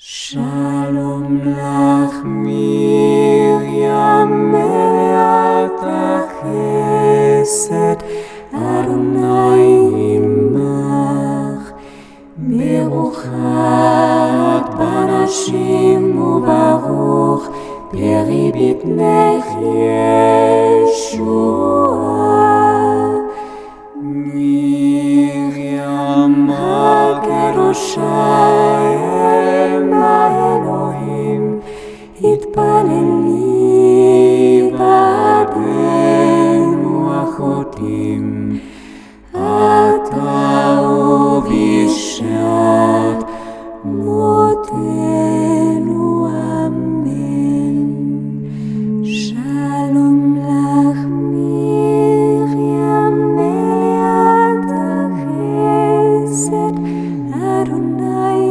Shalom lach Miriam meleat chesed Adonai imach Beruchat banashim ubaruch Beri bitnech Yeshua Miriam HaKedosha התפללי בעדנו אחותים, אתה ובשעת מותנו אמן. שלום לך מרים מלאת החסד, אדוני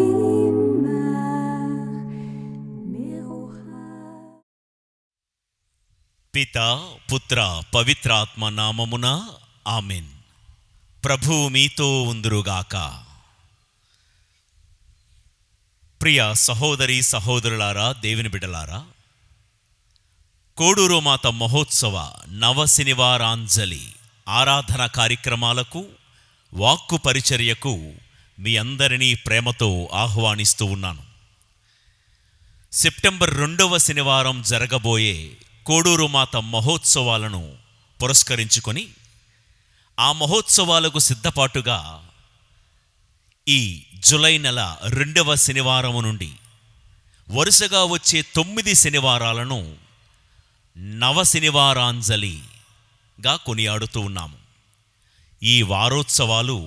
పితా పుత్ర పవిత్రాత్మ నామమున amen. ప్రభువు మీతో ఉందురుగాక. ప్రియ సహోదరి సహోదరులారా, దేవుని బిడ్డలారా, కోడూరు మాత మహోత్సవ నవశనివారాంజలి ఆరాధన కార్యక్రమాలకు, వాక్కు పరిచర్యకు మీ అందరినీ ప్రేమతో ఆహ్వానిస్తూ ఉన్నాను. సెప్టెంబర్ 2వ శనివారం జరగబోయే కోడూరు మాత మహోత్సవాలను పురస్కరించుకొని ఆ మహోత్సవాలకు సిద్ధపాటుగా ఈ జూలై నెల 2వ శనివారం నుండి వరుసగా వచ్చే 9 శనివారాలను నవశనివారాంజలిగా కొనియాడుతూ ఉన్నాము. ఈ వారోత్సవాలు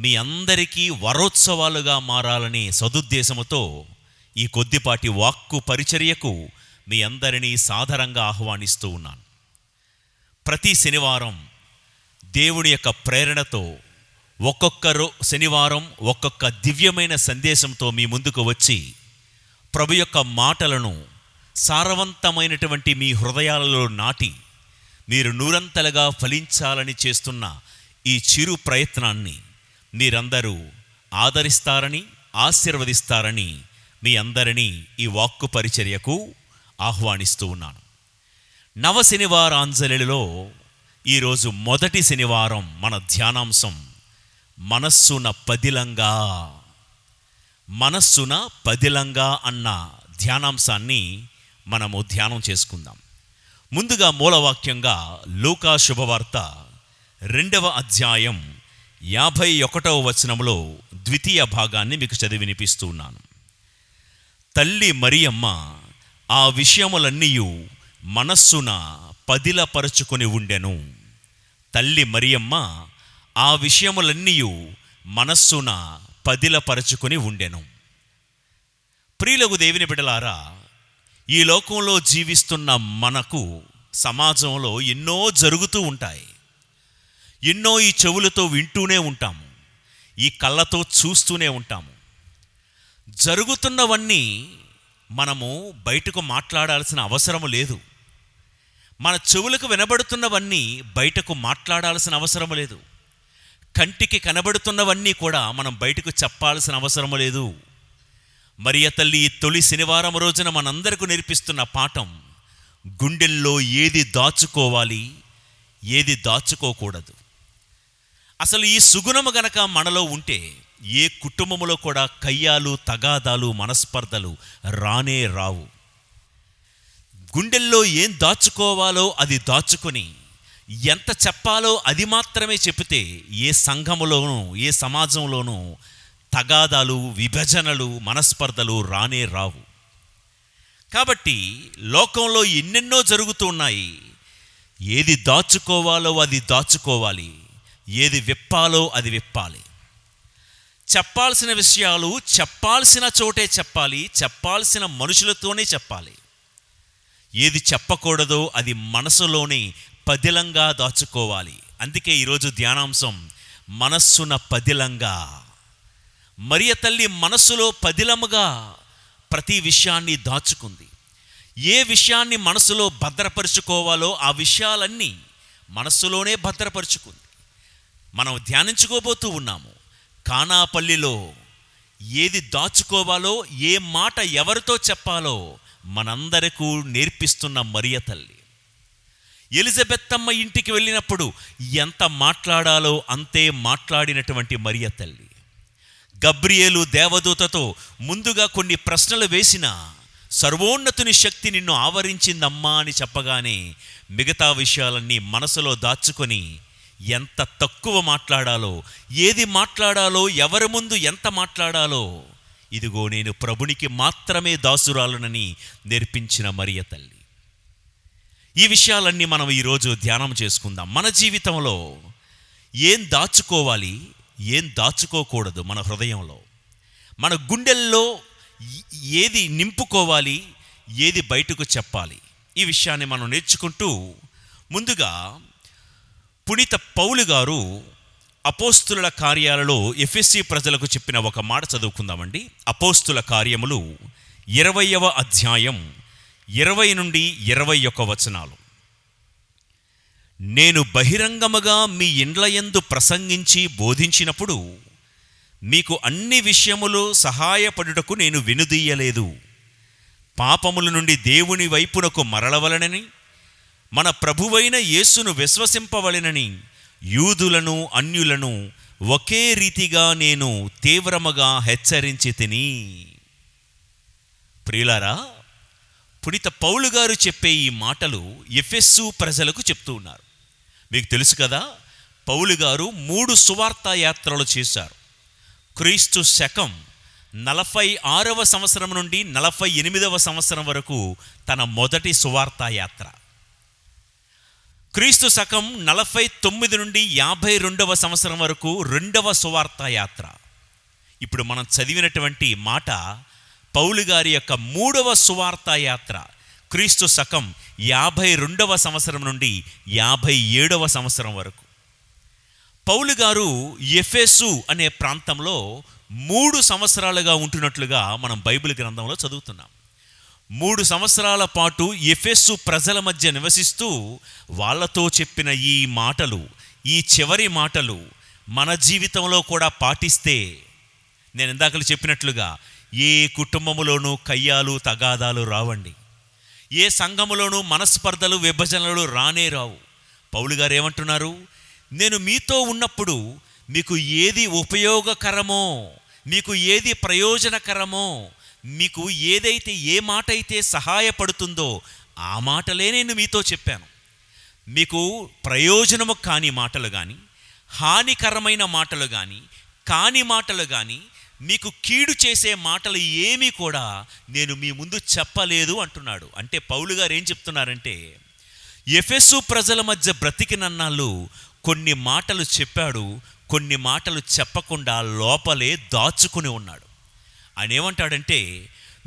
మీ అందరికీ వరోత్సవాలుగా మారాలనే సదుద్దేశముతో ఈ కొద్దిపాటి వాక్కు పరిచర్యకు మీ అందరినీ సాదరంగా ఆహ్వానిస్తూ ఉన్నాను. ప్రతి శనివారం దేవుని యొక్క ప్రేరణతో ఒక్కొక్క శనివారం ఒక్కొక్క దివ్యమైన సందేశంతో మీ ముందుకు వచ్చి ప్రభు యొక్క మాటలను సారవంతమైనటువంటి మీ హృదయాలలో నాటి మీరు నూరంతలుగా ఫలించాలని చేస్తున్న ఈ చిరు ప్రయత్నాన్ని మీరందరూ ఆదరిస్తారని, ఆశీర్వదిస్తారని మీ అందరినీ ఈ వాక్కు పరిచర్యకు ఆహ్వానిస్తూ ఉన్నాను. నవశనివారాంజలిలో ఈరోజు మొదటి శనివారం మన ధ్యానాంశం మనస్సున పదిలంగా అన్న ధ్యానాంశాన్ని మనము ధ్యానం చేసుకుందాం. ముందుగా మూలవాక్యంగా లూకా శుభవార్త 2వ అధ్యాయం 51వ వచనంలో ద్వితీయ భాగాన్ని మీకు చదివి వినిపిస్తూ ఉన్నాను. తల్లి మరియమ్మ ఆ విషయములన్నీయు మనస్సున పదిలపరుచుకొని ఉండెను. తల్లి మరియమ్మ ఆ విషయములన్నీయు మనస్సున పదిలపరుచుకొని ఉండెను. ప్రియులకు దేవుని బిడ్డలారా, ఈ లోకంలో జీవిస్తున్న మనకు సమాజంలో ఎన్నో జరుగుతూ ఉంటాయి. ఎన్నో ఈ చెవులతో వింటూనే ఉంటాము, ఈ కళ్ళతో చూస్తూనే ఉంటాము. జరుగుతున్నవన్నీ మనము బయటకు మాట్లాడాల్సిన అవసరము లేదు. మన చెవులకు వినబడుతున్నవన్నీ బయటకు మాట్లాడాల్సిన అవసరము లేదు. కంటికి కనబడుతున్నవన్నీ కూడా మనం బయటకు చెప్పాల్సిన అవసరము లేదు. మరియ తల్లి తొలి శనివారం రోజున మనందరికీ నేర్పిస్తున్న పాఠం, గుండెల్లో ఏది దాచుకోవాలి, ఏది దాచుకోకూడదు. అసలు ఈ సుగుణము గనక మనలో ఉంటే ఏ కుటుంబంలో కూడా కయ్యాలు, తగాదాలు, మనస్పర్ధలు రానే రావు. గుండెల్లో ఏం దాచుకోవాలో అది దాచుకొని ఎంత చెప్పాలో అది మాత్రమే చెబితే ఏ సంఘములోనూ, ఏ సమాజంలోనూ తగాదాలు, విభజనలు, మనస్పర్ధలు రానే రావు. కాబట్టి లోకంలో ఎన్నెన్నో జరుగుతున్నాయి. ఏది దాచుకోవాలో అది దాచుకోవాలి, ఏది విప్పాలో అది విప్పాలి. చెప్పాల్సిన విషయాలు చెప్పాల్సిన చోటే చెప్పాలి, చెప్పాల్సిన మనుషులతోనే చెప్పాలి. ఏది చెప్పకూడదో అది మనసులోనే పదిలంగా దాచుకోవాలి. అందుకే ఈరోజు ధ్యానాంశం మనస్సున పదిలంగా. మరియ తల్లి మనస్సులో పదిలముగా ప్రతి విషయాన్ని దాచుకుంది. ఏ విషయాన్ని మనసులో భద్రపరుచుకోవాలో ఆ విషయాలన్నీ మనస్సులోనే భద్రపరుచుకుంది. మనం ధ్యానించుకోబోతూ ఉన్నాము. కానాపల్లిలో ఏది దాచుకోవాలో, ఏ మాట ఎవరితో చెప్పాలో మనందరికీ నేర్పిస్తున్న మరియ తల్లి. ఎలిజబెత్తమ్మ ఇంటికి వెళ్ళినప్పుడు ఎంత మాట్లాడాలో అంతే మాట్లాడినటువంటి మరియ తల్లి. గబ్రియేలు దేవదూతతో ముందుగా కొన్ని ప్రశ్నలు వేసిన సర్వోన్నతుని శక్తి నిన్ను ఆవరించిందమ్మా అని చెప్పగానే మిగతా విషయాలన్నీ మనసులో దాచుకొని ఎంత తక్కువ మాట్లాడాలో, ఏది మాట్లాడాలో, ఎవరి ముందు ఎంత మాట్లాడాలో, ఇదిగో నేను ప్రభునికి మాత్రమే దాసురాలునని నేర్పించిన మరియ తల్లి. ఈ విషయాలన్నీ మనం ఈరోజు ధ్యానం చేసుకుందాం. మన జీవితంలో ఏం దాచుకోవాలి, ఏం దాచుకోకూడదు, మన హృదయంలో, మన గుండెల్లో ఏది నింపుకోవాలి, ఏది బయటకు చెప్పాలి, ఈ విషయాన్ని మనం నేర్చుకుంటూ ముందుగా పునీత పౌలు గారు అపోస్తుల కార్యాలలో ఎఫెసీ ప్రజలకు చెప్పిన ఒక మాట చదువుకుందామండి. అపోస్తుల కార్యములు 20వ అధ్యాయం 20 నుండి 21 వచనాలు. నేను బహిరంగముగా మీ ఇండ్లయందు ప్రసంగించి బోధించినప్పుడు మీకు అన్ని విషయములు సహాయపడుటకు నేను వెనుదీయలేదు. పాపముల నుండి దేవుని వైపునకు మరలవలనని, మన ప్రభువైన యేసును విశ్వసింపవలెనని యూదులను అన్యులను ఒకే రీతిగా నేను తీవ్రముగా హెచ్చరించి తిని. ప్రియులారా, పునీత పౌలు గారు చెప్పే ఈ మాటలు ఎఫెసు ప్రజలకు చెప్తూ ఉన్నారు. మీకు తెలుసు కదా, పౌలు గారు 3 సువార్తా యాత్రలు చేశారు. క్రీస్తు శకం 46వ సంవత్సరం నుండి 48వ సంవత్సరం వరకు తన మొదటి సువార్తా యాత్ర. క్రీస్తు శకం 49 నుండి 52వ సంవత్సరం వరకు రెండవ సువార్తా యాత్ర. ఇప్పుడు మనం చదివినటువంటి మాట పౌలు గారి యొక్క 3వ సువార్తా యాత్ర, క్రీస్తు శకం 52వ సంవత్సరం నుండి 57వ సంవత్సరం వరకు. పౌలు గారు ఎఫెసు అనే ప్రాంతంలో 3 సంవత్సరాలుగా ఉంటున్నట్లుగా మనం బైబిల్ గ్రంథంలో చదువుతున్నాం. 3 సంవత్సరాల పాటు ఎఫెసు ప్రజల మధ్య నివసిస్తూ వాళ్ళతో చెప్పిన ఈ మాటలు, ఈ చివరి మాటలు మన జీవితంలో కూడా పాటిస్తే, నేను ఇందాక చెప్పినట్లుగా ఏ కుటుంబములోనూ కయ్యాలు తగాదాలు రావండి, ఏ సంఘములోనూ మనస్పర్ధలు విభజనలు రానే రావు. పౌలు గారు ఏమంటున్నారు? నేను మీతో ఉన్నప్పుడు మీకు ఏది ఉపయోగకరమో, మీకు ఏది ప్రయోజనకరమో, మీకు ఏదైతే, ఏ మాట అయితే సహాయపడుతుందో ఆ మాటలే నేను మీతో చెప్పాను. మీకు ప్రయోజనము కాని మాటలు కానీ, హానికరమైన మాటలు కానీ, కాని మాటలు కానీ, మీకు కీడు చేసే మాటలు ఏమీ కూడా నేను మీ ముందు చెప్పలేదు అంటున్నాడు. అంటే పౌలు గారు ఏం చెప్తున్నారంటే, ఎఫెసు ప్రజల మధ్య బ్రతికినన్నాళ్ళు కొన్ని మాటలు చెప్పాడు, కొన్ని మాటలు చెప్పకుండా లోపలే దాచుకుని ఉన్నాడు. ఆయన ఏమంటాడంటే,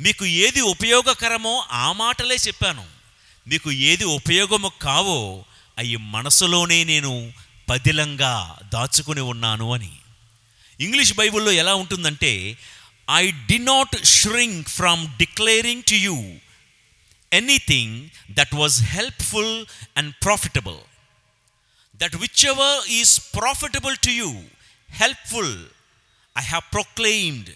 మీకు ఏది ఉపయోగకరమో ఆ మాటలే చెప్పాను, మీకు ఏది ఉపయోగము కావో అవి మనసులోనే నేను పదిలంగా దాచుకుని ఉన్నాను అని. ఇంగ్లీష్ బైబిల్లో ఎలా ఉంటుందంటే, I did not shrink from declaring to you anything that was helpful and profitable, that which ever is profitable to you, helpful, I have proclaimed.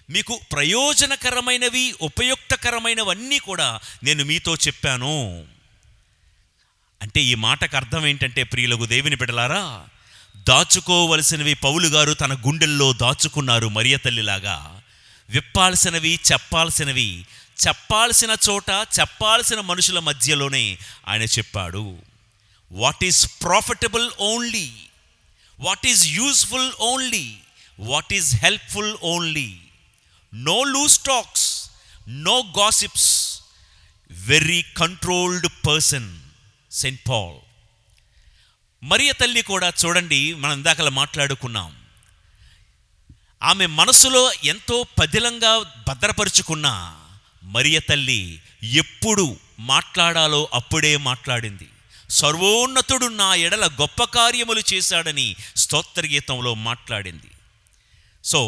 మీకు ప్రయోజనకరమైనవి, ఉపయుక్తకరమైనవన్నీ కూడా నేను మీతో చెప్పాను. అంటే ఈ మాటకు అర్థం ఏంటంటే, ప్రియులకు దేవుని బిడ్డలారా, దాచుకోవలసినవి పౌలు గారు తన గుండెల్లో దాచుకున్నారు మరియ తల్లిలాగా. విప్పాల్సినవి, చెప్పాల్సినవి, చెప్పాల్సిన చోట, చెప్పాల్సిన మనుషుల మధ్యలోనే ఆయన చెప్పాడు. What is profitable only, what is useful only, what is helpful only. No loose talks, no gossips, very controlled person Saint Paul. మరియ తల్లి కూడా చూడండి, మనం ఇందాకలా మాట్లాడుకున్నాం, ఆమె మనసులో ఎంతో పదిలంగా భద్రపరుచుకున్న మరియ తల్లి ఎప్పుడు మాట్లాడాలో అప్పుడే మాట్లాడింది. సర్వోన్నతుడు నా ఎడల గొప్ప కార్యములు చేశాడని స్తోత్రగీతంలో మాట్లాడింది. సో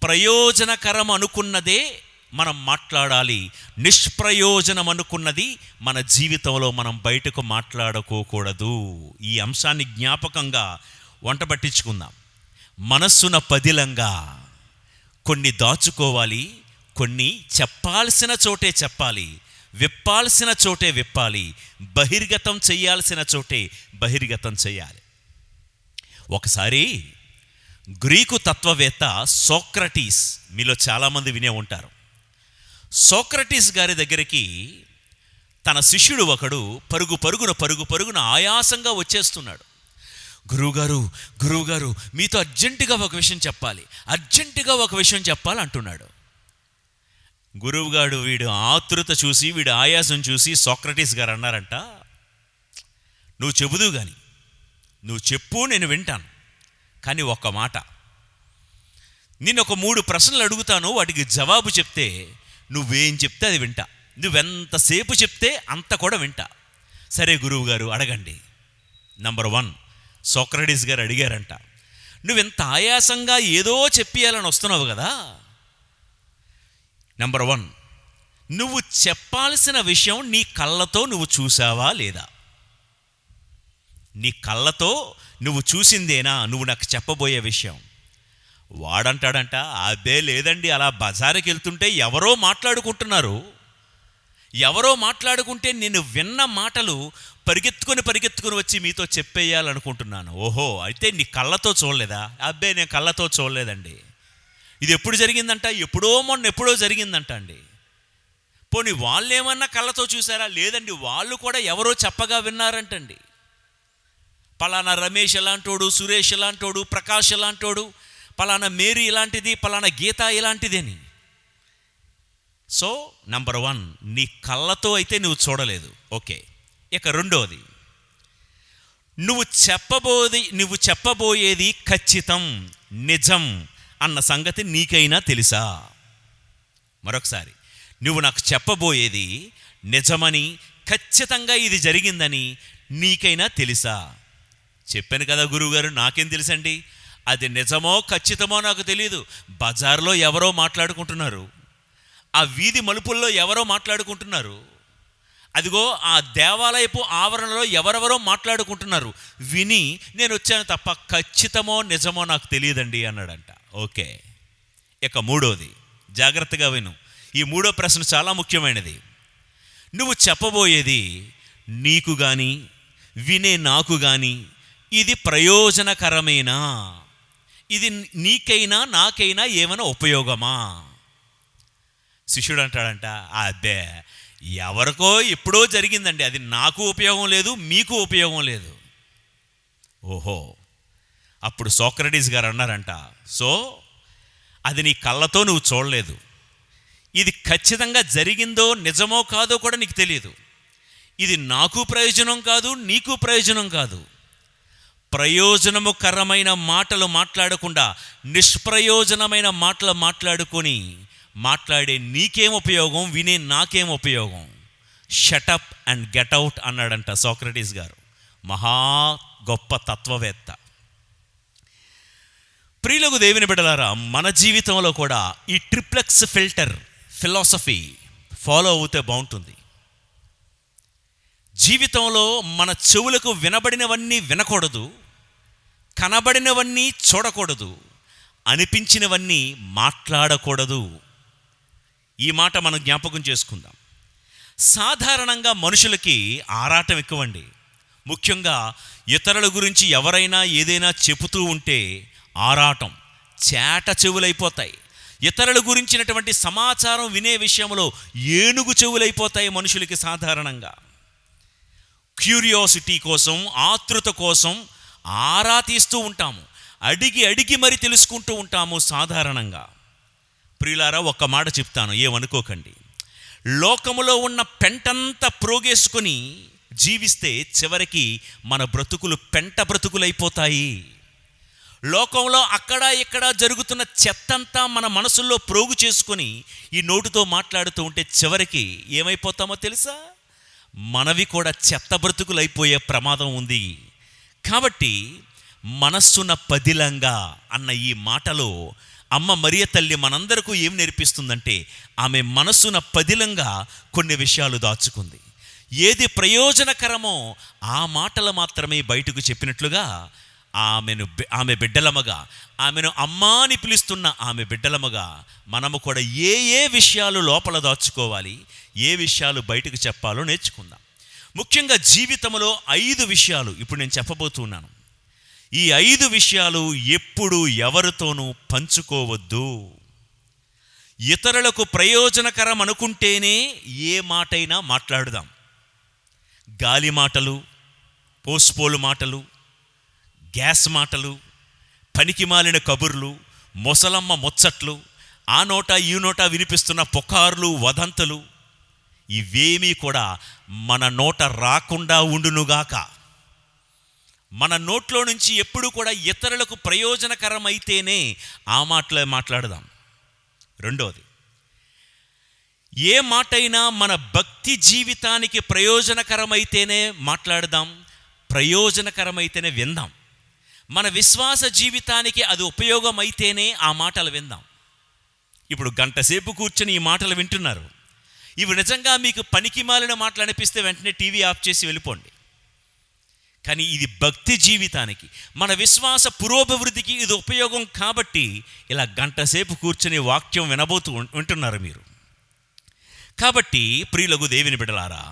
ప్రయోజనకరం అనుకున్నదే మనం మాట్లాడాలి, నిష్ప్రయోజనం అనుకున్నది మన జీవితంలో మనం బయటకు మాట్లాడుకోకూడదు. ఈ అంశాన్ని జ్ఞాపకంగా వంట పట్టించుకుందాం. మనస్సున పదిలంగా కొన్ని దాచుకోవాలి, కొన్ని చెప్పాల్సిన చోటే చెప్పాలి, విప్పాల్సిన చోటే విప్పాలి, బహిర్గతం చేయాల్సిన చోటే బహిర్గతం చేయాలి. ఒకసారి గ్రీకు తత్వవేత్త సోక్రటీస్, మీలో చాలామంది వినే ఉంటారు. సోక్రటీస్ గారి దగ్గరికి తన శిష్యుడు ఒకడు పరుగు పరుగున ఆయాసంగా వచ్చేస్తున్నాడు. గురువుగారు మీతో అర్జెంటుగా ఒక విషయం చెప్పాలి అంటున్నాడు. గురువుగాడు వీడు ఆతృత చూసి, వీడు ఆయాసం చూసి సోక్రటీస్ గారు అన్నారంట, నువ్వు చెబుదువు కానీ, నువ్వు చెప్పు, నేను వింటాను. కానీ ఒక్క మాట, నేను ఒక 3 ప్రశ్నలు అడుగుతాను, వాటికి జవాబు చెప్తే నువ్వేం చెప్తే అది వింటా, నువ్వెంతసేపు చెప్తే అంత కూడా వింటా. సరే గురువుగారు అడగండి. నంబర్ 1, సోక్రటీస్ గారు అడిగారంట, నువ్వెంత ఆయాసంగా ఏదో చెప్పియాలని వస్తున్నావు కదా. నంబర్ 1, నువ్వు చెప్పాల్సిన విషయం నీ కళ్ళతో నువ్వు చూసావా లేదా? నీ కళ్ళతో నువ్వు చూసిందేనా నువ్వు నాకు చెప్పబోయే విషయం? వాడంటాడంట, అదే లేదండి, అలా బజారుకి వెళ్తుంటే ఎవరో మాట్లాడుకుంటే నేను విన్న మాటలు పరిగెత్తుకొని వచ్చి మీతో చెప్పేయాలనుకుంటున్నాను. ఓహో, అయితే నీ కళ్ళతో చూడలేదా? అబ్బే, నేను కళ్ళతో చూడలేదండి. ఇది ఎప్పుడు జరిగిందంట? ఎప్పుడో జరిగిందంట అండి. పోనీ వాళ్ళు ఏమన్నా కళ్ళతో చూసారా? లేదండి, వాళ్ళు కూడా ఎవరో చెప్పగా విన్నారంటండి. పలానా రమేష్ ఎలాంటోడు, సురేష్ ఎలాంటోడు, ప్రకాష్ ఎలాంటోడు, పలానా మేరీ ఇలాంటిది, పలానా గీత ఇలాంటిది అని. సో నంబర్ 1, నీ కళ్ళతో అయితే నువ్వు చూడలేదు. ఓకే. ఇక రెండోది, నువ్వు చెప్పబోయేది ఖచ్చితం, నిజం అన్న సంగతి నీకైనా తెలుసా? మరొకసారి, నువ్వు నాకు చెప్పబోయేది నిజమని, ఖచ్చితంగా ఇది జరిగిందని నీకైనా తెలుసా? చెప్పాను కదా గురువుగారు, నాకేం తెలుసండి, అది నిజమో ఖచ్చితమో నాకు తెలియదు. బజార్లో ఎవరో మాట్లాడుకుంటున్నారు, ఆ వీధి మలుపుల్లో ఎవరో మాట్లాడుకుంటున్నారు, అదిగో ఆ దేవాలయపు ఆవరణలో ఎవరెవరో మాట్లాడుకుంటున్నారు, విని నేను వచ్చాను తప్ప ఖచ్చితమో నిజమో నాకు తెలియదండి అన్నాడంట. ఓకే. ఇక మూడోది, జాగ్రత్తగా విను, ఈ 3వ ప్రశ్న చాలా ముఖ్యమైనది. నువ్వు చెప్పబోయేది నీకు కానీ వినే నాకు కానీ ఇది ప్రయోజనకరమేనా? ఇది నీకైనా నాకైనా ఏమైనా ఉపయోగమా? శిష్యుడు అంటాడంట, అదే ఎవరికో ఎప్పుడో జరిగిందండి, అది నాకు ఉపయోగం లేదు, మీకు ఉపయోగం లేదు. ఓహో. అప్పుడు సోక్రటీస్ గారు అన్నారంట, సో అది నీ కళ్ళతో నువ్వు చూడలేదు, ఇది ఖచ్చితంగా జరిగిందో నిజమో కాదో కూడా నీకు తెలియదు, ఇది నాకు ప్రయోజనం కాదు, నీకు ప్రయోజనం కాదు. ప్రయోజనముకరమైన మాటలు మాట్లాడకుండా నిష్ప్రయోజనమైన మాటలు మాట్లాడే నీకేం ఉపయోగం, వినే నాకేం ఉపయోగం? షటప్ అండ్ గెట్ అవుట్ అన్నాడంట సోక్రటీస్ గారు, మహా గొప్ప తత్వవేత్త. ప్రియులకు దేవుని బిడ్డలారా, మన జీవితంలో కూడా ఈ ట్రిప్లెక్స్ ఫిలాసఫీ ఫాలో అవుతే బాగుంటుంది. జీవితంలో మన చెవులకు వినబడినవన్నీ వినకూడదు, కనబడినవన్నీ చూడకూడదు, అనిపించినవన్నీ మాట్లాడకూడదు. ఈ మాట మనం జ్ఞాపకం చేసుకుందాం. సాధారణంగా మనుషులకి ఆరాటం ఎక్కువండి. ముఖ్యంగా ఇతరుల గురించి ఎవరైనా ఏదైనా చెబుతూ ఉంటే ఆరాటం, చేట చెవులైపోతాయి. ఇతరుల గురించినటువంటి సమాచారం వినే విషయంలో ఏనుగు చెవులైపోతాయి మనుషులకి సాధారణంగా. క్యూరియాసిటీ కోసం, ఆతృత కోసం ఆరా తీస్తూ ఉంటాము, అడిగి మరి తెలుసుకుంటూ ఉంటాము సాధారణంగా. ప్రియులారా, ఒక్క మాట చెప్తాను, ఏమనుకోకండి. లోకములో ఉన్న పెంటంతా ప్రోగేసుకొని జీవిస్తే చివరికి మన బ్రతుకులు పెంట బ్రతుకులైపోతాయి. లోకంలో అక్కడ ఇక్కడ జరుగుతున్న చెత్తంతా మన మనసుల్లో ప్రోగు చేసుకొని ఈ నోటితో మాట్లాడుతూ ఉంటే చివరికి ఏమైపోతామో తెలుసా? మనవి కూడా చెత్త బ్రతుకులైపోయే ప్రమాదం ఉంది. కాబట్టి మనస్సున పదిలంగా అన్న ఈ మాటలో అమ్మ మరియ తల్లి మనందరకు ఏం నేర్పిస్తుందంటే, ఆమె మనస్సున పదిలంగా కొన్ని విషయాలు దాచుకుంది. ఏది ప్రయోజనకరమో ఆ మాటలు మాత్రమే బయటకు చెప్పినట్లుగా ఆమె బిడ్డలముగా, ఆమెను అమ్మా అని పిలుస్తున్న ఆమె బిడ్డలముగా మనము కూడా ఏ విషయాలు లోపల దాచుకోవాలి, ఏ విషయాలు బయటకు చెప్పాలో నేర్చుకుందాం. ముఖ్యంగా జీవితంలో 5 విషయాలు ఇప్పుడు నేను చెప్పబోతున్నాను. ఈ 5 విషయాలు ఎప్పుడు ఎవరితోనూ పంచుకోవద్దు. ఇతరులకు ప్రయోజనకరం అనుకుంటేనే ఏ మాటైనా మాట్లాడుదాం. గాలి మాటలు, పోస్పోలు మాటలు, గ్యాస్ మాటలు, పనికిమాలిన కబుర్లు, మొసలమ్మ ముచ్చట్లు, ఆ నోట ఈ నోట వినిపిస్తున్న పుకార్లు, వదంతులు ఇవేమీ కూడా మన నోట రాకుండా ఉండునుగాక. మన నోట్లో నుంచి ఎప్పుడు కూడా ఇతరులకు ప్రయోజనకరమైతేనే ఆ మాటలే మాట్లాడదాం. రెండోది, ఏ మాటైనా మన భక్తి జీవితానికి ప్రయోజనకరమైతేనే మాట్లాడదాం, ప్రయోజనకరమైతేనే విందాం. మన విశ్వాస జీవితానికి అది ఉపయోగమైతేనే ఆ మాటలు విందాం. ఇప్పుడు గంట సేపు కూర్చొని ఈ మాటలు వింటున్నారు. ఇవి నిజంగా మీకు పనికి మాలిన మాటలు అనిపిస్తే వెంటనే టీవీ ఆఫ్ చేసి వెళ్ళిపోండి. కానీ ఇది భక్తి జీవితానికి, మన విశ్వాస పురోభివృద్ధికి ఇది ఉపయోగం కాబట్టి ఇలా గంట సేపు కూర్చొని వాక్యం వింటున్నారు మీరు. కాబట్టి ప్రియులకు దేవుని బిడ్డలారా,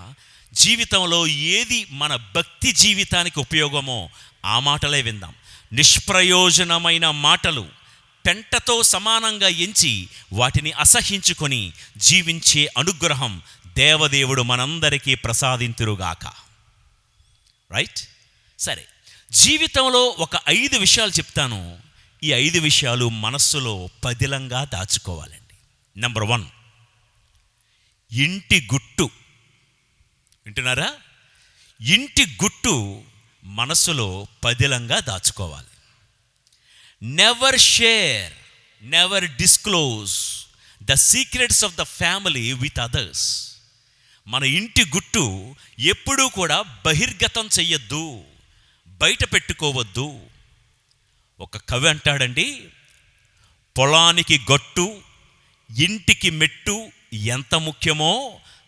జీవితంలో ఏది మన భక్తి జీవితానికి ఉపయోగమో ఆ మాటలే విందాం. నిష్ప్రయోజనమైన మాటలు పెంటతో సమానంగా ఎంచి వాటిని అసహించుకొని జీవించే అనుగ్రహం దేవదేవుడు మనందరికీ ప్రసాదింతురుగాక. రైట్? సరే, జీవితంలో ఒక 5 విషయాలు చెప్తాను. ఈ 5 విషయాలు మనస్సులో పదిలంగా దాచుకోవాలండి. నెంబర్ 1, ఇంటి గుట్టు. వింటున్నారా? ఇంటి గుట్టు మనస్సులో పదిలంగా దాచుకోవాలి. Never share, never disclose the secrets of the family with others. మన ఇంటి గుట్టు ఎప్పుడూ కూడా బహిర్గతం చెయ్యొద్దు, బయట పెట్టుకోవద్దు. ఒక కవి అంటాడండి, పొలానికి గట్టు, ఇంటికి మెట్టు ఎంత ముఖ్యమో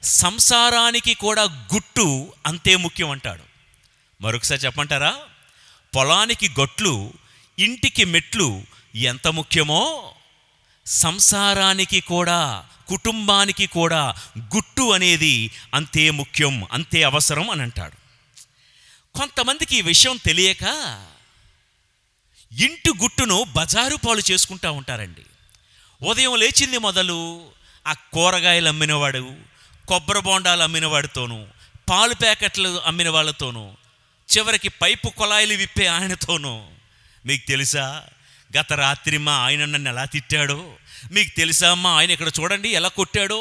సంసారానికి కూడా గుట్టు అంతే ముఖ్యం అంటాడు. మరొకసారి చెప్పంటారా? పొలానికి గట్లు, ఇంటికి మెట్లు ఎంత ముఖ్యమో సంసారానికి కూడా, కుటుంబానికి కూడా గుట్టు అనేది అంతే ముఖ్యం, అంతే అవసరం అని అంటాడు. కొంతమందికి ఈ విషయం తెలియక ఇంటి గుట్టును బజారు పాలు చేసుకుంటూ ఉంటారండి. ఉదయం లేచింది మొదలు ఆ కూరగాయలు అమ్మినవాడు, కొబ్బరి బోండాలు అమ్మినవాడితోనూ, పాలు ప్యాకెట్లు అమ్మిన వాళ్ళతోనూ, చివరికి పైపు కొలాయిలు విప్పే ఆయనతోనూ, మీకు తెలుసా గత రాత్రి మా ఆయన నన్ను ఎలా తిట్టాడో, మీకు తెలుసా మా ఆయన ఇక్కడ చూడండి ఎలా కొట్టాడో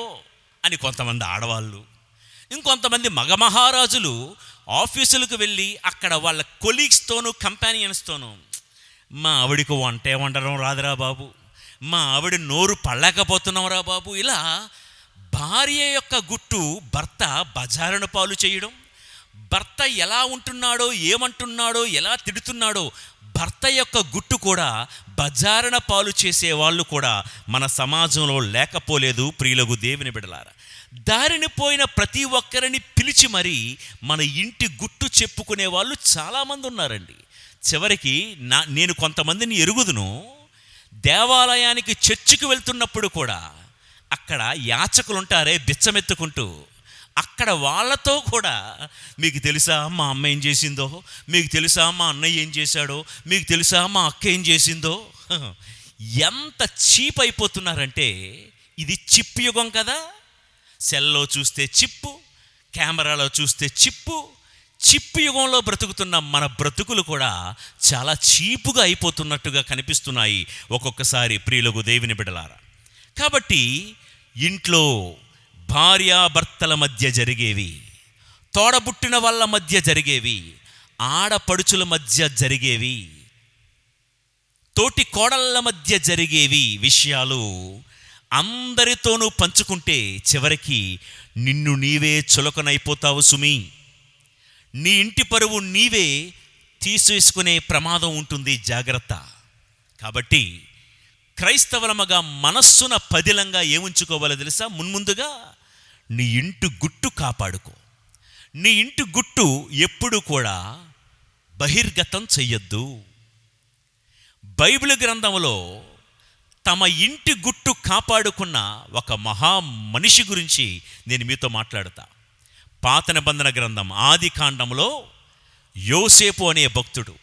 అని కొంతమంది ఆడవాళ్ళు, ఇంకొంతమంది మగ మహారాజులు ఆఫీసులకు వెళ్ళి అక్కడ వాళ్ళ కొలీగ్స్తోనూ కంపానియన్స్తోనూ, మా ఆవిడికి వంటే వండడం రాదురా బాబు, మా ఆవిడ నోరు పడలేకపోతున్నాం రా బాబు, ఇలా భార్య యొక్క గుట్టు భర్త బజారున పాలు చేయడం, భర్త ఎలా ఉంటున్నాడో, ఏమంటున్నాడో, ఎలా తిడుతున్నాడో భర్త యొక్క గుట్టు కూడా బజారున పాలు చేసే వాళ్ళు కూడా మన సమాజంలో లేకపోలేదు. ప్రియులకు దేవుని బిడ్డలారా, దారిని పోయిన ప్రతి ఒక్కరిని పిలిచి మరీ మన ఇంటి గుట్టు చెప్పుకునే వాళ్ళు చాలామంది ఉన్నారండి. చివరికి నేను కొంతమందిని ఎరుగుదును, దేవాలయానికి చర్చికి వెళ్తున్నప్పుడు కూడా అక్కడ యాచకులు ఉంటారే బిచ్చమెత్తుకుంటూ, అక్కడ వాళ్ళతో కూడా మీకు తెలుసా మా అమ్మ ఏం చేసిందో, మీకు తెలుసా మా అన్నయ్య ఏం చేశాడో, మీకు తెలుసా మా అక్క ఏం చేసిందో, ఎంత చీప్ అయిపోతున్నారంటే, ఇది చిప్పు యుగం కదా. సెల్లో చూస్తే చిప్పు, కెమెరాలో చూస్తే చిప్పు యుగంలో బ్రతుకుతున్న మన బ్రతుకులు కూడా చాలా చీపుగా అయిపోతున్నట్టుగా కనిపిస్తున్నాయి ఒక్కొక్కసారి ప్రియులకు దేవుని బిడ్డలారా. కాబట్టి ఇంట్లో భార్యాభర్తల మధ్య జరిగేవి, తోడబుట్టిన వాళ్ళ మధ్య జరిగేవి, ఆడపడుచుల మధ్య జరిగేవి, తోటి కోడళ్ళ మధ్య జరిగేవి విషయాలు అందరితోనూ పంచుకుంటే చివరికి నిన్ను నీవే చులకనైపోతావు సుమి. నీ ఇంటి పరువు నీవే తీసేసుకునే ప్రమాదం ఉంటుంది, జాగ్రత్త. కాబట్టి క్రైస్తవులమగా మనస్సున పదిలంగా ఏముంచుకోవాలో తెలుసా? మున్ముందుగా నీ ఇంటి గుట్టు కాపాడుకో. నీ ఇంటి గుట్టు ఎప్పుడు కూడా బహిర్గతం చెయ్యొద్దు. బైబిల్ గ్రంథంలో తమ ఇంటి గుట్టు కాపాడుకున్న ఒక మహా మనిషి గురించి నేను మీతో మాట్లాడతా. పాత నిబంధన గ్రంథం ఆది కాండంలో యోసేపు అనే భక్తుడు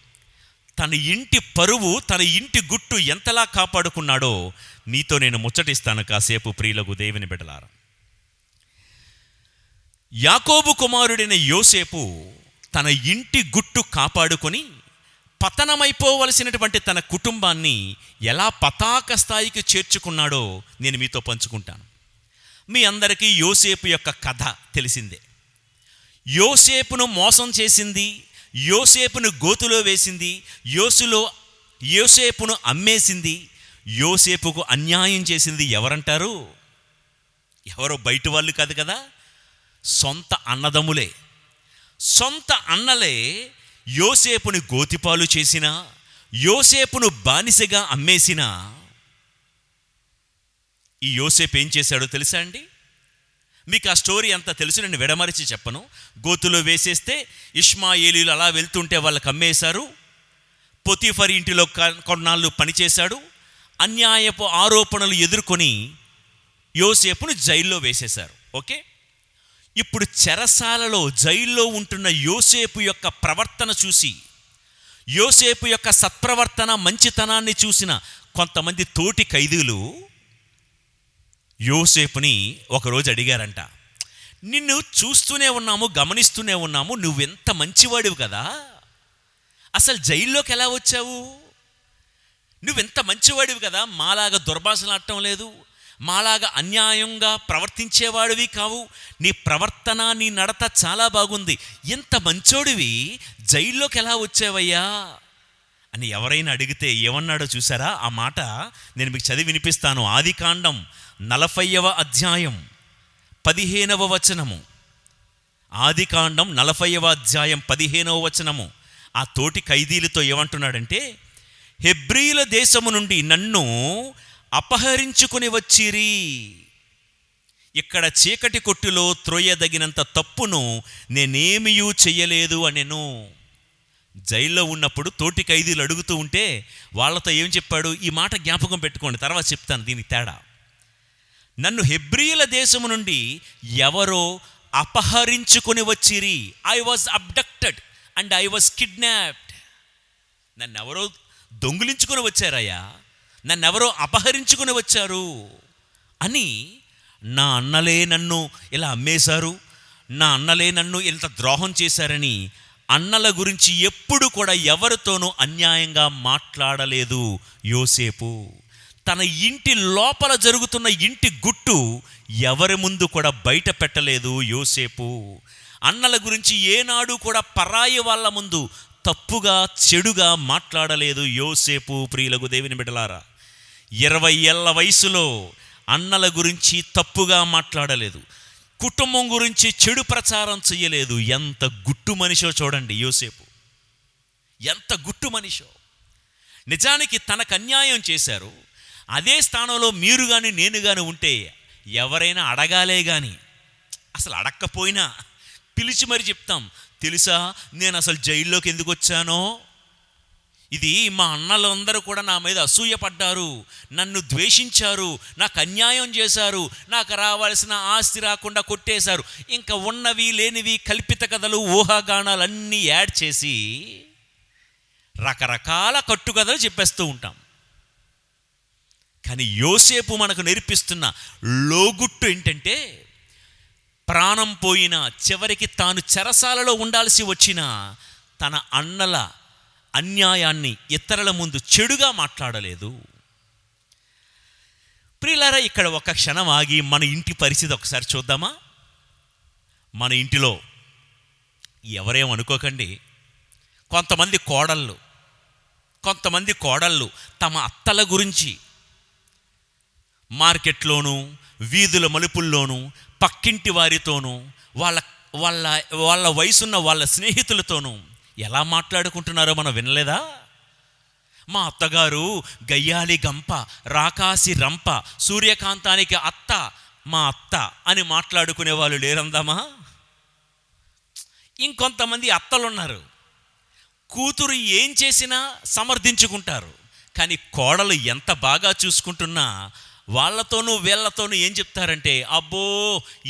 తన ఇంటి పరువు, తన ఇంటి గుట్టు ఎంతలా కాపాడుకున్నాడో నీతో నేను ముచ్చటిస్తాను కాసేపు. ప్రియులకు దేవుని బిడ్డలారా, యాకోబు కుమారుడైన యోసేపు తన ఇంటి గుట్టు కాపాడుకొని పతనమైపోవలసినటువంటి తన కుటుంబాన్ని ఎలా పతాక స్థాయికి చేర్చుకున్నాడో నేను మీతో పంచుకుంటాను. మీ అందరికీ యోసేపు యొక్క కథ తెలిసిందే. యోసేపును మోసం చేసింది, యోసేపును గోతులో వేసింది, యోసేపును అమ్మేసింది, యోసేపుకు అన్యాయం చేసింది ఎవరంటారు? ఎవరో బయట వాళ్ళు కాదు కదా, సొంత అన్నదమ్ములే. సొంత అన్నలే యోసేపుని గోతిపాలు చేసిన, యోసేపును బానిసగా అమ్మేసిన ఈ యోసేపు ఏం చేశాడో తెలుసా అండి? మీకు ఆ స్టోరీ అంతా తెలుసు, నేను విడమరిచి చెప్పను. గోతులో వేసేస్తే ఇష్మాయేలీలు అలా వెళ్తుంటే వాళ్ళకి అమ్మేశారు. పొతీఫర్ ఇంటిలో కొన్నాళ్ళు పనిచేశాడు. అన్యాయపు ఆరోపణలు ఎదుర్కొని యోసేపును జైల్లో వేసేశారు. ఓకే, ఇప్పుడు చెరసాలలో జైల్లో ఉంటున్న యోసేపు యొక్క ప్రవర్తన చూసి, యోసేపు యొక్క సత్ప్రవర్తన మంచితనాన్ని చూసిన కొంతమంది తోటి ఖైదీలు యోసేపుని ఒకరోజు అడిగారంట, నిన్ను చూస్తూనే ఉన్నాము, గమనిస్తూనే ఉన్నాము, నువ్వెంత మంచివాడివి కదా, అసలు జైల్లోకి ఎలా వచ్చావు? నువ్వెంత మంచివాడివి కదా, మాలాగా దుర్భాషలాడటం లేదు, మాలాగా అన్యాయంగా ప్రవర్తించేవాడివి కావు, నీ ప్రవర్తన నీ నడత చాలా బాగుంది, ఎంత మంచోడివి, జైల్లోకి ఎలా వచ్చావయ్యా అని ఎవరైనా అడిగితే ఏమన్నాడో చూసారా? ఆ మాట నేను మీకు చదివి వినిపిస్తాను. ఆది కాండం 40వ అధ్యాయం 15వ వచనము. ఆది కాండం 40వ అధ్యాయం 15వ వచనము. ఆ తోటి ఖైదీలతో ఏమంటున్నాడంటే, హెబ్రీల దేశము నుండి నన్ను అపహరించుకుని వచ్చిరి, ఇక్కడ చీకటి కొట్టులో త్రోయదగినంత తప్పును నేనేమియూ చెయ్యలేదు అనెను. జైల్లో ఉన్నప్పుడు తోటి ఖైదీలు అడుగుతూ ఉంటే వాళ్ళతో ఏం చెప్పాడు? ఈ మాట జ్ఞాపకం పెట్టుకోండి, తర్వాత చెప్తాను దీనికి తేడా. నన్ను హెబ్రీల దేశము నుండి ఎవరో అపహరించుకొని వచ్చిరి, I was abducted and I was kidnapped. నన్నెవరో దొంగిలించుకొని వచ్చారయ్యా, నన్నెవరో అపహరించుకొని వచ్చారు అని, నా అన్నలే నన్ను ఇలా అమ్మేశారు, నా అన్నలే నన్ను ఇంత ద్రోహం చేశారని అన్నల గురించి ఎప్పుడు కూడా ఎవరితోనూ అన్యాయంగా మాట్లాడలేదు యోసేపు. తన ఇంటి లోపల జరుగుతున్న ఇంటి గుట్టు ఎవరి ముందు కూడా బయట పెట్టలేదు యోసేపు. అన్నల గురించి ఏనాడు కూడా పరాయి వాళ్ళ ముందు తప్పుగా చెడుగా మాట్లాడలేదు యోసేపు. ప్రియులకు దేవుని బిడ్డలారా, 20 ఏళ్ల వయసులో అన్నల గురించి తప్పుగా మాట్లాడలేదు, కుటుంబం గురించి చెడు ప్రచారం చెయ్యలేదు. ఎంత గుట్టు మనిషో చూడండి యోసేపు, ఎంత గుట్టు మనిషో. నిజానికి తనకు అన్యాయం చేశారు, అదే స్థానంలో మీరు కానీ నేను కానీ ఉంటే ఎవరైనా అడగాలే కానీ, అసలు అడక్కపోయినా పిలిచి మరి చెప్తాం, తెలుసా నేను అసలు జైల్లోకి ఎందుకు వచ్చానో, ఇది మా అన్నలందరూ కూడా నా మీద అసూయపడ్డారు, నన్ను ద్వేషించారు, నాకు అన్యాయం చేశారు, నాకు రావాల్సిన ఆస్తి రాకుండా కొట్టేశారు, ఇంకా ఉన్నవి లేనివి కల్పిత కథలు ఊహాగానాలు అన్నీ యాడ్ చేసి రకరకాల కట్టుకథలు చెప్పేస్తూ ఉంటాం. కానీ యోసేపు మనకు నేర్పిస్తున్న లోగుట్టు ఏంటంటే, ప్రాణం పోయిన, చివరికి తాను చెరసాలలో ఉండాల్సి వచ్చిన తన అన్నల అన్యాయాన్ని ఇతరుల ముందు చెడుగా మాట్లాడలేదు. ప్రియులారా, ఇక్కడ ఒక క్షణం ఆగి మన ఇంటి పరిస్థితి ఒకసారి చూద్దామా? మన ఇంటిలో ఎవరేమనుకోకండి, కొంతమంది కోడళ్ళు తమ అత్తల గురించి మార్కెట్లోనూ వీధుల మలుపుల్లోనూ పక్కింటి వారితోనూ వాళ్ళ వాళ్ళ వాళ్ళ వయసున్న వాళ్ళ స్నేహితులతోనూ ఎలా మాట్లాడుకుంటున్నారో మనం వినలేదా? మా అత్తగారు గయ్యాలి గంప, రాకాసి రంప, సూర్యకాంతానికి అత్త, మా అత్త అని మాట్లాడుకునే వాళ్ళు లేరందామా? ఇంకొంతమంది అత్తలున్నారు, కూతురు ఏం చేసినా సమర్థించుకుంటారు, కానీ కోడలు ఎంత బాగా చూసుకుంటున్నా వాళ్ళతోనూ వీళ్ళతోనూ ఏం చెప్తారంటే, అబ్బో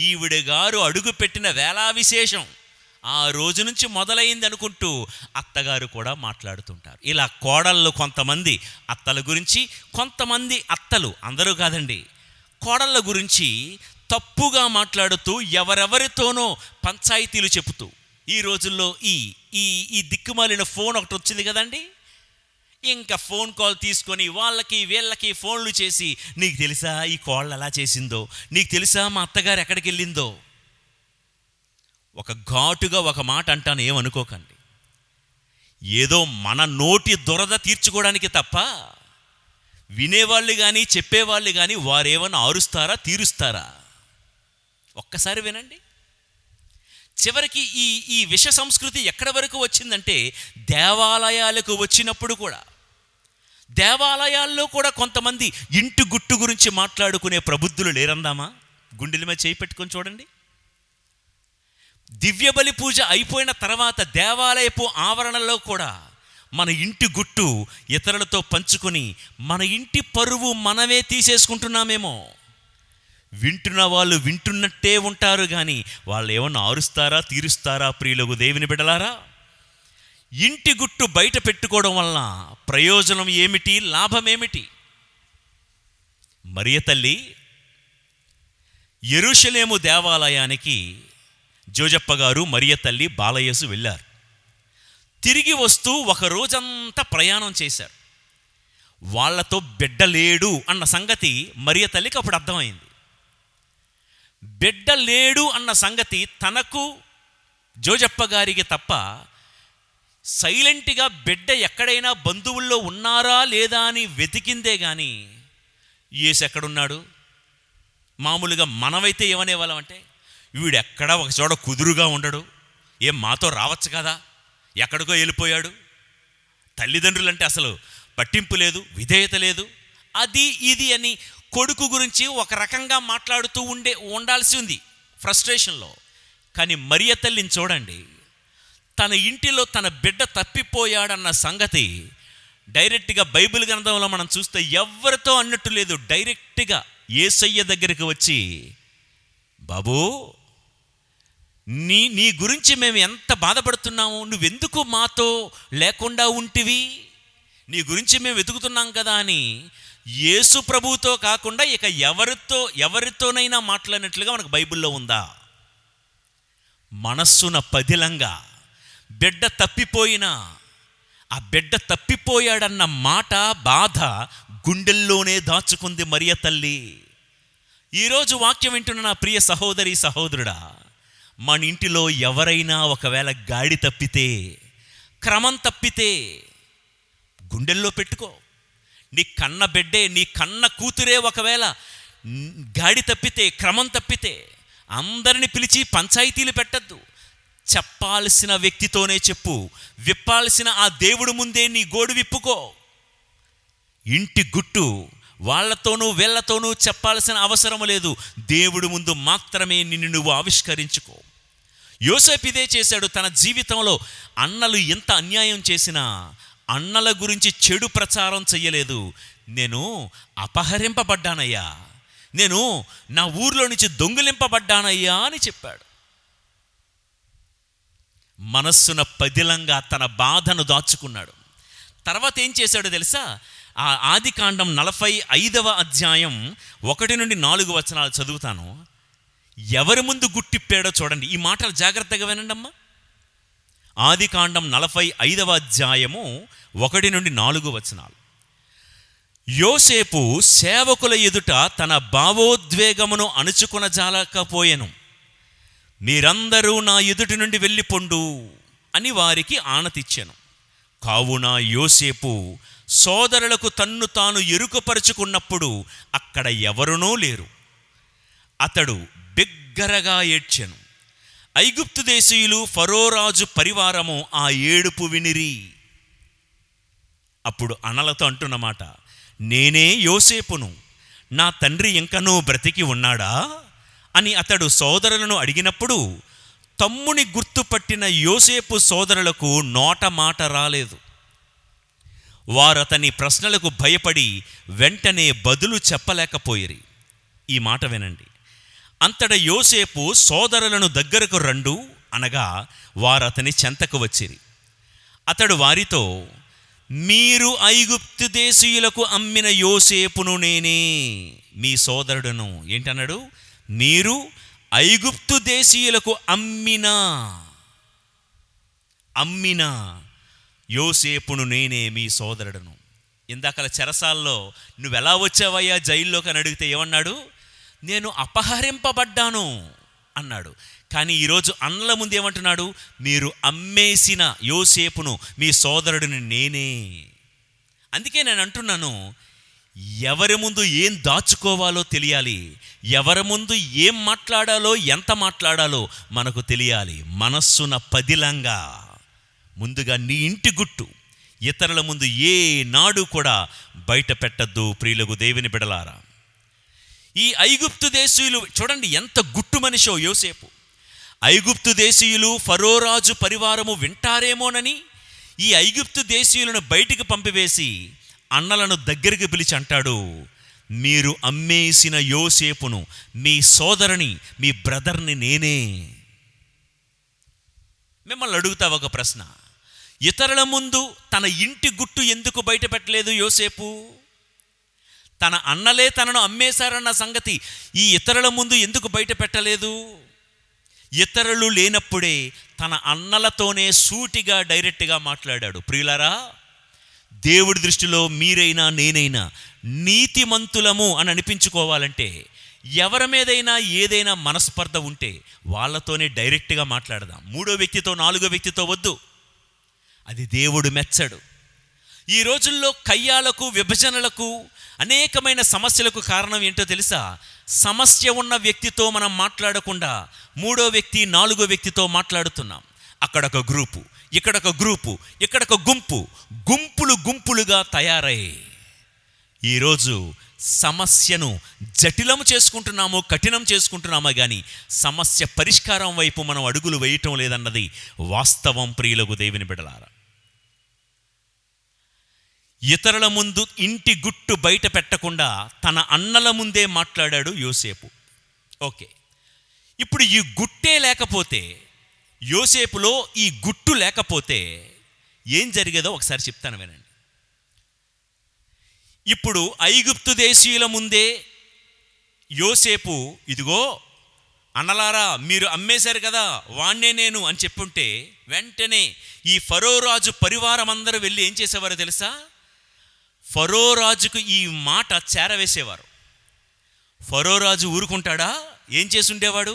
ఈవిడ గారు అడుగు పెట్టిన వేళా విశేషం ఆ రోజు నుంచి మొదలైంది అనుకుంటూ అత్తగారు కూడా మాట్లాడుతుంటారు. ఇలా కోడళ్ళు కొంతమంది అత్తల గురించి, కొంతమంది అత్తలు, అందరూ కాదండి, కోడళ్ళ గురించి తప్పుగా మాట్లాడుతూ ఎవరెవరితోనో పంచాయతీలు చెబుతూ, ఈ రోజుల్లో ఈ ఈ ఈ దిక్కుమాలిన ఫోన్ ఒకటి వచ్చింది కదండి, ఇంకా ఫోన్ కాల్ తీసుకొని వాళ్ళకి వీళ్ళకి ఫోన్లు చేసి, నీకు తెలుసా ఈ కోళ్ళు ఎలా చేసిందో, నీకు తెలుసా మా అత్తగారు ఎక్కడికి వెళ్ళిందో. ఒక ఘాటుగా ఒక మాట అంటాను, ఏమనుకోకండి. ఏదో మన నోటి దురద తీర్చుకోవడానికి తప్ప వినేవాళ్ళు కానీ చెప్పేవాళ్ళు కానీ వారేమన్నా ఆరుస్తారా, తీరుస్తారా? ఒక్కసారి వినండి. చివరికి ఈ ఈ విష సంస్కృతి ఎక్కడి వరకు వచ్చిందంటే, దేవాలయాలకు వచ్చినప్పుడు కూడా, దేవాలయాల్లో కూడా కొంతమంది ఇంటి గుట్టు గురించి మాట్లాడుకునే ప్రబుద్ధులు లేరందామా? గుండెల మీద చేయి పెట్టుకొని చూడండి. దివ్యబలి పూజ అయిపోయిన తర్వాత దేవాలయపు ఆవరణలో కూడా మన ఇంటి గుట్టు ఇతరులతో పంచుకొని మన ఇంటి పరువు మనమే తీసేసుకుంటున్నామేమో. వింటున్న వాళ్ళు వింటున్నట్టే ఉంటారు కానీ వాళ్ళు ఏమన్నా ఆరుస్తారా, తీరుస్తారా? ప్రియులకు దేవుని బిడ్డలారా, ఇంటి గుట్టు బయట పెట్టుకోవడం వలన ప్రయోజనం ఏమిటి, లాభం ఏమిటి? మరియ తల్లి యెరూషలేము దేవాలయానికి జోజప్ప గారు, మరియ తల్లి, బాలయేసు వెళ్ళారు. తిరిగి వస్తూ ఒక రోజంతా ప్రయాణం చేశారు. వాళ్లతో బిడ్డ లేడు అన్న సంగతి మరియ తల్లికి అప్పుడు అర్థమైంది. బిడ్డ లేడు అన్న సంగతి తనకు జోజప్ప గారికి తప్ప సైలెంట్గా బిడ్డ ఎక్కడైనా బంధువుల్లో ఉన్నారా లేదా అని వెతికిందే కానీ యేసు ఎక్కడున్నాడు? మామూలుగా మనమైతే ఏమనేవాళ్ళం అంటే, వీడెక్కడా ఒక చోట కుదురుగా ఉండడు, ఏం మాతో రావచ్చు కదా, ఎక్కడికో వెళ్ళిపోయాడు. తల్లిదండ్రులంటే అసలు పట్టింపు లేదు, విధేయత లేదు, అది ఇది అని కొడుకు గురించి ఒక రకంగా మాట్లాడుతూ ఉండాల్సి ఉంది ఫ్రస్ట్రేషన్లో. కానీ మరియ తల్లిని చూడండి, తన ఇంటిలో తన బిడ్డ తప్పిపోయాడన్న సంగతి డైరెక్ట్గా బైబిల్ గ్రంథంలో మనం చూస్తే ఎవరితో అన్నట్టు లేదు. డైరెక్ట్గా యేసయ్య దగ్గరికి వచ్చి, బాబూ నీ గురించి మేము ఎంత బాధపడుతున్నాము, నువ్వెందుకు మాతో లేకుండా ఉంటివి, నీ గురించి మేము వెతుకుతున్నాం కదా అని యేసు ప్రభువుతో కాకుండా ఇక ఎవరితోనైనా మాట్లాడినట్లుగా మనకు బైబిల్లో ఉందా? మనస్సున పదిలంగా బిడ్డ తప్పిపోయినా ఆ బిడ్డ తప్పిపోయాడన్న మాట, బాధ గుండెల్లోనే దాచుకుంది మరియ తల్లి. ఈరోజు వాక్యం వింటున్న నా ప్రియ సహోదరి, సహోదరుడా, మన ఇంటిలో ఎవరైనా ఒకవేళ గాడి తప్పితే, క్రమం తప్పితే గుండెల్లో పెట్టుకో. నీ కన్న బిడ్డే, నీ కన్న కూతురే ఒకవేళ గాడి తప్పితే, క్రమం తప్పితే అందరిని పిలిచి పంచాయతీలు పెట్టద్దు. చెప్పాల్సిన వ్యక్తితోనే చెప్పు. విప్పాల్సిన ఆ దేవుడు ముందే నీ గోడు విప్పుకో. ఇంటి గుట్టు వాళ్ళతోనూ వీళ్ళతోనూ చెప్పాల్సిన అవసరం లేదు. దేవుడు ముందు మాత్రమే నిన్ను నువ్వు ఆవిష్కరించుకో. యోసేపు ఇదే చేశాడు. తన జీవితంలో అన్నలు ఎంత అన్యాయం చేసినా అన్నల గురించి చెడు ప్రచారం చెయ్యలేదు. నేను అపహరింపబడ్డానయ్యా, నేను నా ఊర్లో నుంచి దొంగిలింపబడ్డానయ్యా అని చెప్పాడు. మనస్సున పదిలంగా తన బాధను దాచుకున్నాడు. తర్వాత ఏం చేశాడో తెలుసా? ఆ ఆదికాండం 45వ అధ్యాయం 1-4 చదువుతాను. ఎవరి ముందు గుట్టిప్పాడో చూడండి. ఈ మాటలు జాగ్రత్తగా వినండి అమ్మా. ఆదికాండం 45వ అధ్యాయము 1-4. యోసేపు సేవకుల ఎదుట తన భావోద్వేగమును అణుచుకొనజాలకపోయెను. మీరందరూ నా ఎదుటి నుండి వెళ్ళిపొండు అని వారికి ఆనతిచ్చెను. కావున యోసేపు సోదరులకు తన్ను తాను ఎరుకపరుచుకున్నప్పుడు అక్కడ ఎవరునూ లేరు. అతడు బిగ్గరగా ఏడ్చెను. ఐగుప్తు దేశీయులు, ఫరోరాజు పరివారము ఆ ఏడుపు వినిరి. అప్పుడు అన్నలతో అంటున్నమాట, నేనే యోసేపును, నా తండ్రి ఇంకనూ బ్రతికి ఉన్నాడా అని అతడు సోదరులను అడిగినప్పుడు తమ్ముని గుర్తుపట్టిన యోసేపు సోదరులకు నోట మాట రాలేదు. వారతని ప్రశ్నలకు భయపడి వెంటనే బదులు చెప్పలేకపోయిరి. ఈ మాట వినండి. అంతట యోసేపు సోదరులను దగ్గరకు రండు అనగా వారతని చెంతకు వచ్చిరి. అతడు వారితో, మీరు ఐగుప్తు దేశీయులకు అమ్మిన యోసేపును నేనే, మీ సోదరుడును. ఏంటన్నాడు? మీరు ఐగుప్తు దేశీయులకు అమ్మిన యోసేపును నేనే, మీ సోదరుడును. ఇందాకల చెరసాల్లో నువ్వెలా వచ్చావయ్యా జైల్లోకి అని అడిగితే ఏమన్నాడు? నేను అపహరింపబడ్డాను అన్నాడు. కానీ ఈరోజు అన్నల ముందు ఏమంటున్నాడు? మీరు అమ్మేసిన యోసేపును, మీ సోదరుడిని నేనే. అందుకే నేను అంటున్నాను, ఎవరి ముందు ఏం దాచుకోవాలో తెలియాలి, ఎవరి ముందు ఏం మాట్లాడాలో ఎంత మాట్లాడాలో మనకు తెలియాలి. మనస్సున పదిలంగా ముందుగా నీ ఇంటి గుట్టు ఇతరుల ముందు ఏ నాడు కూడా బయట పెట్టద్దు. ప్రియులకు దేవుని బిడలారా, ఈ ఐగుప్తు దేశీయులు చూడండి ఎంత గుట్టు మనిషో యోసేపు. ఐగుప్తు దేశీయులు ఫరోరాజు పరివారము వింటారేమోనని ఈ ఐగుప్తు దేశీయులను బయటికి పంపివేసి అన్నలను దగ్గరికి పిలిచి అంటాడు, మీరు అమ్మేసిన యోసేపును, మీ సోదరుని, మీ బ్రదర్ని నేనే. మిమ్మల్ని అడుగుతా ఒక ప్రశ్న, ఇతరుల ముందు తన ఇంటి గుట్టు ఎందుకు బయట పెట్టలేదు యోసేపు? తన అన్నలే తనను అమ్మేశారన్న సంగతి ఈ ఇతరుల ముందు ఎందుకు బయట పెట్టలేదు? ఇతరులు లేనప్పుడే తన అన్నలతోనే సూటిగా డైరెక్ట్గా మాట్లాడాడు. ప్రియులారా, దేవుడి దృష్టిలో మీరైనా నేనైనా నీతిమంతులము అని అనిపించుకోవాలంటే ఎవరి మీదైనా ఏదైనా మనస్పర్ధ ఉంటే వాళ్ళతోనే డైరెక్ట్గా మాట్లాడదాం. మూడో వ్యక్తితో, నాలుగో వ్యక్తితో వద్దు. అది దేవుడు మెచ్చడు. ఈ రోజుల్లో కయ్యాలకు, విభజనలకు, అనేకమైన సమస్యలకు కారణం ఏంటో తెలుసా? సమస్య ఉన్న వ్యక్తితో మనం మాట్లాడకుండా మూడో వ్యక్తి, నాలుగో వ్యక్తితో మాట్లాడుతున్నాం. అక్కడొక గ్రూపు, ఇక్కడొక గ్రూపు, ఇక్కడొక గుంపులుగా తయారయ్యాయి. ఈరోజు సమస్యను జటిలము చేసుకుంటున్నాము, కఠినం చేసుకుంటున్నామా కానీ సమస్య పరిష్కారం వైపు మనం అడుగులు వేయటం లేదన్నది వాస్తవం. ప్రియులకు దేవుని బిడలారా, ఇతరుల ముందు ఇంటి గుట్టు బయట పెట్టకుండా తన అన్నల ముందే మాట్లాడాడు యోసేపు. ఓకే, ఇప్పుడు ఈ గుట్టే లేకపోతే, యోసేపులో ఈ గుట్టు లేకపోతే ఏం జరిగేదో ఒకసారి చెప్తాను వినండి. ఇప్పుడు ఐగుప్తు దేశీయుల ముందే యోసేపు, ఇదిగో అన్నలారా మీరు అమ్మేశారు కదా, వాణ్ణే నేను అని చెప్పుంటే వెంటనే ఈ ఫరో రాజు పరివారం అందరూ వెళ్ళి ఏం చేసేవారో తెలుసా? ఫరో రాజుకు ఈ మాట చేరవేసేవారు. ఫరో రాజు ఊరుకుంటాడా? ఏం చేసుండేవాడు?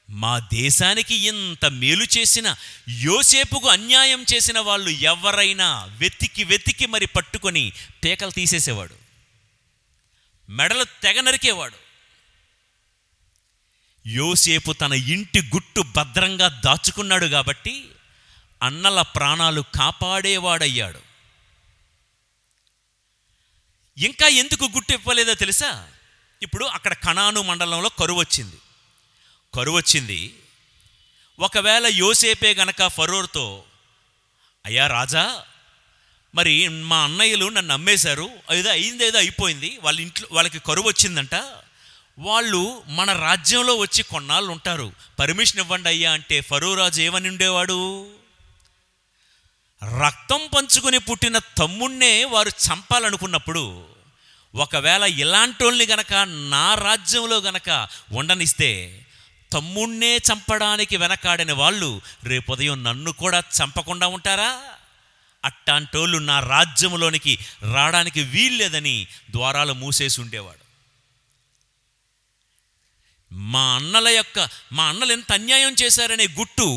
మా దేశానికి ఇంత మేలు చేసిన, యోసేపుకు అన్యాయం చేసిన వాళ్ళు ఎవరైనా వెతికి మరి పట్టుకొని పేకలు తీసేసేవాడు, మెడలు తెగ నరికేవాడు. యోసేపు తన ఇంటి గుట్టు భద్రంగా దాచుకున్నాడు కాబట్టి అన్నల ప్రాణాలు కాపాడేవాడయ్యాడు. ఇంకా ఎందుకు గుట్టు ఇవ్వలేదో తెలుసా? ఇప్పుడు అక్కడ కనాను మండలంలో కరువు వచ్చింది. ఒకవేళ యోసేపే గనక ఫరోతో, అయ్యా రాజా, మరి మా అన్నయ్యలు నన్ను అమ్మేశారు, ఏదో అయిపోయింది, వాళ్ళకి కరువు వచ్చిందంట, వాళ్ళు మన రాజ్యంలో వచ్చి కొన్నాళ్ళు ఉంటారు, పర్మిషన్ ఇవ్వండి అయ్యా అంటే ఫరో రాజు ఏమని ఉండేవాడు? రక్తం పంచుకొని పుట్టిన తమ్ముణ్ణే వారు చంపాలనుకున్నప్పుడు, ఒకవేళ ఇలాంటోళ్ళని గనక నా రాజ్యంలో గనక ఉండనిస్తే తమ్ముణ్ణే చంపడానికి వెనకాడిన వాళ్ళు రేపు ఉదయం నన్ను కూడా చంపకుండా ఉంటారా? అట్టాంటోళ్ళు నా రాజ్యంలోనికి రావడానికి వీల్లేదని ద్వారాలు మూసేసి ఉండేవాడు. మా అన్నలు ఎంత అన్యాయం చేశారనే గుట్టు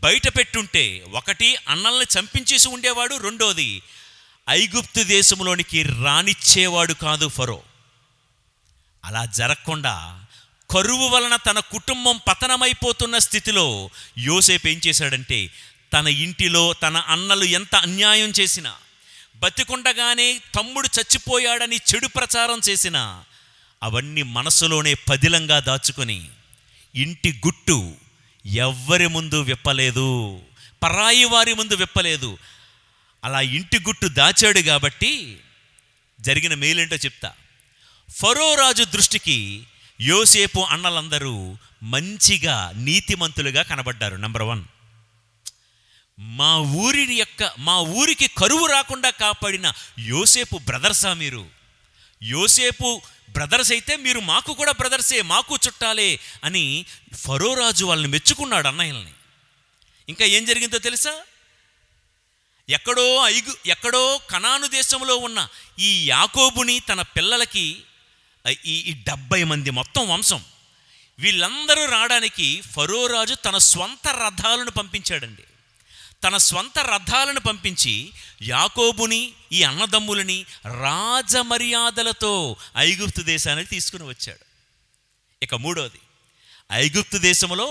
బయట పెట్టుంటే, ఒకటి అన్నల్ని చంపించేసి ఉండేవాడు, రెండోది ఐగుప్తు దేశంలోనికి రానిచ్చేవాడు కాదు ఫరో. అలా జరగకుండా కరువు వలన తన కుటుంబం పతనమైపోతున్న స్థితిలో యోసేపు ఏం చేశాడంటే, తన ఇంటిలో తన అన్నలు ఎంత అన్యాయం చేసినా, బతికుండగానే తమ్ముడు చచ్చిపోయాడని చెడు ప్రచారం చేసినా అవన్నీ మనసులోనే పదిలంగా దాచుకొని ఇంటి గుట్టు ఎవ్వరి ముందు విప్పలేదు, పరాయి వారి ముందు విప్పలేదు. అలా ఇంటి గుట్టు దాచాడు కాబట్టి జరిగిన మేలేంటో చెప్తా. ఫరో రాజు దృష్టికి యోసేపు అన్నలందరూ మంచిగా నీతిమంతులుగా కనబడ్డారు. నంబర్ 1, మా ఊరికి కరువు రాకుండా కాపాడిన యోసేపు బ్రదర్సా మీరు? యోసేపు బ్రదర్స్ అయితే మీరు మాకు కూడా బ్రదర్సే, మాకు చుట్టాలే అని ఫరో రాజు వాళ్ళని మెచ్చుకున్నాడు, అన్నయ్యల్ని. ఇంకా ఏం జరిగిందో తెలుసా? ఎక్కడో కనాను దేశంలో ఉన్న ఈ యాకోబుని తన పిల్లలకి ఈ 70 మంది మొత్తం వంశం, వీళ్ళందరూ రావడానికి ఫరో రాజు తన స్వంత రథాలను పంపించాడండి. తన స్వంత రథాలను పంపించి యాకోబుని ఈ అన్నదమ్ములని రాజమర్యాదలతో ఐగుప్తు దేశానికి తీసుకుని వచ్చాడు. ఇక 3వది, ఐగుప్తు దేశంలో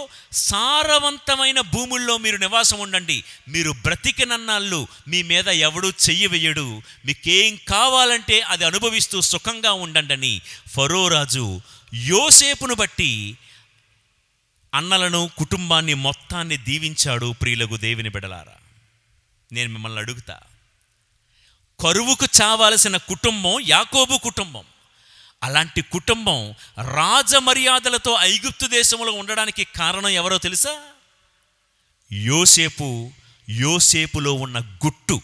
సారవంతమైన భూముల్లో మీరు నివాసం ఉండండి, మీరు బ్రతికినన్నాళ్ళు మీ మీద ఎవడూ చెయ్యి వేయడు, మీకేం కావాలంటే అది అనుభవిస్తూ సుఖంగా ఉండండి అని ఫరో రాజు యోసేపును బట్టి అన్నలను కుటుంబాన్ని మొత్తాన్ని దీవించాడు. ప్రియులకు దేవుని బిడ్డలారా, నేను మిమ్మల్ని అడుగుతా, కరువుకు చావాల్సిన కుటుంబం యాకోబు కుటుంబం. అలాంటి కుటుంబం రాజమర్యాదలతో ఐగుప్తు దేశంలో ఉండడానికి కారణం ఎవరో తెలుసా? యోసేపులో ఉన్న గుట్టు,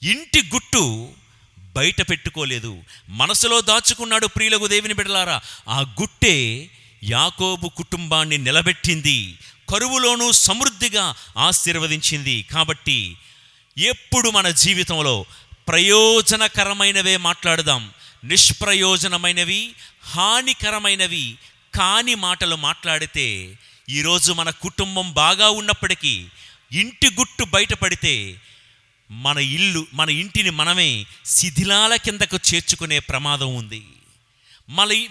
ఇంటి గుట్టు బయట పెట్టుకోలేదు, మనసులో దాచుకున్నాడు. ప్రియులకు దేవుని బిడ్డలారా, ఆ గుట్టే యాకోబు కుటుంబాన్ని నిలబెట్టింది, కరువులోనూ సమృద్ధిగా ఆశీర్వదించింది. కాబట్టి ఎప్పుడు మన జీవితంలో ప్రయోజనకరమైనవే మాట్లాడదాం, నిష్ప్రయోజనమైనవి హానికరమైనవి కాని మాటలు మాట్లాడితే ఈరోజు మన కుటుంబం బాగా ఉన్నప్పటికీ ఇంటి గుట్టు బయటపడితే మన ఇంటిని మనమే శిథిలాల కిందకు చేర్చుకునే ప్రమాదం ఉంది.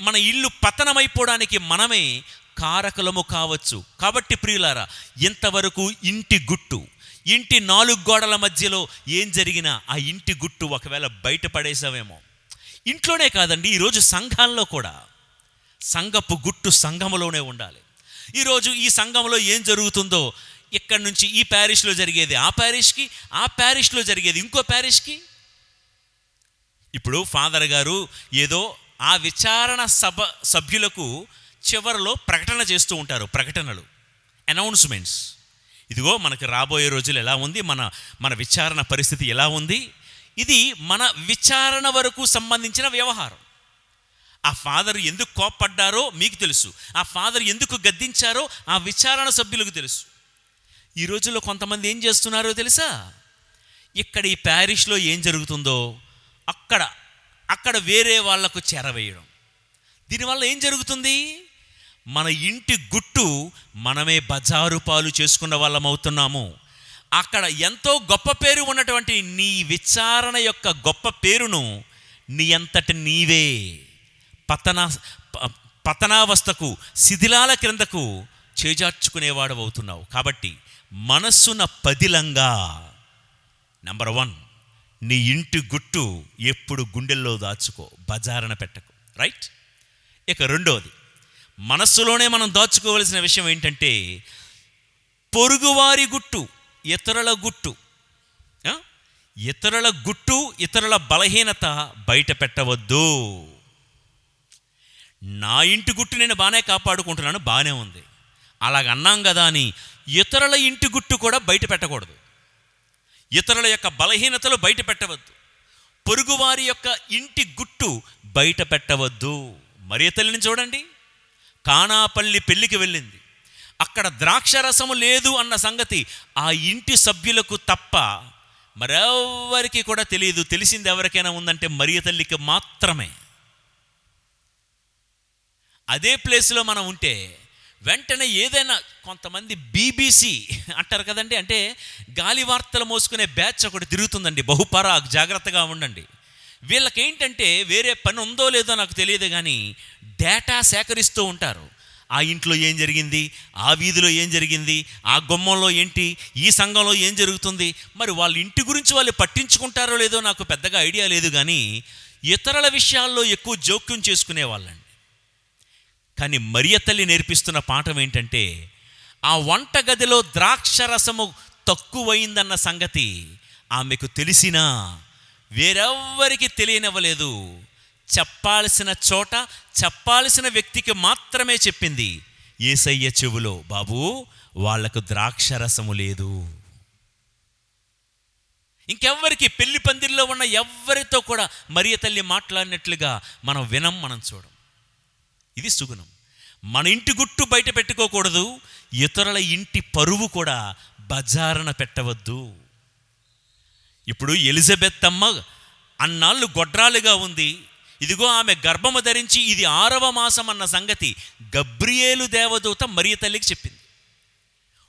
మన ఇల్లు పతనమైపోవడానికి మనమే కారకులము కావచ్చు. కాబట్టి ప్రియులారా, ఇంతవరకు ఇంటి 4 గోడల మధ్యలో ఏం జరిగినా ఆ ఇంటి గుట్టు ఒకవేళ బయటపడేసావేమో. ఇంట్లోనే కాదండి, ఈరోజు సంఘాల్లో కూడా సంఘపు గుట్టు సంఘములోనే ఉండాలి. ఈరోజు ఈ సంఘంలో ఏం జరుగుతుందో ఇక్కడి నుంచి ఈ ప్యారిష్లో జరిగేది ఆ ప్యారిష్లో జరిగేది ఇంకో ప్యారిష్కి. ఇప్పుడు ఫాదర్ గారు ఏదో ఆ విచారణ సభ్యులకు చివరిలో ప్రకటన చేస్తూ ఉంటారు, ప్రకటనలు, అనౌన్స్మెంట్స్. ఇదిగో మనకు రాబోయే రోజులు ఎలా ఉంది, మన విచారణ పరిస్థితి ఎలా ఉంది, ఇది మన విచారణ వరకు సంబంధించిన వ్యవహారం. ఆ ఫాదర్ ఎందుకు కోప్పడ్డారో మీకు తెలుసు, ఆ ఫాదర్ ఎందుకు గద్దించారో ఆ విచారణ సభ్యులకు తెలుసు. ఈ రోజుల్లో కొంతమంది ఏం చేస్తున్నారో తెలుసా? ఇక్కడ ఈ ప్యారిష్లో ఏం జరుగుతుందో అక్కడ వేరే వాళ్లకు చేరవేయడం. దీనివల్ల ఏం జరుగుతుంది? మన ఇంటి గుట్టు మనమే బజారు పాలు చేసుకున్న వాళ్ళం అవుతున్నాము. అక్కడ ఎంతో గొప్ప పేరు ఉన్నటువంటి నీ విచారణ యొక్క గొప్ప పేరును నీ అంతటి నీవే పతనావస్థకు శిథిలాల క్రిందకు చేజార్చుకునేవాడు అవుతున్నావు. కాబట్టి మనస్సున పదిలంగా నంబర్ 1, నీ ఇంటి గుట్టు ఎప్పుడు గుండెల్లో దాచుకో, బజారన పెట్టకు. రైట్? ఇక 2వది, మనస్సులోనే మనం దాచుకోవలసిన విషయం ఏంటంటే పొరుగువారి గుట్టు, ఇతరుల గుట్టు. ఇతరుల బలహీనత బయట పెట్టవద్దు. నా ఇంటి గుట్టు నేను బాగానే కాపాడుకుంటున్నాను, బాగానే ఉంది, అలాగన్నాం కదా అని ఇతరుల ఇంటి గుట్టు కూడా బయట పెట్టకూడదు. ఇతరుల యొక్క బలహీనతలు బయట పెట్టవద్దు. పొరుగువారి యొక్క ఇంటి గుట్టు బయట పెట్టవద్దు. మరియ తల్లిని చూడండి, కానాపల్లి పెళ్లికి వెళ్ళింది, అక్కడ ద్రాక్షరసము లేదు అన్న సంగతి ఆ ఇంటి సభ్యులకు తప్ప మరెవరికి కూడా తెలియదు. తెలిసింది ఎవరికైనా ఉందంటే మరియ తల్లికి మాత్రమే. అదే ప్లేస్లో మనం ఉంటే వెంటనే ఏదైనా కొంతమంది BBC అంటారు కదండి, అంటే గాలి వార్తలు మోసుకునే బ్యాచ్ ఒకటి తిరుగుతుందండి, బహుపరాగ్, జాగ్రత్తగా ఉండండి. వీళ్ళకేంటంటే వేరే పని ఉందో లేదో నాకు తెలియదు కానీ డేటా సేకరిస్తూ ఉంటారు. ఆ ఇంట్లో ఏం జరిగింది, ఆ వీధిలో ఏం జరిగింది, ఆ గుమ్మంలో ఏంటి, ఈ సంఘంలో ఏం జరుగుతుంది, మరి వాళ్ళ ఇంటి గురించి వాళ్ళు పట్టించుకుంటారో లేదో నాకు పెద్దగా ఐడియా లేదు కానీ ఇతరుల విషయాల్లో ఎక్కువ జోక్యం చేసుకునే వాళ్ళండి. కానీ మరియ తల్లి నేర్పిస్తున్న పాఠం ఏంటంటే ఆ వంటగదిలో ద్రాక్షరసము తక్కువైందన్న సంగతి ఆమెకు తెలిసినా వేరెవ్వరికి తెలియనివ్వలేదు. చెప్పాల్సిన చోట చెప్పాల్సిన వ్యక్తికి మాత్రమే చెప్పింది. యేసయ్య చెవులో, బాబూ వాళ్లకు ద్రాక్షరసము లేదు. ఇంకెవ్వరికి, పెళ్లి పందిరిలో ఉన్న ఎవ్వరితో కూడా మరియ తల్లి మాట్లాడినట్లుగా మనం చూడం. ఇది సుగుణం. మన ఇంటి గుట్టు బయట పెట్టుకోకూడదు, ఇతరుల ఇంటి పరువు కూడా బజారున పెట్టవద్దు. ఇప్పుడు ఎలిజబెత్ అమ్మ అన్నాళ్ళు గొడ్రాలుగా ఉంది. ఇదిగో ఆమె గర్భము ధరించి ఇది 6వ మాసం అన్న సంగతి గబ్రియేలు దేవదూత మరియ తల్లికి చెప్పింది.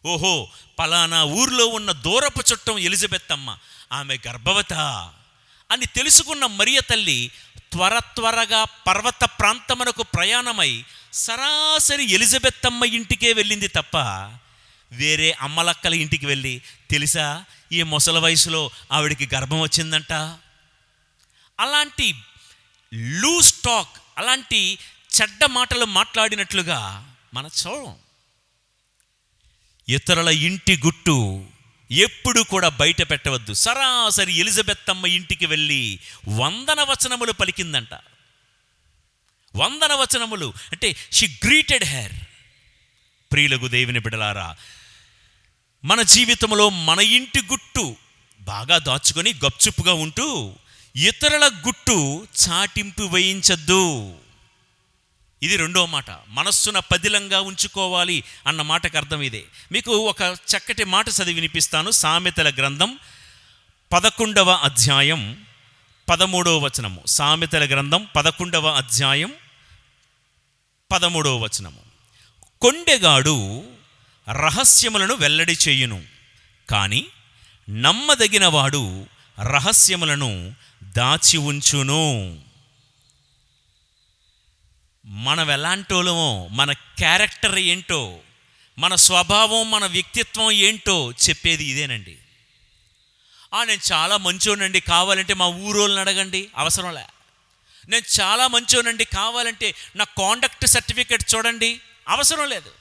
ఓహో, పలానా ఊర్లో ఉన్న దూరపు చుట్టం ఎలిజబెత్ అమ్మ, ఆమె గర్భవత అని తెలుసుకున్న మరియ తల్లి త్వరగా పర్వత ప్రాంతమునకు ప్రయాణమై సరాసరి ఎలిజబెత్ అమ్మ ఇంటికే వెళ్ళింది తప్ప వేరే అమ్మలక్కల ఇంటికి వెళ్ళి, తెలుసా ఈ ముసలి వయసులో ఆవిడికి గర్భం వచ్చిందంట, అలాంటి లూజ్ టాక్, అలాంటి చెడ్డ మాటలు మాట్లాడినట్లుగా మన చూడం. ఇతరుల ఇంటి గుట్టు ఎప్పుడు కూడా బయట పెట్టవద్దు. సరాసరి ఎలిజబెత్ అమ్మ ఇంటికి వెళ్ళి 100 వచనములు పలికిందంట. 100 వచనములు అంటే షీ గ్రీటెడ్ హెర్. ప్రియులకు దేవుని బిడ్డలారా, మన జీవితంలో మన ఇంటి గుట్టు బాగా దాచుకొని గప్చుప్పుగా ఉంటూ ఇతరుల గుట్టు చాటింపు వేయించద్దు. ఇది 2వ మాట. మనస్సున పదిలంగా ఉంచుకోవాలి అన్న మాటకు అర్థం ఇదే. మీకు ఒక చక్కటి మాట చదివి వినిపిస్తాను. సామెతల గ్రంథం 11వ అధ్యాయం 13వ వచనము. సామెతల గ్రంథం 11వ అధ్యాయం 13వ వచనము. కొండెగాడు రహస్యములను వెల్లడి చేయును, కానీ నమ్మదగినవాడు రహస్యములను దాచి ఉంచును. మనం ఎలాంటోళ్ళమో, మన క్యారెక్టర్ ఏంటో, మన స్వభావం, మన వ్యక్తిత్వం ఏంటో చెప్పేది ఇదేనండి. నేను చాలా మంచోనండి, కావాలంటే మా ఊరోళ్ళని అడగండి, అవసరంలే. నేను చాలా మంచోనండి, కావాలంటే నా కాండక్ట్ సర్టిఫికేట్ చూడండి, అవసరం లేదు.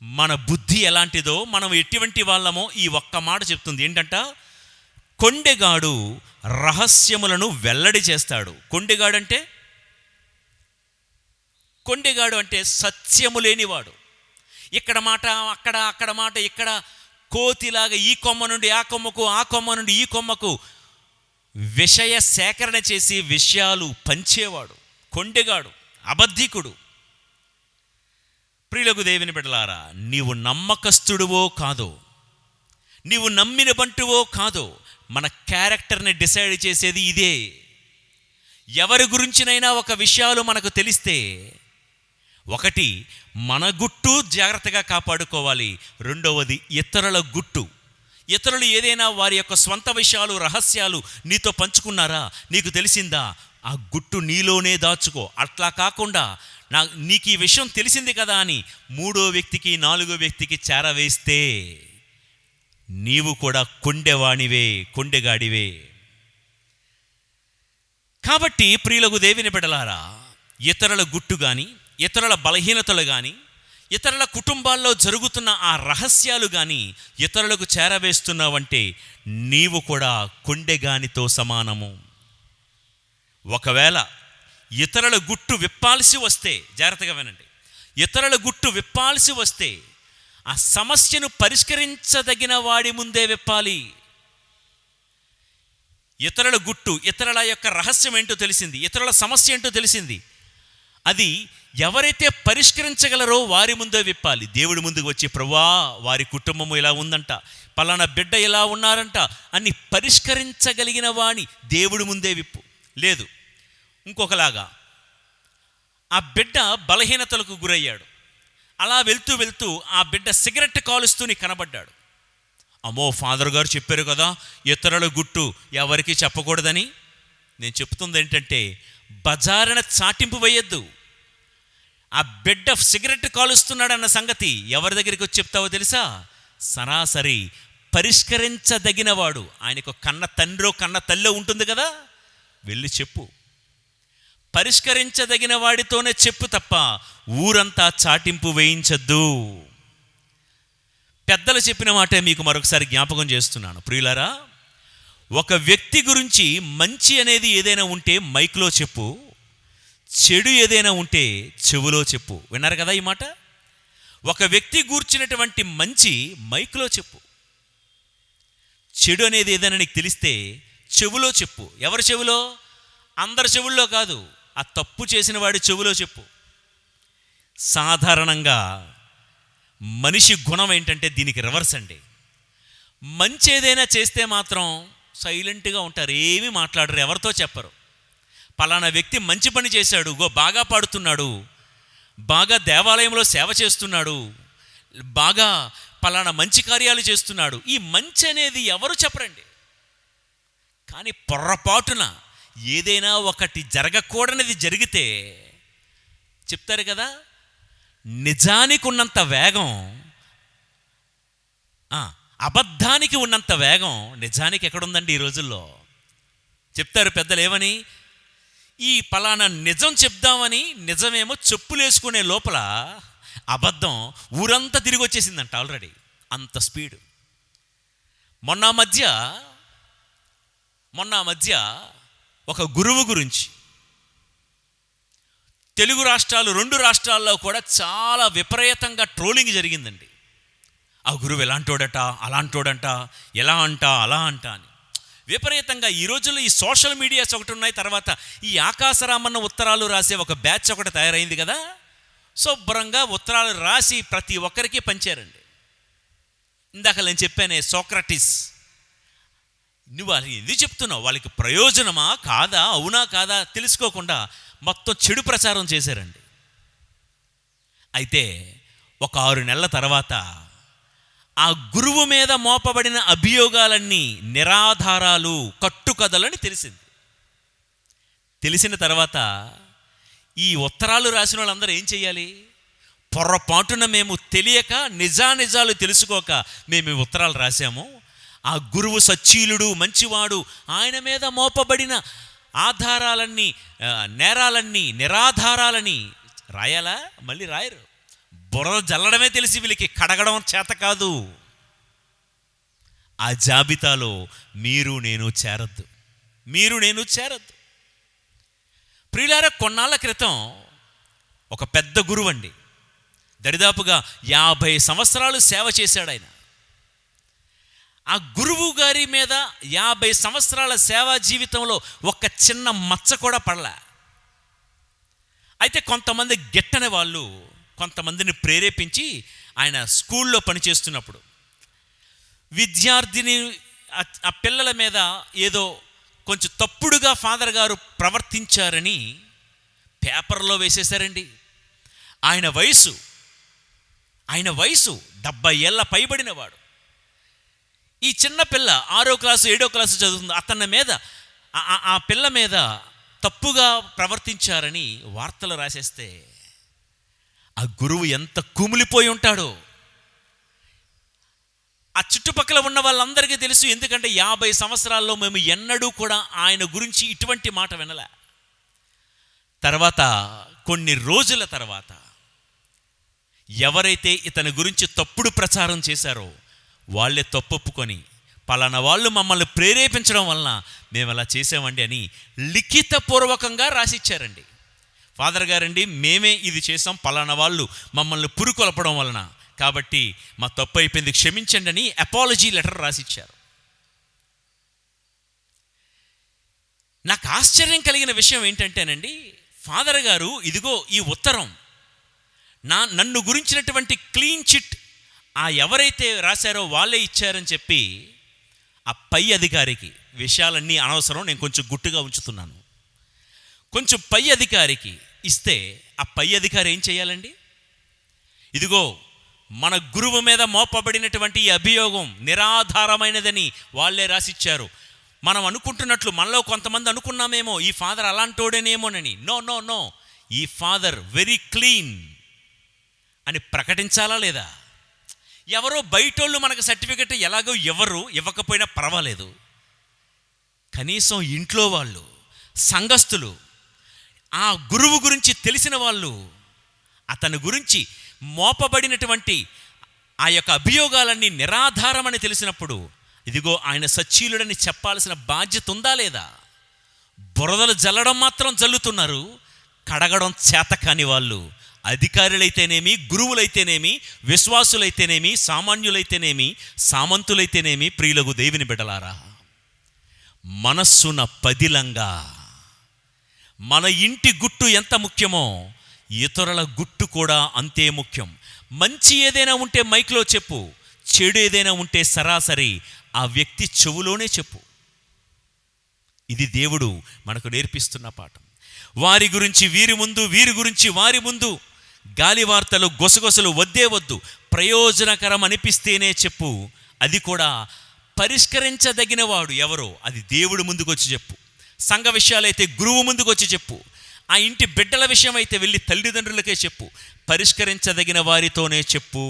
మన బుద్ధి ఎలాంటిదో, మనం ఎటువంటి వాళ్ళమో ఈ ఒక్క మాట చెప్తుంది. ఏంటంట? కొండెగాడు రహస్యములను వెల్లడి చేస్తాడు. కొండెగాడు అంటే సత్యము లేనివాడు. ఇక్కడ మాట అక్కడ మాట ఇక్కడ, కోతిలాగా ఈ కొమ్మ నుండి ఆ కొమ్మకు, ఆ కొమ్మ నుండి ఈ కొమ్మకు విషయ సేకరణ చేసి విషయాలు పంచేవాడు కొండెగాడు, అబద్ధికుడు. ప్రియులకు దేవుని బిడ్డలారా, నీవు నమ్మకస్తుడువో కాదో, నీవు నమ్మిన బంటువో కాదో, మన క్యారెక్టర్ని డిసైడ్ చేసేది ఇదే. ఎవరి గురించినైనా ఒక విషయాలు మనకు తెలిస్తే, ఒకటి మన గుట్టు జాగ్రత్తగా కాపాడుకోవాలి, 2వది ఇతరుల గుట్టు. ఇతరులు ఏదైనా వారి యొక్క స్వంత విషయాలు, రహస్యాలు నీతో పంచుకున్నారా, నీకు తెలిసిందా, ఆ గుట్టు నీలోనే దాచుకో. అట్లా కాకుండా నీకు ఈ విషయం తెలిసింది కదా అని 3వ వ్యక్తికి 4వ వ్యక్తికి చేరవేస్తే నీవు కూడా కొండెగాడివే. కాబట్టి ప్రియులకు దేవుని బిడ్డలారా, ఇతరుల గుట్టు కానీ, ఇతరుల బలహీనతలు కానీ, ఇతరుల కుటుంబాల్లో జరుగుతున్న ఆ రహస్యాలు కానీ ఇతరులకు చేరవేస్తున్నావంటే నీవు కూడా కొండెగానితో సమానము. ఒకవేళ ఇతరుల గుట్టు విప్పాల్సి వస్తే, జాగ్రత్తగా వినండి, ఇతరుల గుట్టు విప్పాల్సి వస్తే ఆ సమస్యను పరిష్కరించదగిన వాడి ముందే విప్పాలి. ఇతరుల గుట్టు, ఇతరుల యొక్క రహస్యం ఏంటో తెలిసింది, ఇతరుల సమస్య ఏంటో తెలిసింది, అది ఎవరైతే పరిష్కరించగలరో వారి ముందే విప్పాలి. దేవుడి ముందుకు వచ్చి, ప్రభువా వారి కుటుంబము ఇలా ఉందంట, పలానా బిడ్డ ఇలా ఉన్నారంట అని పరిష్కరించగలిగిన వాణి దేవుడి ముందే విప్పు. లేదు ఇంకొకలాగా, ఆ బిడ్డ బలహీనతలకు గురయ్యాడు, అలా వెళ్తూ ఆ బిడ్డ సిగరెట్ కాలుస్తూని కనబడ్డాడు. అమ్మో, ఫాదర్ గారు చెప్పారు కదా ఇతరుల గుట్టు ఎవరికి చెప్పకూడదని. నేను చెప్తుంది ఏంటంటే, బజారున చాటింపు వేయద్దు. ఆ బిడ్డ సిగరెట్ కాలుస్తున్నాడన్న సంగతి ఎవరి దగ్గరికి వచ్చి చెప్తావో తెలుసా? సరాసరి పరిష్కరించదగినవాడు, ఆయనకు కన్న తండ్రో కన్న తల్లో ఉంటుంది కదా, వెళ్ళి చెప్పు. పరిష్కరించదగిన వాడితోనే చెప్పు తప్ప ఊరంతా చాటింపు వేయించద్దు. పెద్దలు చెప్పిన మాటే మీకు మరొకసారి జ్ఞాపకం చేస్తున్నాను. ప్రియులారా, ఒక వ్యక్తి గురించి మంచి అనేది ఏదైనా ఉంటే మైక్లో చెప్పు, చెడు ఏదైనా ఉంటే చెవులో చెప్పు. విన్నారు కదా ఈ మాట? ఒక వ్యక్తి గూర్చినటువంటి మంచి మైక్లో చెప్పు, చెడు అనేది ఏదైనా నీకు తెలిస్తే చెవులో చెప్పు. ఎవరి చెవులో? అందరి చెవుల్లో కాదు, ఆ తప్పు చేసిన వాడి చెవులో చెప్పు. సాధారణంగా మనిషి గుణం ఏంటంటే దీనికి రివర్స్ అండి. మంచి ఏదైనా చేస్తే మాత్రం సైలెంట్గా ఉంటారు, ఏమీ మాట్లాడరు, ఎవరితో చెప్పరు. పలానా వ్యక్తి మంచి పని చేశాడు, బాగా పాడుతున్నాడు, బాగా దేవాలయంలో సేవ చేస్తున్నాడు, బాగా పలానా మంచి కార్యాలు చేస్తున్నాడు, ఈ మంచి అనేది ఎవరు చెప్పరండి. కానీ పొర్రపాటున ఏదైనా ఒకటి జరగకూడనిది జరిగితే చెప్తారు కదా. నిజానికి ఉన్నంత వేగం, అబద్ధానికి ఉన్నంత వేగం నిజానికి ఎక్కడుందండి ఈ రోజుల్లో? చెప్తారు పెద్దలు ఏమని, ఈ పలానా నిజం చెప్దామని నిజమేమో చెప్పులేసుకునే లోపల అబద్ధం ఊరంతా తిరిగి వచ్చేసిందంట ఆల్రెడీ, అంత స్పీడు. మొన్న మధ్య ఒక గురువు గురించి తెలుగు రాష్ట్రాలు, 2 రాష్ట్రాల్లో కూడా చాలా విపరీతంగా ట్రోలింగ్ జరిగిందండి. ఆ గురువు ఎలాంటోడట, అలాంటోడంట, ఎలా అంట, అలా అంట అని విపరీతంగా. ఈ రోజుల్లో ఈ సోషల్ మీడియాస్ ఒకటి ఉన్నాయి, తర్వాత ఈ ఆకాశరామన్న ఉత్తరాలు రాసే ఒక బ్యాచ్ ఒకటి తయారైంది కదా. శుభ్రంగా ఉత్తరాలు రాసి ప్రతి ఒక్కరికి పంచారండి. ఇందాక నేను చెప్పానే, సోక్రటిస్, నువ్వు వాళ్ళకి ఎందుకు చెప్తున్నావు, వాళ్ళకి ప్రయోజనమా కాదా, అవునా కాదా తెలుసుకోకుండా మొత్తం చెడు ప్రచారం చేశారండి. అయితే ఒక 6 నెలల తర్వాత ఆ గురువు మీద మోపబడిన అభియోగాలన్నీ నిరాధారాలు, కట్టుకథలని తెలిసింది. తెలిసిన తర్వాత ఈ ఉత్తరాలు రాసిన వాళ్ళందరూ ఏం చెయ్యాలి? పొరపాటున మేము తెలియక, నిజానిజాలు తెలుసుకోక మేము ఈ ఉత్తరాలు రాసాము, ఆ గురువు సచ్చీలుడు, మంచివాడు, ఆయన మీద మోపబడిన ఆధారాలన్నీ, నేరాలన్నీ నిరాధారాలని రాయాలా? మళ్ళీ రాయరు. బుర్ర జల్లడమే తెలిసి వీళ్ళకి కడగడం చేత కాదు. ఆ జాబితాలో మీరు నేను చేరద్దు. ప్రియులారా, కొన్నాళ్ళ క్రితం ఒక పెద్ద గురువు అండి, దరిదాపుగా 50 సంవత్సరాలు సేవ చేశాడు ఆయన. ఆ గురువు గారి మీద 50 సంవత్సరాల సేవా జీవితంలో ఒక చిన్న మచ్చ కూడా పడలే. అయితే కొంతమంది గిట్టని వాళ్ళు కొంతమందిని ప్రేరేపించి, ఆయన స్కూల్లో పనిచేస్తున్నప్పుడు విద్యార్థిని ఆ పిల్లల మీద ఏదో కొంచెం తప్పుడుగా ఫాదర్ గారు ప్రవర్తించారని పేపర్లో వేసేశారండి. ఆయన వయసు 70 ఏళ్ళ పైబడినవాడు. ఈ చిన్న పిల్ల 6వ క్లాసు 7వ క్లాసు చదువుతుంది. అతని మీద, ఆ పిల్ల మీద తప్పుగా ప్రవర్తించారని వార్తలు రాసేస్తే ఆ గురువు ఎంత కుమిలిపోయి ఉంటాడో ఆ చుట్టుపక్కల ఉన్న వాళ్ళందరికీ తెలుసు. ఎందుకంటే 50 సంవత్సరాల్లో మేము ఎన్నడూ కూడా ఆయన గురించి ఇటువంటి మాట వినలే. తర్వాత కొన్ని రోజుల తర్వాత ఎవరైతే ఇతని గురించి తప్పుడు ప్రచారం చేశారో వాళ్ళే తప్పొప్పుకొని, పలానా వాళ్ళు మమ్మల్ని ప్రేరేపించడం వలన మేము అలా చేసామండి అని లిఖితపూర్వకంగా రాసిచ్చారండి. ఫాదర్ గారండి, మేమే ఇది చేసాం, పలానా వాళ్ళు మమ్మల్ని పురుకొల్పడం వలన, కాబట్టి మా తప్పు అయిపోయింది, క్షమించండి అని అపాలజీ లెటర్ రాసిచ్చారు. నాకు ఆశ్చర్యం కలిగిన విషయం ఏంటంటేనండి, ఫాదర్ గారు ఇదిగో ఈ ఉత్తరం నన్ను గురించినటువంటి క్లీన్ చిట్ ఎవరైతే రాశారో వాళ్ళే ఇచ్చారని చెప్పి ఆ పై అధికారికి, విషయాలన్నీ అనవసరం, నేను కొంచెం గుట్టుగా ఉంచుతున్నాను, కొంచెం పై అధికారికి ఇస్తే ఆ పై అధికారి ఏం చేయాలండి? ఇదిగో మన గురువు మీద మోపబడినటువంటి ఈ అభియోగం నిరాధారమైనదని వాళ్ళే రాసిచ్చారు. మనం అనుకుంటున్నట్లు, మనలో కొంతమంది అనుకున్నామేమో ఈ ఫాదర్ అలాంటోడేనేమోనని. నో, ఈ ఫాదర్ వెరీ క్లీన్ అని ప్రకటించాలా లేదా? ఎవరో బయటోళ్ళు మనకు సర్టిఫికెట్ ఎలాగో ఇవ్వకపోయినా పర్వాలేదు, కనీసం ఇంట్లో వాళ్ళు, సంఘస్థులు, ఆ గురువు గురించి తెలిసిన వాళ్ళు, అతని గురించి మోపబడినటువంటి ఆ యొక్క అభియోగాలన్నీ నిరాధారమని తెలిసినప్పుడు ఇదిగో ఆయన సచ్చీలుడని చెప్పాల్సిన బాధ్యత ఉందా లేదా? బురదలు జల్లడం మాత్రం జల్లుతున్నారు, కడగడం చేతకాని వాళ్ళు, అధికారులైతేనేమి, గురువులైతేనేమి, విశ్వాసులైతేనేమి, సామాన్యులైతేనేమి, సామంతులైతేనేమి, ప్రియులకు దేవుని బిడ్డలారా, మనస్సున పదిలంగా మన ఇంటి గుట్టు ఎంత ముఖ్యమో ఇతరుల గుట్టు కూడా అంతే ముఖ్యం. మంచి ఏదైనా ఉంటే మైక్లో చెప్పు, చెడు ఏదైనా ఉంటే సరాసరి ఆ వ్యక్తి చెవులోనే చెప్పు. ఇది దేవుడు మనకు నేర్పిస్తున్న పాఠం. వారి గురించి వీరి ముందు, వీరి గురించి వారి ముందు గాలి వార్తలు, గొసగొసలు వద్దే వద్దు. ప్రయోజనకరం అనిపిస్తేనే చెప్పు. అది కూడా పరిష్కరించదగిన వాడు ఎవరో అది దేవుడు ముందుకొచ్చి చెప్పు. సంఘ విషయాలైతే గురువు ముందుకొచ్చి చెప్పు. ఆ ఇంటి బిడ్డల విషయం అయితే వెళ్ళి తల్లిదండ్రులకే చెప్పు. పరిష్కరించదగిన వారితోనే చెప్పు.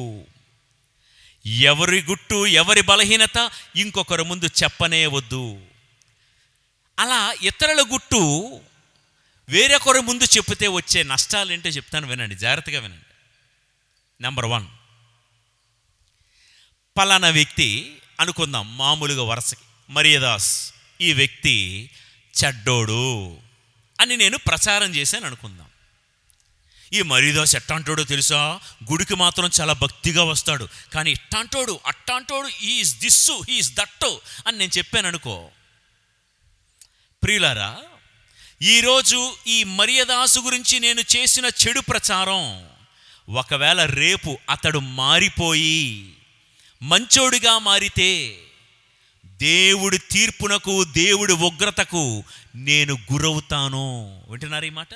ఎవరి గుట్టు, ఎవరి బలహీనత ఇంకొకరి ముందు చెప్పనే వద్దు. అలా ఇతరుల గుట్టు వేరొకరి ముందు చెప్తే వచ్చే నష్టాలు ఏంటో చెప్తాను, వినండి, జాగ్రత్తగా వినండి. నెంబర్ 1, పలానా వ్యక్తి అనుకుందాం, మామూలుగా వరుసకి మరియదాస్, ఈ వ్యక్తి చెడ్డోడు అని నేను ప్రచారం చేశాను అనుకుందాం. ఈ మరియదాస్ ఎట్టాంటోడో తెలుసా? గుడికి మాత్రం చాలా భక్తిగా వస్తాడు, కానీ ఇట్టాంటోడు అట్టాంటోడు, ఈజ్ దిస్సు ఈజ్ దట్టు అని నేను చెప్పాను అనుకో. ప్రియులారా, ఈరోజు ఈ మరియదాసు గురించి నేను చేసిన చెడు ప్రచారం ఒకవేళ రేపు అతడు మారిపోయి మంచోడిగా మారితే దేవుడి తీర్పునకు, దేవుడి ఉగ్రతకు నేను గురవుతాను. వింటున్నారు ఈ మాట?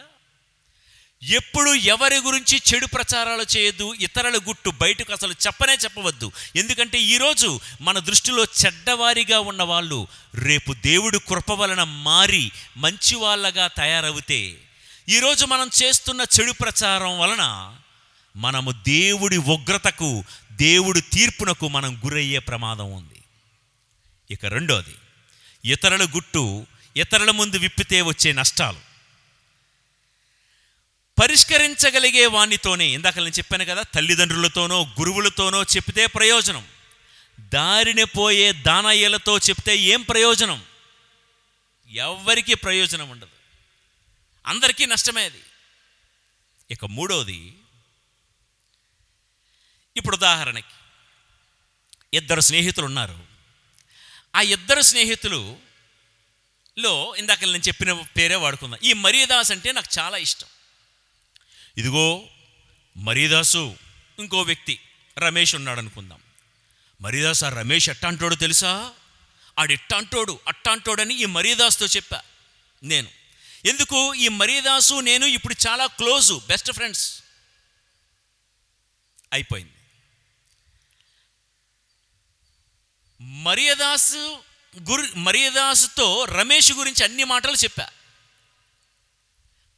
ఎప్పుడు ఎవరి గురించి చెడు ప్రచారాలు చేయొద్దు, ఇతరుల గుట్టు బయటకు అసలు చెప్పనే చెప్పవద్దు. ఎందుకంటే ఈరోజు మన దృష్టిలో చెడ్డవారిగా ఉన్న వాళ్ళు రేపు దేవుడి కృప వలన మారి మంచి వాళ్ళగా తయారవుతే, ఈరోజు మనం చేస్తున్న చెడు ప్రచారం వలన మనము దేవుడి ఉగ్రతకు, దేవుడి తీర్పునకు మనం గురయ్యే ప్రమాదం ఉంది. ఇక రెండోది, ఇతరుల గుట్టు ఇతరుల ముందు విప్పితే వచ్చే నష్టాలు. పరిష్కరించగలిగే వానితోనే, ఇందాక నేను చెప్పాను కదా, తల్లిదండ్రులతోనో గురువులతోనో చెప్తే ప్రయోజనం. దారిన పోయే దానయ్యలతో చెప్తే ఏం ప్రయోజనం? ఎవ్వరికీ ప్రయోజనం ఉండదు, అందరికీ నష్టమే అది. ఇక మూడోది, ఇప్పుడు ఉదాహరణకి ఇద్దరు స్నేహితులు ఉన్నారు. ఆ ఇద్దరు స్నేహితులలో ఇందాక నేను చెప్పిన పేరే వాడుకుందాం. ఈ మరియదాస్ అంటే నాకు చాలా ఇష్టం. ఇదిగో మరియదాసు, ఇంకో వ్యక్తి రమేష్ ఉన్నాడు అనుకుందాం. మరియదాస్, ఆ రమేష్ ఎట్టాంటోడు తెలుసా? ఆడిట్టాంటోడు అట్టాంటోడని ఈ మరియదాస్తో చెప్పా నేను. ఎందుకు? ఈ మరియదాసు నేను ఇప్పుడు చాలా క్లోజు, బెస్ట్ ఫ్రెండ్స్ అయిపోయింది. మరియదాసుతో రమేష్ గురించి అన్ని మాటలు చెప్పా.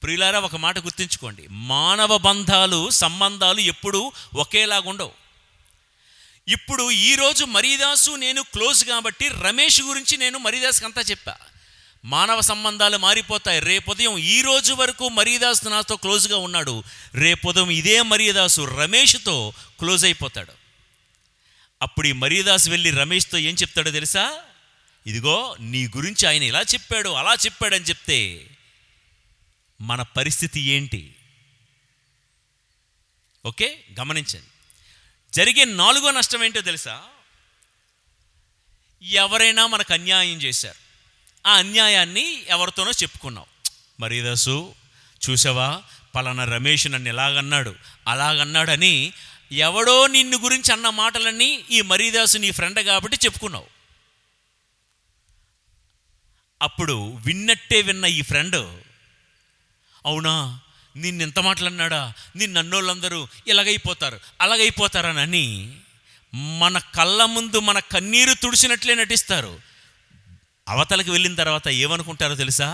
ప్రియులారా, ఒక మాట గుర్తుంచుకోండి, మానవ బంధాలు, సంబంధాలు ఎప్పుడూ ఒకేలాగుండవు. ఇప్పుడు ఈరోజు మరియదాసు నేను క్లోజ్ కాబట్టి రమేష్ గురించి నేను మరియదాస్కి అంతా చెప్పా. మానవ సంబంధాలు మారిపోతాయి. రేపుదయం ఈరోజు వరకు మరియదాసు నాతో క్లోజ్గా ఉన్నాడు, రేపుదయం ఇదే మరియదాసు రమేష్తో క్లోజ్ అయిపోతాడు. అప్పుడు ఈ మరియదాసు వెళ్ళి రమేష్తో ఏం చెప్తాడో తెలుసా? ఇదిగో నీ గురించి ఆయన ఇలా చెప్పాడు, అలా చెప్పాడని చెప్తే మన పరిస్థితి ఏంటి? ఓకే, గమనించండి. జరిగే 4వ నష్టం ఏంటో తెలుసా? ఎవరైనా మనకు అన్యాయం చేశారు, ఆ అన్యాయాన్ని ఎవరితోనో చెప్పుకున్నావు. మరియదాసు చూసావా, పలానా రమేష్ నన్ను ఎలాగన్నాడు అలాగన్నాడని ఎవడో నిన్ను గురించి అన్న మాటలన్నీ ఈ మరియదాసు నీ ఫ్రెండ్ కాబట్టి చెప్పుకున్నావు. అప్పుడు విన్నట్టే విన్న ఈ ఫ్రెండ్, అవునా నిన్నెంత మాటలన్నాడా, నిన్నన్నోళ్ళందరూ ఇలాగైపోతారు అలాగైపోతారనని మన కళ్ళ ముందు మన కన్నీరు తుడిచినట్లే నటిస్తారు. అవతలకి వెళ్ళిన తర్వాత ఏమనుకుంటారో తెలుసా?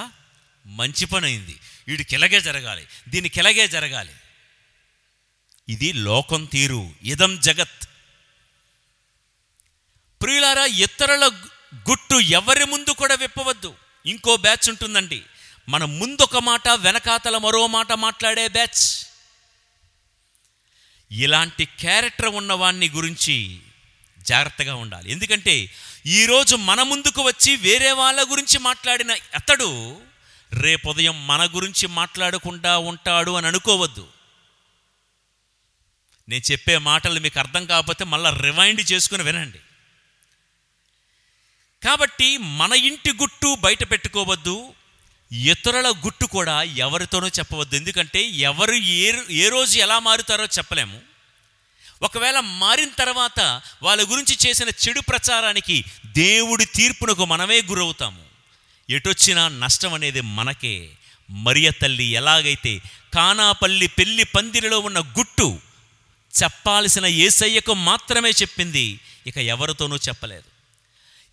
మంచి పని అయింది, వీడికి ఇలాగే జరగాలి, దీనికి ఇలాగే జరగాలి. ఇది లోకం తీరు, ఇదం జగత్. ప్రియులారా, ఇతరుల గుట్టు ఎవరి ముందు కూడా విప్పవద్దు. ఇంకో బ్యాచ్ ఉంటుందండి, మన ముందొక మాట వెనకాతల మరో మాట మాట్లాడే బ్యాచ్. ఇలాంటి క్యారెక్టర్ ఉన్నవాన్ని గురించి జాగ్రత్తగా ఉండాలి. ఎందుకంటే ఈరోజు మన ముందుకు వచ్చి వేరే వాళ్ళ గురించి మాట్లాడిన అతడు రేపుదయం మన గురించి మాట్లాడకుండా ఉంటాడు అని అనుకోవద్దు. నేను చెప్పే మాటలు మీకు అర్థం కాకపోతే మళ్ళీ రివైండ్ చేసుకుని వినండి. కాబట్టి మన ఇంటి గుట్టు బయట పెట్టుకోవద్దు, ఇతరుల గుట్టు కూడా ఎవరితోనూ చెప్పవద్దు. ఎందుకంటే ఎవరు ఏ రోజు ఎలా మారుతారో చెప్పలేము. ఒకవేళ మారిన తర్వాత వాళ్ళ గురించి చేసిన చెడు ప్రచారానికి దేవుడి తీర్పునకు మనమే గురవుతాము. ఎటొచ్చినా నష్టం అనేది మనకే. మరియ తల్లి ఎలాగైతే కానాపల్లి పెళ్లి పందిరిలో ఉన్న గుట్టు చెప్పాల్సిన యేసయ్యకు మాత్రమే చెప్పింది, ఇక ఎవరితోనూ చెప్పలేదు.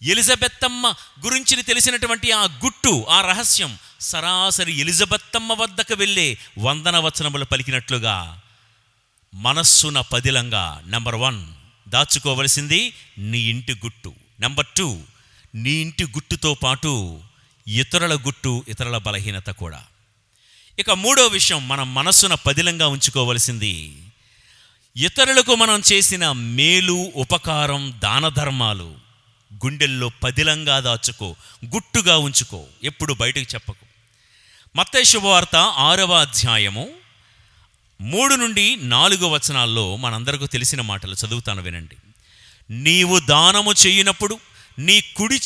ఎలిజబెత్తమ్మ గురించి తెలిసినటువంటి ఆ గుట్టు, ఆ రహస్యం సరాసరి ఎలిజబెత్తమ్మ వద్దకు వెళ్ళే వందన వచనములు పలికినట్లుగా మనస్సున పదిలంగా నెంబర్ 1 దాచుకోవలసింది నీ ఇంటి గుట్టు. నెంబర్ 2 నీ ఇంటి గుట్టుతో పాటు ఇతరుల గుట్టు, ఇతరుల బలహీనత కూడా. ఇక 3వ విషయం మనం మనస్సున పదిలంగా ఉంచుకోవలసింది ఇతరులకు మనం చేసిన మేలు, ఉపకారం, దాన ధర్మాలు గుండెల్లో పదిలంగా దాచుకో, గుట్టుగా ఉంచుకో, ఎప్పుడు బయటకు చెప్పకు. మత్తయి శుభవార్త 6వ అధ్యాయము 3 నుండి 4 వచనాల్లో మనందరికీ తెలిసిన మాటలు చదువుతాను, వినండి. నీవు దానము చేయునప్పుడు నీ కుడి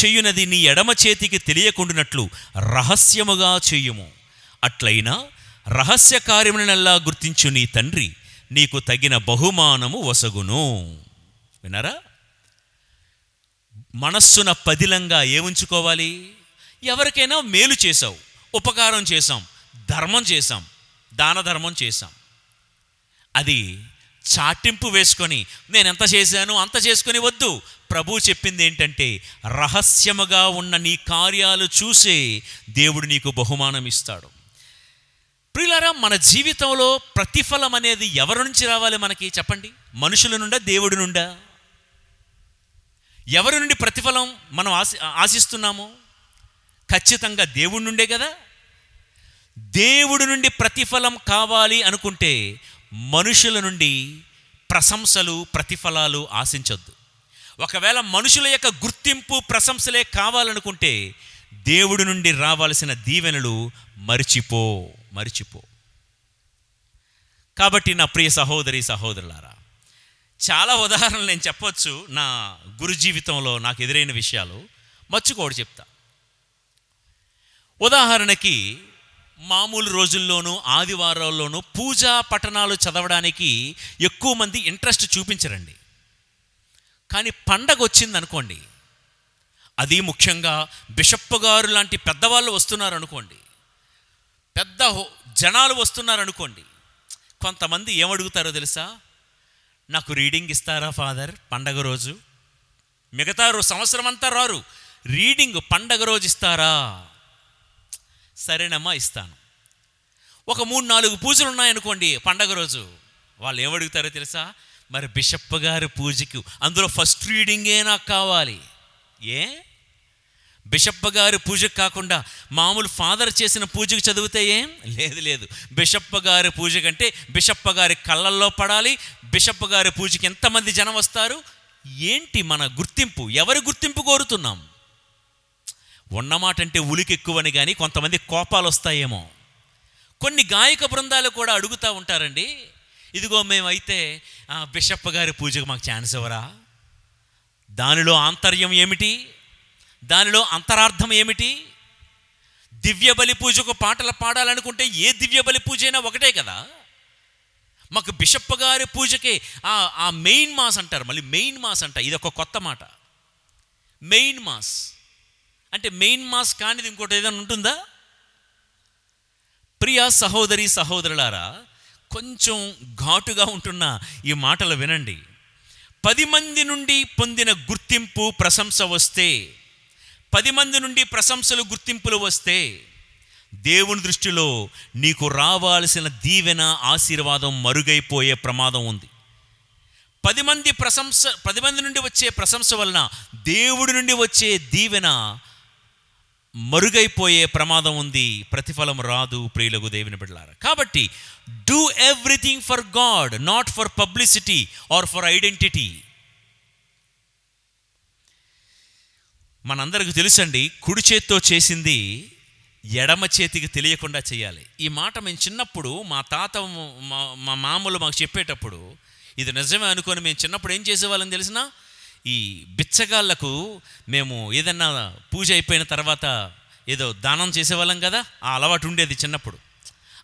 చేయునది నీ ఎడమ చేతికి తెలియకుండానట్లు రహస్యముగా చేయుము. అట్లయినా రహస్య కార్యములనల్లా గుర్తించు నీ తండ్రి నీకు తగిన బహుమానము వసగును. విన్నారా? మనస్సున పదిలంగా ఏముంచుకోవాలి? ఎవరికైనా మేలు చేసావు, ఉపకారం చేశాం, ధర్మం చేశాం, దాన ధర్మం చేశాం, అది చాటింపు వేసుకొని నేను ఎంత చేశాను అంత చేసుకొని వద్దు. ప్రభు చెప్పింది ఏంటంటే రహస్యముగా ఉన్న నీ కార్యాలు చూసే దేవుడు నీకు బహుమానం ఇస్తాడు. ప్రియులారా, మన జీవితంలో ప్రతిఫలం అనేది ఎవరి నుంచి రావాలి మనకి చెప్పండి? మనుషుల నుండా, దేవుడి నుండా? ఎవరి నుండి ప్రతిఫలం మనం ఆశిస్తున్నాము? ఖచ్చితంగా దేవుడి నుండే కదా. దేవుడి నుండి ప్రతిఫలం కావాలి అనుకుంటే మనుషుల నుండి ప్రశంసలు, ప్రతిఫలాలు ఆశించొద్దు. ఒకవేళ మనుషుల యొక్క గుర్తింపు, ప్రశంసలే కావాలనుకుంటే దేవుడి నుండి రావాల్సిన దీవెనలు మరిచిపో. కాబట్టి నా ప్రియ సహోదరి సహోదరులారా, చాలా ఉదాహరణలు నేను చెప్పొచ్చు నా గురు జీవితంలో నాకు ఎదురైన విషయాలు. మర్చిపోడు చెప్తా. ఉదాహరణకి మామూలు రోజుల్లోనూ ఆదివారాల్లోనూ పూజా పఠనాలు చదవడానికి ఎక్కువ మంది ఇంట్రెస్ట్ చూపించరండి. కానీ పండగ వచ్చిందనుకోండి, అది ముఖ్యంగా బిషప్ గారు లాంటి పెద్దవాళ్ళు వస్తున్నారు అనుకోండి, పెద్ద జనాలు వస్తున్నారు అనుకోండి, కొంతమంది ఏమడుగుతారో తెలుసా? నాకు రీడింగ్ ఇస్తారా ఫాదర్ పండగ రోజు? మిగతా సంవత్సరం అంతా రారు, రీడింగ్ పండగ రోజు ఇస్తారా? సరేనమ్మా ఇస్తాను. ఒక 3-4 పూజలు ఉన్నాయనుకోండి పండగ రోజు, వాళ్ళు ఏమడుగుతారో తెలుసా? మరి బిషప్ గారి పూజకి అందులో ఫస్ట్ రీడింగే నాకు కావాలి. ఏ బిషప్ గారి పూజకు కాకుండా మామూలు ఫాదర్ చేసిన పూజకు చదివితే ఏం లేదు. బిషప్ గారి పూజ కంటే బిషప్ గారి కళ్ళల్లో పడాలి. బిషప్ గారి పూజకి ఎంతమంది జనం వస్తారు? ఏంటి మన గుర్తింపు? ఎవరి గుర్తింపు కోరుతున్నాం? ఉన్నమాట అంటే ఉలికి ఎక్కువని, కానీ కొంతమంది కోపాలు వస్తాయేమో. కొన్ని గాయక బృందాలు కూడా అడుగుతూ ఉంటారండి, ఇదిగో మేమైతే బిషప్ గారి పూజకు మాకు ఛాన్స్ ఇవ్వరా? దానిలో ఆంతర్యం ఏమిటి? దానిలో అంతరార్థం ఏమిటి? దివ్య బలి పూజకు పాటలు పాడాలనుకుంటే ఏ దివ్య బలి పూజ అయినా ఒకటే కదా. మాకు బిషప్ గారి పూజకే ఆ మెయిన్ మాస్ అంటారు. మళ్ళీ మెయిన్ మాస్ అంట, ఇది ఒక కొత్త మాట. మెయిన్ మాస్ అంటే మెయిన్ మాస్ కానిది ఇంకోటి ఏదైనా ఉంటుందా? ప్రియ సహోదరి సహోదరులారా, కొంచెం ఘాటుగా ఉంటున్న ఈ మాటలు వినండి. 10 మంది నుండి పొందిన గుర్తింపు, ప్రశంస వస్తే, 10 మంది నుండి ప్రశంసలు, గుర్తింపులు వస్తే దేవుని దృష్టిలో నీకు రావాల్సిన దీవెన, ఆశీర్వాదం మరుగైపోయే ప్రమాదం ఉంది. 10 మంది నుండి వచ్చే ప్రశంస వలన దేవుడి నుండి వచ్చే దీవెన మరుగైపోయే ప్రమాదం ఉంది, ప్రతిఫలం రాదు ప్రియులకు దేవుని బిడ్డలారా. కాబట్టి do everything for God, not for publicity are for identity. మనందరికి తెలుసండి, కుడి చేత్తో చేసింది ఎడమ చేతికి తెలియకుండా చేయాలి. ఈ మాట మేము చిన్నప్పుడు మా తాత మా మామూలు మాకు చెప్పేటప్పుడు ఇది నిజమే అనుకొని మేము చిన్నప్పుడు ఏం చేసేవాళ్ళని తెలిసినా, ఈ బిచ్చగాళ్లకు మేము ఏదన్నా పూజ అయిపోయిన తర్వాత ఏదో దానం చేసేవాళ్ళం కదా, ఆ అలవాటు ఉండేది చిన్నప్పుడు.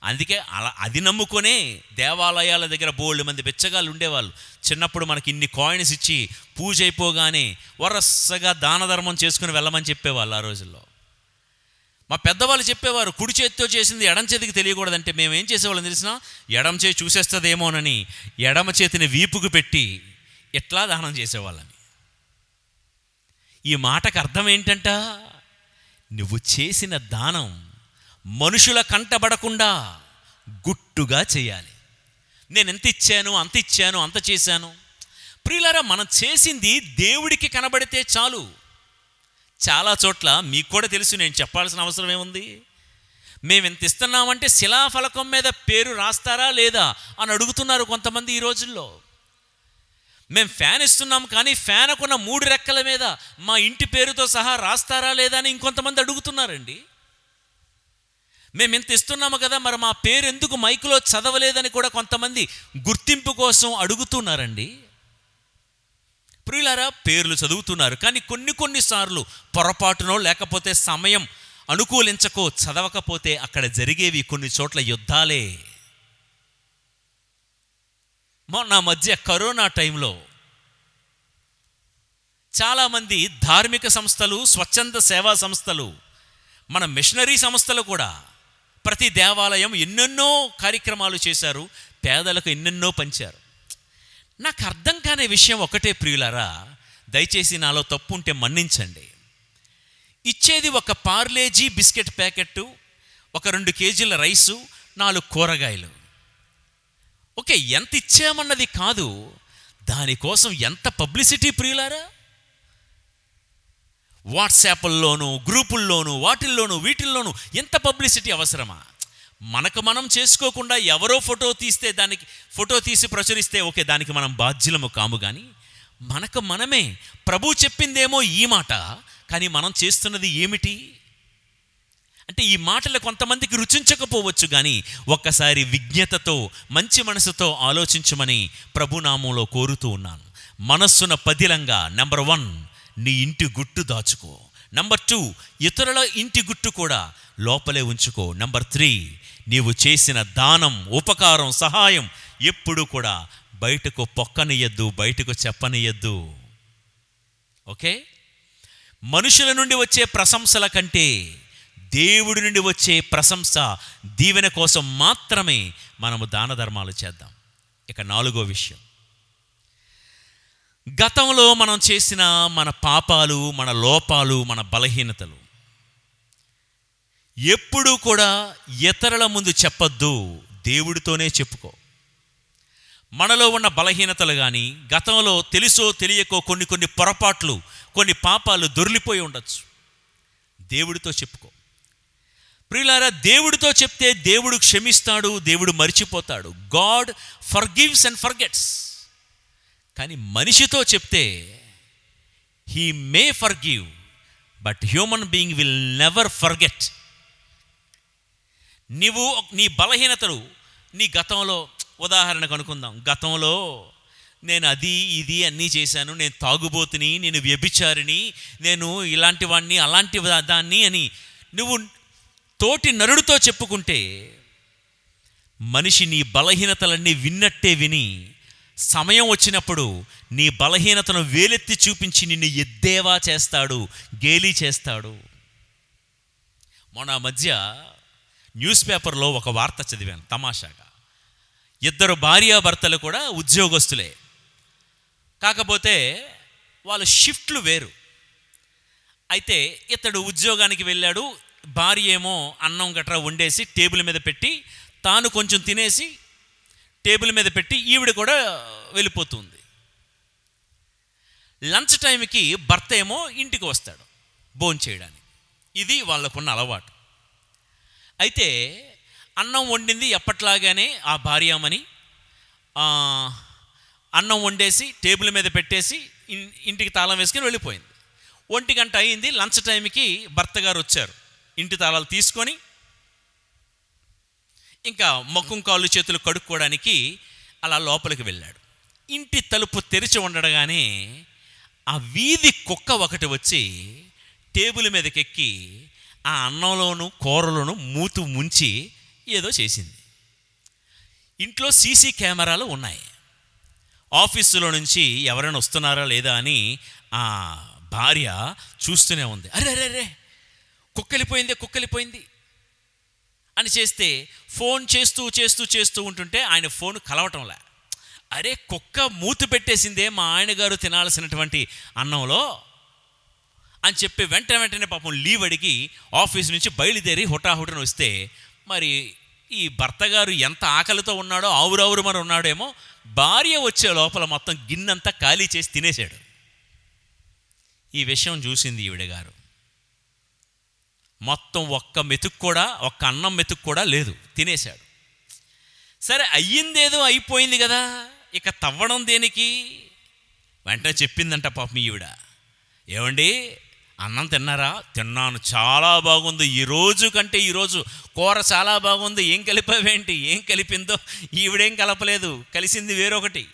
అందుకే అది నమ్ముకొనే దేవాలయాల దగ్గర బోల్డ్ మంది బిచ్చగాళ్ళు ఉండేవాళ్ళు. చిన్నప్పుడు మనకి ఇన్ని కాయిన్స్ ఇచ్చి పూజ అయిపోగానే వరసగా దాన ధర్మం చేసుకుని వెళ్ళమని చెప్పేవాళ్ళు ఆ రోజుల్లో. మా పెద్దవాళ్ళు చెప్పేవారు, కుడి చేతితో చేసింది ఎడమ చేతికి తెలియకూడదంటే మేము ఏం చేసేవాళ్ళని తెలిసినా, ఎడమ చేతి చూసేస్తుందేమోనని ఎడమ చేతిని వీపుకు పెట్టి ఎట్లా దానం చేసేవాళ్ళని. ఈ మాటకు అర్థం ఏంటంట, నువ్వు చేసిన దానం మనుషుల కంటబడకుండా గుట్టుగా చేయాలి. నేను ఎంత ఇచ్చాను, అంత ఇచ్చాను, అంత చేశాను. ప్రియులారా, మనం చేసింది దేవుడికి కనబడితే చాలు. చాలా చోట్ల మీకు కూడా తెలుసు, నేను చెప్పాల్సిన అవసరం ఏముంది. మేము ఎంత ఇస్తున్నామంటే శిలాఫలకం మీద పేరు రాస్తారా లేదా అని అడుగుతున్నారు కొంతమంది ఈ రోజుల్లో. మేము ఫ్యాన్ ఇస్తున్నాం కానీ ఫ్యాన్కున్న 3 రెక్కల మీద మా ఇంటి పేరుతో సహా రాస్తారా లేదా అని ఇంకొంతమంది అడుగుతున్నారండి. మేము ఎంత ఇస్తున్నాము కదా, మరి మా పేరు ఎందుకు మైకులో చదవలేదని కూడా కొంతమంది గుర్తింపు కోసం అడుగుతున్నారండి. ప్రియులారా, పేర్లు చదువుతున్నారు కానీ కొన్నిసార్లు పొరపాటునో లేకపోతే సమయం అనుకూలించకో చదవకపోతే అక్కడ జరిగేవి కొన్ని చోట్ల యుద్ధాలే. మొన్న మధ్య కరోనా టైంలో చాలామంది ధార్మిక సంస్థలు, స్వచ్ఛంద సేవా సంస్థలు, మన మిషనరీ సంస్థలు కూడా ప్రతి దేవాలయం ఎన్నెన్నో కార్యక్రమాలు చేశారు, పేదలకు ఎన్నెన్నో పంచారు. నాకు అర్థం కాని విషయం ఒకటే ప్రియులారా, దయచేసి నాలో తప్పు ఉంటే మన్నించండి. ఇచ్చేది ఒక పార్లేజీ బిస్కెట్ ప్యాకెట్టు, ఒక 2 కేజీల రైసు, 4 కూరగాయలు. ఓకే, ఎంత ఇచ్చామన్నది కాదు, దానికోసం ఎంత పబ్లిసిటీ ప్రియులారా. వాట్సాప్ల్లోనూ, గ్రూపుల్లోనూ, వాటిల్లోనూ వీటిల్లోనూ ఎంత పబ్లిసిటీ అవసరమా? మనకు మనం చేసుకోకుండా ఎవరో ఫోటో తీస్తే, దానికి ఫోటో తీసి ప్రచురిస్తే ఓకే, దానికి మనం బాధ్యులము కాము. కానీ మనకు మనమే, ప్రభు చెప్పిందేమో ఈ మాట, కానీ మనం చేస్తున్నది ఏమిటి అంటే, ఈ మాటలు కొంతమందికి రుచించకపోవచ్చు, కానీ ఒక్కసారి విజ్ఞతతో మంచి మనసుతో ఆలోచించమని ప్రభునామంలో కోరుతూ ఉన్నాను. మనస్సున పదిలంగా నెంబర్ 1 నీ ఇంటి గుట్టు దాచుకో. నెంబర్ 2 ఇతరుల ఇంటి గుట్టు కూడా లోపలే ఉంచుకో. నెంబర్ 3 నీవు చేసిన దానం, ఉపకారం, సహాయం ఎప్పుడు కూడా బయటకు పొక్కనియద్దు, బయటకు చెప్పనియద్దు. ఓకే, మనుషుల నుండి వచ్చే ప్రశంసల కంటే దేవుడి నుండి వచ్చే ప్రశంస, దీవెన కోసం మాత్రమే మనము దాన ధర్మాలు చేద్దాం. ఇక 4వ విషయం, గతంలో మనం చేసిన మన పాపాలు, మన లోపాలు, మన బలహీనతలు ఎప్పుడూ కూడా ఇతరుల ముందు చెప్పొద్దు, దేవుడితోనే చెప్పుకో. మనలో ఉన్న బలహీనతలు కానీ, గతంలో తెలుసో తెలియకో కొన్ని పొరపాట్లు, కొన్ని పాపాలు దొర్లిపోయి ఉండొచ్చు, దేవుడితో చెప్పుకో. ప్రియులారా, దేవుడితో చెప్తే దేవుడు క్షమిస్తాడు, దేవుడు మర్చిపోతాడు. God forgives and forgets. కానీ మనిషితో చెప్తే he may forgive, but human being will never forget. నీవు నీ బలహీనతలు, నీ గతంలో, ఉదాహరణకు అనుకుందాం, గతంలో నేను అది ఇది అన్నీ చేశాను, నేను తాగుబోతుని, నేను వ్యభిచారిని, నేను ఇలాంటి వాడిని, అలాంటి దాన్ని అని నువ్వు తోటి నరుడితో చెప్పుకుంటే, మనిషి నీ బలహీనతలన్నీ విన్నట్టే విని సమయం వచ్చినప్పుడు నీ బలహీనతను వేలెత్తి చూపించి నిన్ను ఎద్దేవా చేస్తాడు, గేలి చేస్తాడు. మొన్న మధ్య న్యూస్ పేపర్లో ఒక వార్త చదివాను తమాషాగా. 2 భార్యాభర్తలు కూడా ఉద్యోగస్తులే, కాకపోతే వాళ్ళ షిఫ్ట్లు వేరు. అయితే ఇతడు ఉద్యోగానికి వెళ్ళాడు, భార్య ఏమో అన్నం గట్రా వండేసి టేబుల్ మీద పెట్టి, తాను కొంచెం తినేసి టేబుల్ మీద పెట్టి ఈవిడ కూడా వెళ్ళిపోతుంది. లంచ్ టైంకి భర్త ఏమో ఇంటికి వస్తాడు భోంచేయడానికి. ఇది వాళ్ళకున్న అలవాటు. అయితే అన్నం వండింది ఎప్పట్లాగానే ఆ భార్యామణి అన్నం వండేసి టేబుల్ మీద పెట్టేసి ఇంటికి తాళం వేసుకుని వెళ్ళిపోయింది. 1 గంట అయింది. లంచ్ టైంకి భర్త గారు వచ్చారు. ఇంటి తాళాలు తీసుకొని ఇంకా ముఖం కాళ్ళు చేతులు కడుక్కోవడానికి అలా లోపలికి వెళ్ళాడు. ఇంటి తలుపు తెరిచి ఉండగానే ఆ వీధి కుక్క ఒకటి వచ్చి టేబుల్ మీదకెక్కి ఆ అన్నంలోను కూరలోను మూతు ముంచి ఏదో చేసింది. ఇంట్లో సీసీ కెమెరాలు ఉన్నాయి. ఆఫీసులో నుంచి ఎవరైనా వస్తున్నారా లేదా అని ఆ భార్య చూస్తూనే ఉంది. అరే అరే అరే కుక్కలిపోయింది అని చేస్తే ఫోన్ చేస్తూ చేస్తూ చేస్తూ ఉంటుంటే ఆయన ఫోన్ కలవటంలే. అరే కుక్క మూతి పెట్టేసిందే మా ఆయన గారు తినాల్సినటువంటి అన్నంలో అని చెప్పి వెంటనే పాపం లీవ్ అడిగి ఆఫీస్ నుంచి బయలుదేరి హుటాహుటిన వస్తే మరి ఈ భర్త గారు ఎంత ఆకలితో ఉన్నాడో ఆవురావురు మరి ఉన్నాడేమో, భార్య వచ్చే లోపల మొత్తం గిన్నెంతా ఖాళీ చేసి తినేశాడు. ఈ విషయం చూసింది ఈవిడ గారు. మొత్తం ఒక్క అన్నం మెతుకు కూడా లేదు, తినేశాడు. సరే అయ్యిందేదో అయిపోయింది కదా, ఇక తవ్వడం దేనికి? వెంటనే చెప్పిందంట పాపం ఈవిడ, ఏమండి అన్నం తిన్నారా? తిన్నాను, చాలా బాగుంది, ఈరోజు కంటే ఈరోజు కూర చాలా బాగుంది. ఏం కలిపావేంటి? ఏం కలిపిందో ఈవిడేం కలపలేదు, కలిసింది వేరొకటి.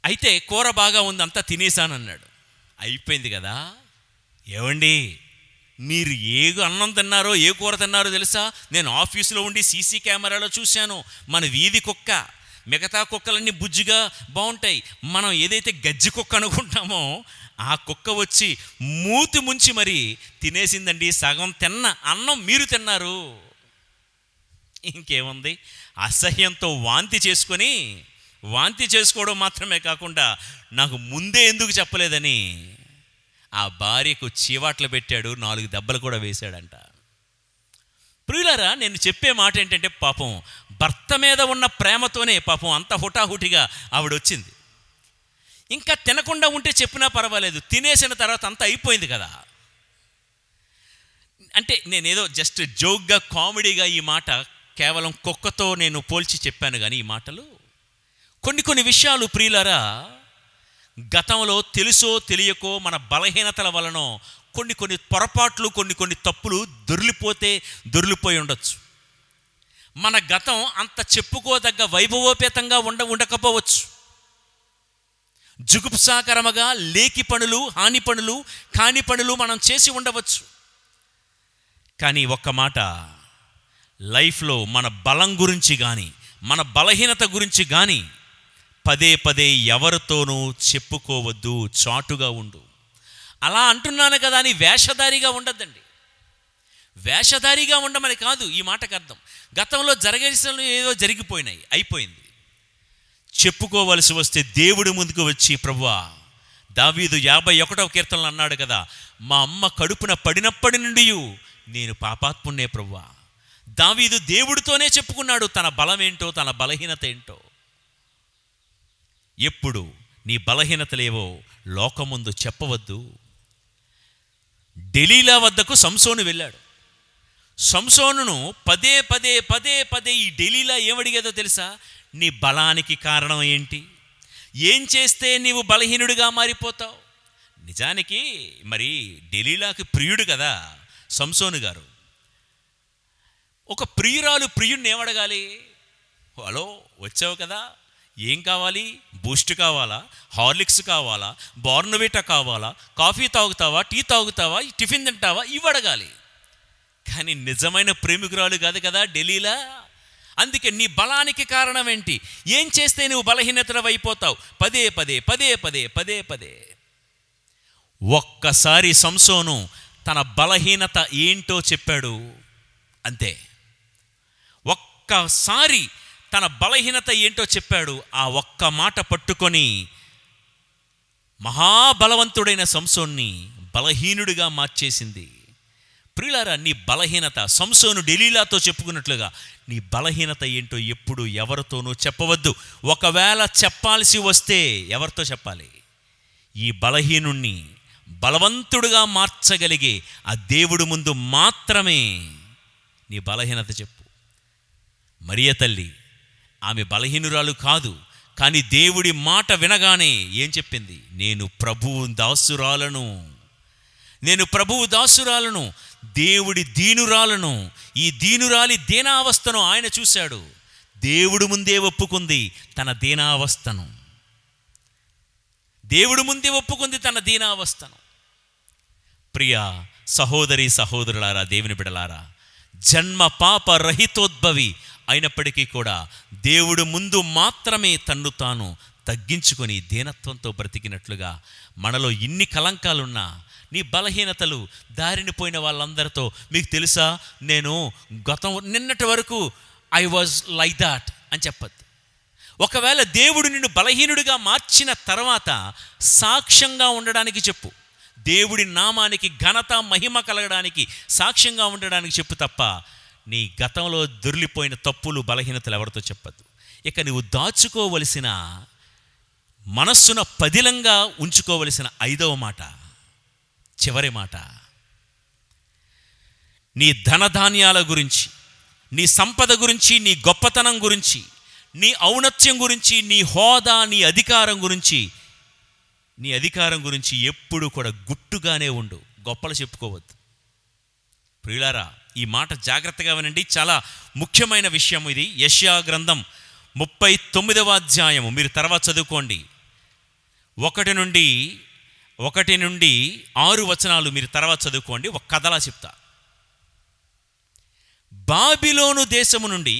అయితే కూర బాగా ఉంది, అంతా తినేసానన్నాడు. అయిపోయింది కదా. ఏమండి మీరు ఏ అన్నం తిన్నారో ఏ కూర తిన్నారో తెలుసా? నేను ఆఫీసులో ఉండి సీసీ కెమెరాలో చూశాను. మన వీధి కుక్క, మిగతా కుక్కలన్నీ బుజ్జిగా బాగుంటాయి, మనం ఏదైతే గజ్జి కుక్క అనుకుంటామో ఆ కుక్క వచ్చి మూతి ముంచి మరి తినేసిందండి. సగం తిన్న అన్నం మీరు తిన్నారు. ఇంకేముంది, అసహ్యంతో వాంతి చేసుకోవడం మాత్రమే కాకుండా నాకు ముందే ఎందుకు చెప్పలేదని ఆ భార్యకు చీవాట్లు పెట్టాడు, 4 దెబ్బలు కూడా వేశాడంట. ప్రియులారా, నేను చెప్పే మాట ఏంటంటే పాపం భర్త మీద ఉన్న ప్రేమతోనే పాపం అంత హుటాహుటిగా ఆవిడ వచ్చింది. ఇంకా తినకుండా ఉంటే చెప్పినా పర్వాలేదు, తినేసిన తర్వాత అంతా అయిపోయింది కదా. అంటే నేనేదో జస్ట్ జోక్గా కామెడీగా ఈ మాట కేవలం కుక్కతో నేను పోల్చి చెప్పాను. కానీ ఈ మాటలు కొన్ని విషయాలు ప్రియులారా, గతంలో తెలుసో తెలియకో మన బలహీనతల వలన కొన్ని పొరపాట్లు కొన్ని తప్పులు దొర్లిపోయి ఉండొచ్చు. మన గతం అంత చెప్పుకోదగ్గ వైభవోపేతంగా ఉండకపోవచ్చు. జుగుప్సాకరముగా లేకి పనులు, హాని పనులు, కాని పనులు మనం చేసి ఉండవచ్చు. కానీ ఒక్క మాట, లైఫ్లో మన బలం గురించి కానీ మన బలహీనత గురించి కానీ పదే ఎవరితోనూ చెప్పుకోవద్దు, చాటుగా ఉండు. అలా అంటున్నాను కదా అని వేషధారిగా ఉండద్దండి. వేషధారిగా ఉండమని కాదు ఈ మాటకు అర్థం. గతంలో జరగాల్సిన ఏదో జరిగిపోయినాయి, అయిపోయింది. చెప్పుకోవలసి వస్తే దేవుడి ముందుకు వచ్చి, ప్రభువా, దావీదు 51వ కీర్తనలో అన్నాడు కదా, మా అమ్మ కడుపున పడినప్పటి నుండి నేను పాపాత్మున్నే ప్రభువా. దావీదు దేవుడితోనే చెప్పుకున్నాడు తన బలమేంటో, తన బలహీనత ఏంటో. ఎప్పుడు నీ బలహీనతలేవో లోకముందు చెప్పవద్దు. డెలీలా వద్దకు సంసోను వెళ్ళాడు. సంసోనును పదే ఈ డెలీలా ఏమడిగేదో తెలుసా? నీ బలానికి కారణం ఏంటి? ఏం చేస్తే నీవు బలహీనుడిగా మారిపోతావు? నిజానికి మరి డెలీలాకి ప్రియుడు కదా సంసోను గారు. ఒక ప్రియుణ్ణి ఏమడగాలి? హలో వచ్చావు కదా, ఏం కావాలి? బూస్ట్ కావాలా, హార్లిక్స్ కావాలా, బోర్న్విటా కావాలా, కాఫీ తాగుతావా, టీ తాగుతావా, టిఫిన్ తింటావా, ఇవి అడగాలి. కానీ నిజమైన ప్రేమికురాలు కాదు కదా డెలీలా. అందుకే నీ బలానికి కారణం ఏంటి? ఏం చేస్తే నువ్వు బలహీనతలు అయిపోతావు? పదే. ఒక్కసారి సంసోను తన బలహీనత ఏంటో చెప్పాడు, అంతే. ఒక్కసారి తన బలహీనత ఏంటో చెప్పాడు. ఆ ఒక్క మాట పట్టుకొని మహాబలవంతుడైన సంసోన్ని బలహీనుడిగా మార్చేసింది. ప్రియులారా, నీ బలహీనత, సంసోను డెలీలాతో చెప్పుకున్నట్లుగా నీ బలహీనత ఏంటో ఎప్పుడు ఎవరితోనూ చెప్పవద్దు. ఒకవేళ చెప్పాల్సి వస్తే ఎవరితో చెప్పాలి? ఈ బలహీనుణ్ణి బలవంతుడుగా మార్చగలిగే ఆ దేవుడు ముందు మాత్రమే నీ బలహీనత చెప్పు. మరియ తల్లి ఆమె బలహీనురాలు కాదు, కానీ దేవుడి మాట వినగానే ఏం చెప్పింది? నేను ప్రభువు దాసురాలను, దేవుడి దీనురాలను. ఈ దీనురాలి దీనావస్థను ఆయన చూశాడు. దేవుడు ముందే ఒప్పుకుంది తన దీనావస్థను. ప్రియ సహోదరి సహోదరులారా, దేవుని బిడలారా, జన్మ పాప రహితోద్భవి అయినప్పటికీ కూడా దేవుడు ముందు మాత్రమే తన్ను తాను తగ్గించుకొని దీనత్వంతో బ్రతికినట్లుగా మనలో ఇన్ని కలంకాలున్నా, నీ బలహీనతలు, దారిని పోయిన వాళ్ళందరితో మీకు తెలుసా, నేను నిన్నటి వరకు ఐ వాజ్ లైక్ దాట్ అని చెప్పద్దు. ఒకవేళ దేవుడు నిన్ను బలహీనుడిగా మార్చిన తర్వాత సాక్ష్యంగా ఉండడానికి చెప్పు. దేవుడి నామానికి ఘనత మహిమ కలగడానికి సాక్ష్యంగా ఉండడానికి చెప్పు తప్ప నీ గతంలో దొర్లిపోయిన తప్పులు బలహీనతలు ఎవరితో చెప్పద్దు. ఇక నువ్వు దాచుకోవలసిన, మనస్సున పదిలంగా ఉంచుకోవలసిన 5వ మాట, చివరి మాట, నీ ధనధాన్యాల గురించి, నీ సంపద గురించి, నీ గొప్పతనం గురించి, నీ ఔన్నత్యం గురించి, నీ హోదా, నీ అధికారం గురించి ఎప్పుడు కూడా గుట్టుగానే ఉండు, గొప్పలు చెప్పుకోవద్దు. ప్రియులారా, ఈ మాట జాగ్రత్తగా వినండి, చాలా ముఖ్యమైన విషయం ఇది. యెషయా గ్రంథం 39వ అధ్యాయము మీరు తర్వాత చదువుకోండి. 1 నుండి 6 వచనాలు మీరు తర్వాత చదువుకోండి. ఒక కథలా చెప్తా. బాబిలోను దేశము నుండి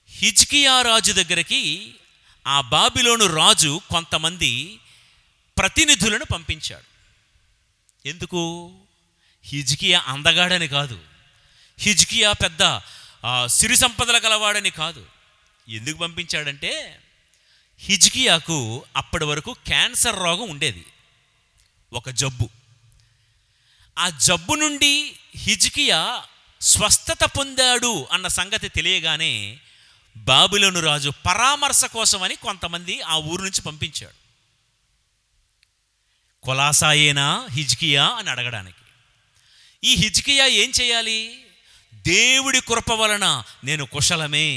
హిజ్కియా రాజు దగ్గరికి ఆ బాబిలోను రాజు కొంతమంది ప్రతినిధులను పంపించాడు. ఎందుకు? హిజ్కియా అందగాడని కాదు, హిజ్కియా పెద్ద సిరి సంపదల గలవాడని కాదు. ఎందుకు పంపించాడంటే, హిజ్కియాకు అప్పటి వరకు క్యాన్సర్ రోగం ఉండేది, ఒక జబ్బు. ఆ జబ్బు నుండి హిజ్కియా స్వస్థత పొందాడు అన్న సంగతి తెలియగానే బాబిలోను రాజు పరామర్శ కోసమని కొంతమంది ఆ ఊరు నుంచి పంపించాడు. కులాసాయేనా హిజ్కియా అని అడగడానికి. ఈ హిజ్కియా ఏం చేయాలి? దేవుడి కృప వలన నేను కుశలమే,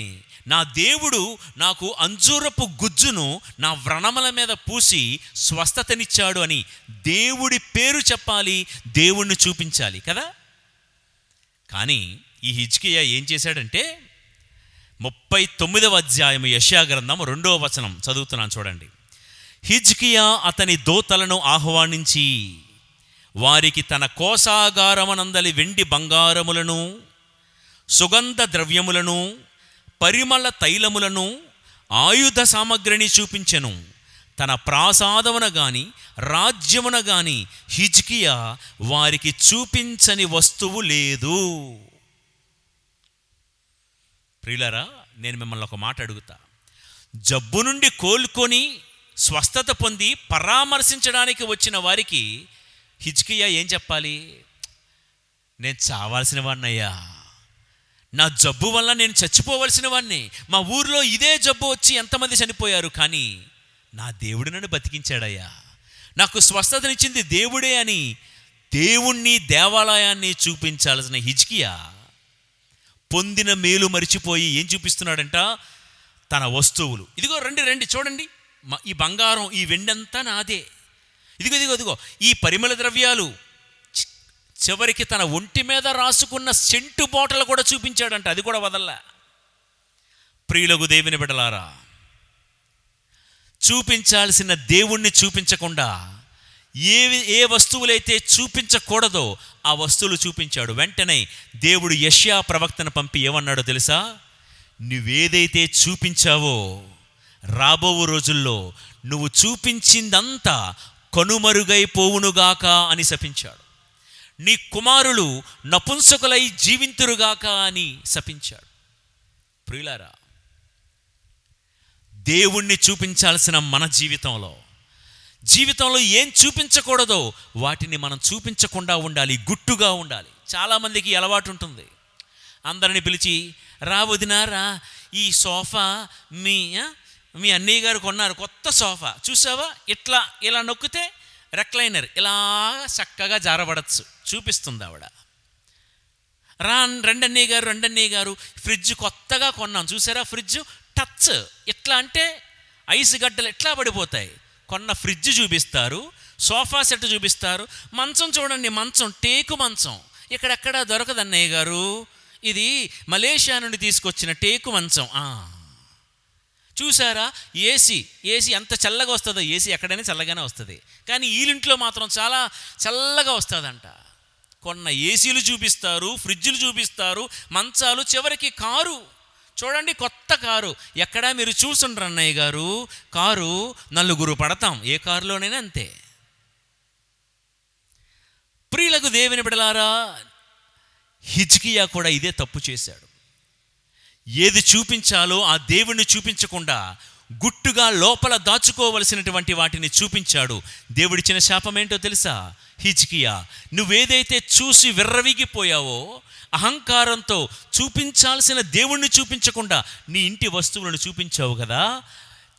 నా దేవుడు నాకు అంజూరపు గుజ్జును నా వ్రణముల మీద పూసి స్వస్థతనిచ్చాడు అని దేవుడి పేరు చెప్పాలి, దేవుణ్ణి చూపించాలి కదా. కానీ ఈ హిజ్కియా ఏం చేశాడంటే, 39వ అధ్యాయము యెషయా గ్రంథం 2వ వచనం చదువుతున్నాను చూడండి. హిజ్కియా అతని దూతలను ఆహ్వానించి వారికి తన కోశాగారమనందలి వెండి బంగారములను, సుగంధ ద్రవ్యములను, పరిమళ తైలములను, ఆయుధ సామగ్రిని చూపించెను. తన ప్రాసాదమున గాని రాజ్యమున గాని హిజ్కియా వారికి చూపించని వస్తువు లేదు. ప్రియులారా, నేను మిమ్మల్ని ఒక మాట అడుగుతా. జబ్బు నుండి కోలుకొని స్వస్థత పొంది పరామర్శించడానికి వచ్చిన వారికి హిజ్కియా ఏం చెప్పాలి? నేను చావాల్సిన వాడినయ్యా, నా జబ్బు వల్ల నేను చచ్చిపోవలసిన వాడిని, మా ఊరిలో ఇదే జబ్బు వచ్చి ఎంతమంది చనిపోయారు, కానీ నా దేవుడు నన్ను బతికించాడయ్యా, నాకు స్వస్థతనిచ్చింది దేవుడే అని దేవుణ్ణి, దేవాలయాన్ని చూపించాల్సిన హిజ్కియా పొందిన మేలు మరిచిపోయి ఏం చూపిస్తున్నాడంట? తన వస్తువులు. ఇదిగో రండి చూడండి, ఈ బంగారం, ఈ వెండంతా నాదే, ఇదిగో ఈ పరిమళ ద్రవ్యాలు, చివరికి తన ఒంటి మీద రాసుకున్న సెంటు బాటలు కూడా చూపించాడంట, అది కూడా వదల్లా. ప్రియులకు దేవుని బిడ్డలారా, చూపించాల్సిన దేవుణ్ణి చూపించకుండా ఏ వస్తువులైతే చూపించకూడదో ఆ వస్తువులు చూపించాడు. వెంటనే దేవుడు యెషయా ప్రవక్తను పంపి ఏమన్నాడో తెలుసా? నువ్వేదైతే చూపించావో రాబో రోజుల్లో నువ్వు చూపించిందంతా కనుమరుగైపోవునుగాక అని శపించాడు. నీ కుమారులు నపుంసకులై జీవింతురుగాక అని శపించాడు. ప్రియులారా, దేవుణ్ణి చూపించాల్సిన మన జీవితంలో ఏం చూపించకూడదో వాటిని మనం చూపించకుండా ఉండాలి, గుట్టుగా ఉండాలి. చాలామందికి అలవాటు ఉంటుంది, అందరిని పిలిచి రా వదినారా, ఈ సోఫా మీ అన్నయ్య గారు కొన్నారు, కొత్త సోఫా చూసావా, ఇలా నొక్కితే రెక్లైనర్ ఇలా చక్కగా జారబడచ్చు చూపిస్తుంది ఆవిడ. రెండన్నయ్య గారు ఫ్రిడ్జ్ కొత్తగా కొన్నాం చూసారా, ఫ్రిడ్జ్ టచ్ ఎట్లా అంటే ఐస్ గడ్డలు ఎట్లా పడిపోతాయి. కొన్న ఫ్రిడ్జ్ చూపిస్తారు, సోఫా సెట్ చూపిస్తారు, మంచం చూడండి, మంచం టేకు మంచం ఇక్కడెక్కడ దొరకదు అన్నయ్య గారు, ఇది మలేషియా నుండి తీసుకొచ్చిన టేకు మంచం. చూసారా ఏసీ ఎంత చల్లగా వస్తుందో, ఏసీ ఎక్కడైనా చల్లగానే వస్తుంది, కానీ వీళ్ళింట్లో మాత్రం చాలా చల్లగా వస్తుందంట. కొన్న ఏసీలు చూపిస్తారు, ఫ్రిడ్జ్లు చూపిస్తారు, మంచాలు, చివరికి కారు చూడండి, కొత్త కారు. ఎక్కడా మీరు చూసుండ్రు అన్నయ్య గారు, కారు 4 పడతాం, ఏ కారులోనైనా అంతే. ప్రియులకు దేవుని బిడ్డలారా, హిజ్కియా కూడా ఇదే తప్పు చేశాడు. ఏది చూపించాలో ఆ దేవుణ్ణి చూపించకుండా గుట్టుగా లోపల దాచుకోవలసినటువంటి వాటిని చూపించాడు. దేవుడిచ్చిన శాపం ఏంటో తెలుసా? హిజ్కియా, నువ్వేదైతే చూసి విర్రవీగిపోయావో, అహంకారంతో చూపించాల్సిన దేవుణ్ణి చూపించకుండా నీ ఇంటి వస్తువులను చూపించావు కదా,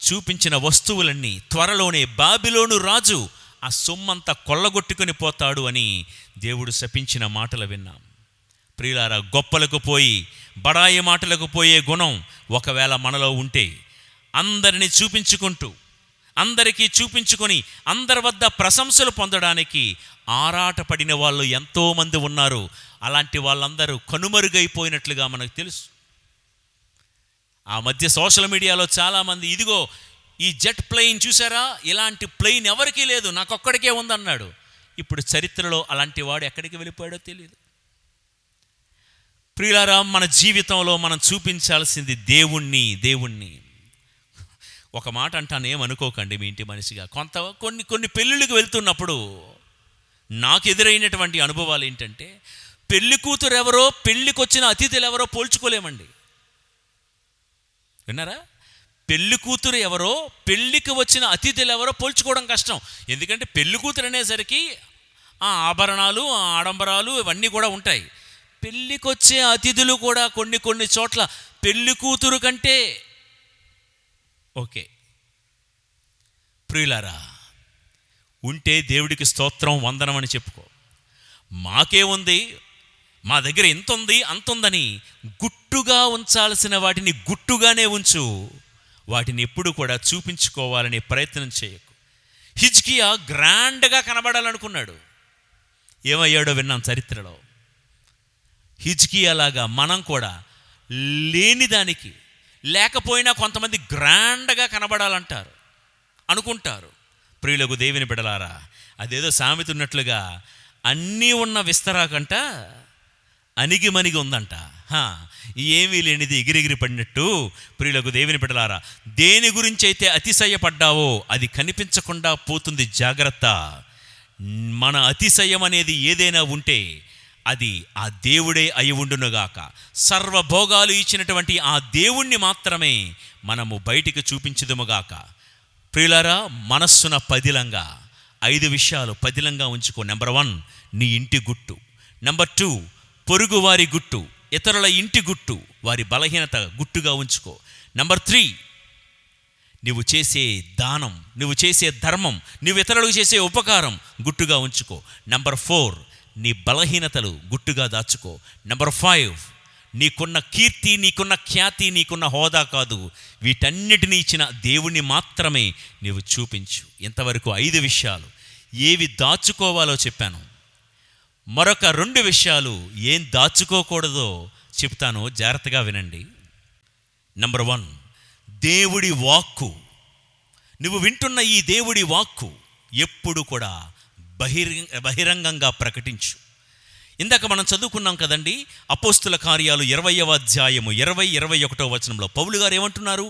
చూపించిన వస్తువులన్నీ త్వరలోనే బాబిలోను రాజు ఆ సొమ్మంతా కొల్లగొట్టుకొని పోతాడు అని దేవుడు శపించిన మాటలు విన్నాం. ప్రియులారా, గొప్పలకు పోయి బడాయి మాటలకు పోయే గుణం ఒకవేళ మనలో ఉంటే, అందరినీ చూపించుకుంటూ అందరికీ చూపించుకొని అందరి వద్ద ప్రశంసలు పొందడానికి ఆరాటపడిన వాళ్ళు ఎంతోమంది ఉన్నారు. అలాంటి వాళ్ళందరూ కనుమరుగైపోయినట్లుగా మనకు తెలుసు. ఆ మధ్య సోషల్ మీడియాలో చాలామంది, ఇదిగో ఈ జెట్ ప్లెయిన్ చూసారా, ఇలాంటి ప్లెయిన్ ఎవరికీ లేదు, నాకొక్కడికే ఉందన్నాడు. ఇప్పుడు చరిత్రలో అలాంటి వాడు ఎక్కడికి వెళ్ళిపోయాడో తెలియదు. ప్రియులారా, మన జీవితంలో మనం చూపించాల్సింది దేవుణ్ణి. ఒక మాట అంటాను, ఏమనుకోకండి మీ ఇంటి మనిషిగా. కొన్ని పెళ్ళిళ్ళకి వెళ్తున్నప్పుడు నాకు ఎదురైనటువంటి అనుభవాలు ఏంటంటే, పెళ్లి కూతురు ఎవరో, పెళ్ళికి వచ్చిన అతిథులు ఎవరో పోల్చుకోలేమండి. విన్నారా? పెళ్లి కూతురు ఎవరో, పెళ్ళికి వచ్చిన అతిథులు ఎవరో పోల్చుకోవడం కష్టం. ఎందుకంటే పెళ్లి కూతురు అనేసరికి ఆ ఆభరణాలు, ఆ ఆడంబరాలు ఇవన్నీ కూడా ఉంటాయి. పెళ్ళికి వచ్చే అతిథులు కూడా కొన్ని చోట్ల పెళ్లి కూతురు కంటే ఓకే. ప్రియులారా, ఉంటే దేవుడికి స్తోత్రం, వందనం అని చెప్పుకో. మాకే ఉంది, మా దగ్గర ఎంత ఉంది అంత ఉందని గుట్టుగా ఉంచాల్సిన వాటిని గుట్టుగానే ఉంచు. వాటిని ఎప్పుడు కూడా చూపించుకోవాలనే ప్రయత్నం చేయకు. హిజ్కియా గ్రాండ్గా కనబడాలనుకున్నాడు. ఏమయ్యాడో విన్నాం చరిత్రలో. హిజ్కియాలాగా మనం కూడా లేనిదానికి, లేకపోయినా కొంతమంది గ్రాండ్గా కనబడాలంటారు, అనుకుంటారు. ప్రియులకు దేవుని బిడ్డలారా, అదేదో సామెత ఉన్నట్లుగా అన్నీ ఉన్న విస్తరాకంట అణిగిమణిగి ఉందంట. ఏమీ లేనిది ఎగిరెగిరి పడినట్టు. ప్రియులకు దేవుని బిడ్డలారా, దేని గురించి అయితే అతిశయపడ్డావో అది కనిపించకుండా పోతుంది, జాగ్రత్త. మన అతిశయం అనేది ఏదైనా ఉంటే అది ఆ దేవుడే అయి ఉండునుగాక. సర్వభోగాలు ఇచ్చినటువంటి ఆ దేవుణ్ణి మాత్రమే మనము బయటికి చూపించుదుముగాక. ప్రియులారా, మనస్సున పదిలంగా 5 విషయాలు పదిలంగా ఉంచుకో. నెంబర్ 1, నీ ఇంటి గుట్టు. నెంబర్ 2, పొరుగు వారి గుట్టు, ఇతరుల ఇంటి గుట్టు, వారి బలహీనత గుట్టుగా ఉంచుకో. నెంబర్ 3, నువ్వు చేసే దానం, నువ్వు చేసే ధర్మం, నువ్వు ఇతరులకు చేసే ఉపకారం గుట్టుగా ఉంచుకో. నెంబర్ 4, నీ బలహీనతలు గుట్టుగా దాచుకో. నెంబర్ 5, నీకున్న కీర్తి, నీకున్న ఖ్యాతి, నీకున్న హోదా కాదు, వీటన్నిటినీ ఇచ్చిన దేవుణ్ణి మాత్రమే నీవు చూపించు. ఇంతవరకు 5 విషయాలు ఏవి దాచుకోవాలో చెప్పాను. మరొక 2 విషయాలు ఏం దాచుకోకూడదో చెప్తాను, జాగ్రత్తగా వినండి. నెంబర్ 1, దేవుడి వాక్కు. నువ్వు వింటున్న ఈ దేవుడి వాక్కు ఎప్పుడు కూడా బహిరంగంగా ప్రకటించు. ఇందాక మనం చదువుకున్నాం కదండి, అపోస్తుల కార్యాలు 20వ అధ్యాయము 20-21 వచనంలో పౌలు గారు ఏమంటున్నారు?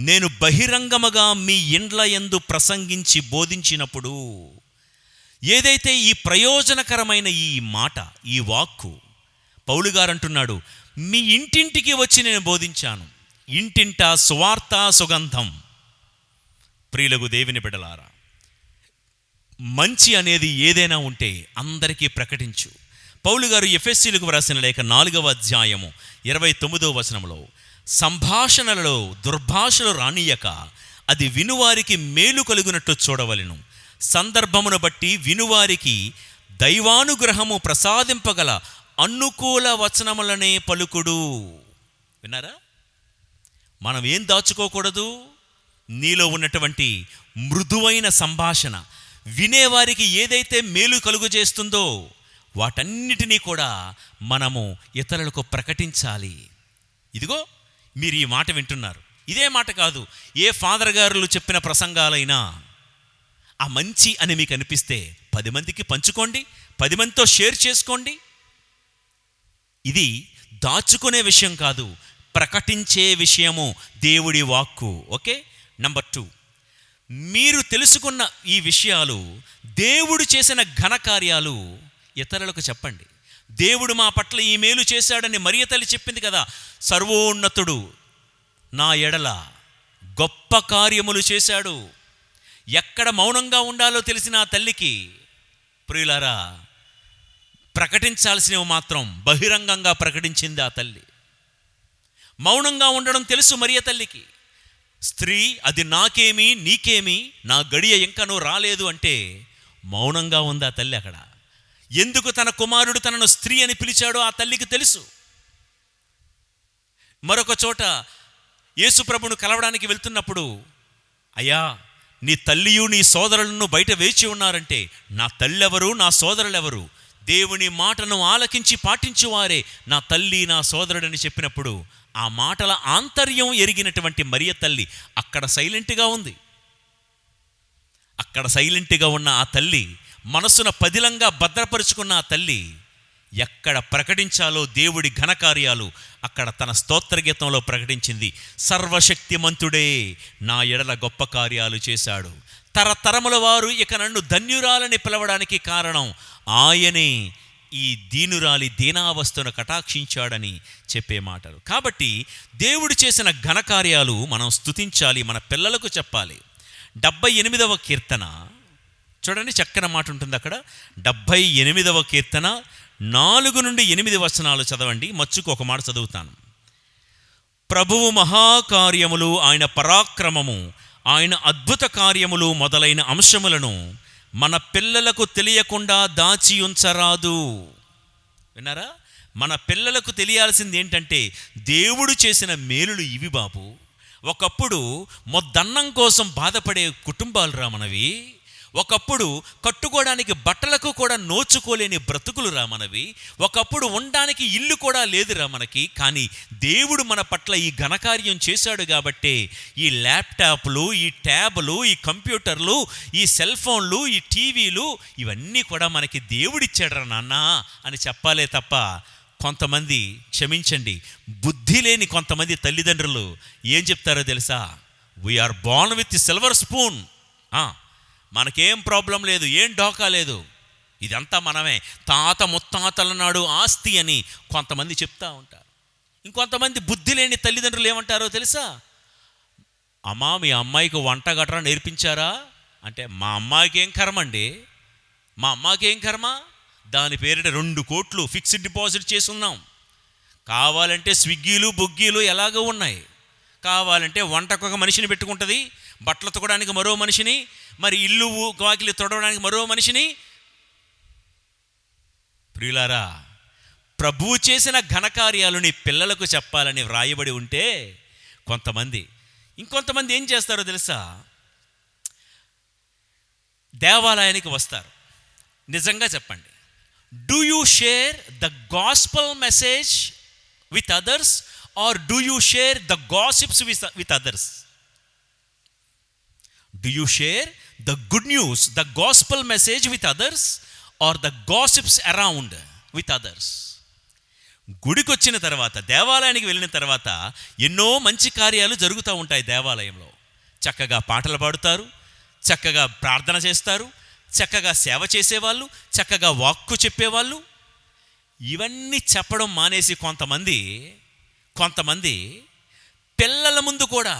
నేను బహిరంగముగా మీ ఇండ్ల యందు ప్రసంగించి బోధించినప్పుడు. ఏదైతే ఈ ప్రయోజనకరమైన ఈ మాట, ఈ వాక్కు, పౌలు గారు అంటున్నాడు, మీ ఇంటింటికి వచ్చి నేను బోధించాను. ఇంటింట సువార్త సుగంధం. ప్రియులకు దేవుని బిడ్డలారా, మంచి అనేది ఏదైనా ఉంటే అందరికీ ప్రకటించు. పౌలు గారు ఎఫెసీయులకు వ్రాసిన లేఖ 4వ అధ్యాయము 29వ వచనంలో, సంభాషణలలో దుర్భాషలు రానియక అది వినువారికి మేలు కలుగునట్టు చూడవలెను, సందర్భమును బట్టి వినువారికి దైవానుగ్రహము ప్రసాదింపగల అనుకూల వచనములనే పలుకుడు. విన్నారా? మనం ఏం దాచుకోకూడదు? నీలో ఉన్నటువంటి మృదువైన సంభాషణ, వినేవారికి ఏదైతే మేలు కలుగు చేస్తుందో వాటన్నిటినీ కూడా మనము ఇతరులకు ప్రకటించాలి. ఇదిగో మీరు ఈ మాట వింటున్నారు, ఇదే మాట కాదు, ఏ ఫాదర్ గారులు చెప్పిన ప్రసంగాలైనా ఆ మంచి అని మీకు అనిపిస్తే 10 మందికి పంచుకోండి, 10 మందితో షేర్ చేసుకోండి. ఇది దాచుకునే విషయం కాదు, ప్రకటించే విషయము దేవుడి వాక్కు. ఓకే. నంబర్ 2, మీరు తెలుసుకున్న ఈ విషయాలు, దేవుడు చేసిన ఘనకార్యాలు ఇతరులకు చెప్పండి. దేవుడు మా పట్ల ఈ మేలు చేశాడని మరియ తల్లి చెప్పింది కదా, సర్వోన్నతుడు నా ఎడల గొప్ప కార్యములు చేశాడు. ఎక్కడ మౌనంగా ఉండాలో తెలిసిన ఆ తల్లికి, ప్రియులారా, ప్రకటించాల్సినవి మాత్రం బహిరంగంగా ప్రకటించింది ఆ తల్లి. మౌనంగా ఉండడం తెలుసు మరియ తల్లికి. స్త్రీ, అది నాకేమి నీకేమి, నా గడియ ఇంకనూ రాలేదు అంటే మౌనంగా ఉంది ఆ తల్లి అక్కడ. ఎందుకు తన కుమారుడు తనను స్త్రీ అని పిలిచాడో ఆ తల్లికి తెలుసు. మరొక చోట యేసుప్రభును కలవడానికి వెళ్తున్నప్పుడు, అయ్యా నీ తల్లియు నీ సోదరులను బయట వేచి ఉన్నారంటే, నా తల్లెవరు నా సోదరులెవరు? దేవుని మాటను ఆలకించి పాటించువారే నా తల్లి నా సోదరుడని చెప్పినప్పుడు ఆ మాటల ఆంతర్యం ఎరిగినటువంటి మరియ తల్లి అక్కడ సైలెంట్గా ఉంది. అక్కడ సైలెంట్గా ఉన్న ఆ తల్లి, మనస్సున పదిలంగా భద్రపరుచుకున్న ఆ తల్లి, ఎక్కడ ప్రకటించాలో దేవుడి ఘనకార్యాలు అక్కడ తన స్తోత్రగీతంలో ప్రకటించింది. సర్వశక్తిమంతుడే నా ఎడల గొప్ప కార్యాలు చేశాడు. తరతరముల వారు ఇక నన్ను ధన్యురాలని పిలవడానికి కారణం ఆయనే ఈ దీనురాలి దీనావస్థను కటాక్షించాడని చెప్పే మాటలు. కాబట్టి దేవుడు చేసిన ఘనకార్యాలు మనం స్తుతించాలి, మన పిల్లలకు చెప్పాలి. 78వ కీర్తన చూడండి, చక్కని మాట ఉంటుంది అక్కడ. 78వ కీర్తన 4 నుండి 8 వచనాలు చదవండి. మచ్చుకు ఒక మాట చదువుతాను. ప్రభువు మహాకార్యములు, ఆయన పరాక్రమము, ఆయన అద్భుత కార్యములు మొదలైన అంశములను మన పిల్లలకు తెలియకుండా దాచి ఉంచరాదు. విన్నారా? మన పిల్లలకు తెలియాల్సింది ఏంటంటే, దేవుడు చేసిన మేలులు ఇవి బాబు. ఒకప్పుడు మొద్దన్నం కోసం బాధపడే కుటుంబాలు రా మనవి. ఒకప్పుడు కట్టుకోవడానికి బట్టలకు కూడా నోచుకోలేని బ్రతుకులు రా మనవి. ఒకప్పుడు ఉండడానికి ఇల్లు కూడా లేదురా మనకి. కానీ దేవుడు మన పట్ల ఈ ఘనకార్యం చేశాడు కాబట్టే ఈ ల్యాప్టాప్లు, ఈ ట్యాబ్లు, ఈ కంప్యూటర్లు, ఈ సెల్ ఫోన్లు, ఈ టీవీలు ఇవన్నీ కూడా మనకి దేవుడిచ్చాడురా నాన్న అని చెప్పాలే తప్ప, కొంతమంది, క్షమించండి, బుద్ధి లేని కొంతమంది తల్లిదండ్రులు ఏం చెప్తారో తెలుసా? We are born with silver spoon, మనకేం ప్రాబ్లం లేదు, ఏం ఢోకా లేదు, ఇదంతా మనమే, తాత ముత్తాతల నాడు ఆస్తి అని కొంతమంది చెప్తా ఉంటారు. ఇంకొంతమంది బుద్ధి లేని తల్లిదండ్రులు ఏమంటారో తెలుసా? అమ్మా మీ అమ్మాయికి వంట గట్రా నేర్పించారా అంటే, మా అమ్మాయికి ఏం కర్మ అండి, మా అమ్మాయికి ఏం కర్మ, దాని పేరిట 2 కోట్లు ఫిక్స్డ్ డిపాజిట్ చేసి ఉన్నాం. కావాలంటే స్విగ్గీలు బుగ్గీలు ఎలాగో ఉన్నాయి, కావాలంటే వంటకు ఒక మనిషిని పెట్టుకుంటుంది, బట్టలు తొక్కడానికి మరో మనిషిని, మరి ఇల్లు వాకిలి తొడవడానికి మరో మనిషిని. ప్రియులారా, ప్రభువు చేసిన ఘనకార్యాలు నీ పిల్లలకు చెప్పాలని వ్రాయబడి ఉంటే ఇంకొంతమంది ఏం చేస్తారో తెలుసా? దేవాలయానికి వస్తారు. నిజంగా చెప్పండి, do you share the gospel message with others or do you share the gossips with others? Do you share the good news, the gospel message with others or the gossips around with others? గుడికి వచ్చిన తర్వాత, దేవాలయానికి వెళ్ళిన తర్వాత ఎన్నో మంచి కార్యాలు జరుగుతూ ఉంటాయి దేవాలయంలో. చక్కగా పాటలు పాడుతారు, చక్కగా ప్రార్థన చేస్తారు, చక్కగా సేవ చేసేవాళ్ళు, చక్కగా వాక్కు చెప్పేవాళ్ళు. ఇవన్నీ చెప్పడం మానేసి కొంతమంది పిల్లల ముందు కూడా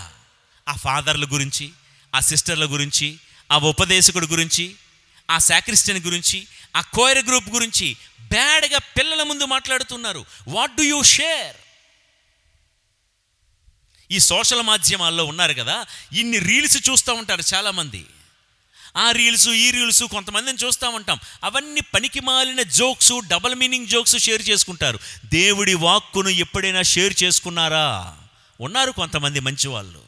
ఆ ఫాదర్ల గురించి, ఆ సిస్టర్ల గురించి, ఆ ఉపదేశకుడి గురించి, ఆ సాక్రిస్టియన్ గురించి, ఆ కోయర్ గ్రూప్ గురించి బ్యాడ్గా పిల్లల ముందు మాట్లాడుతున్నారు. What do you share? ఈ సోషల్ మాధ్యమాల్లో ఉన్నారు కదా, ఇన్ని రీల్స్ చూస్తూ ఉంటారు చాలామంది. ఆ రీల్స్ ఈ రీల్స్ కొంతమందిని చూస్తూ ఉంటాం. అవన్నీ పనికి మాలిన jokes, double meaning jokes share చేసుకుంటారు. దేవుడి వాక్కును ఎప్పుడైనా షేర్ చేసుకున్నారా? ఉన్నారు కొంతమంది మంచివాళ్ళు.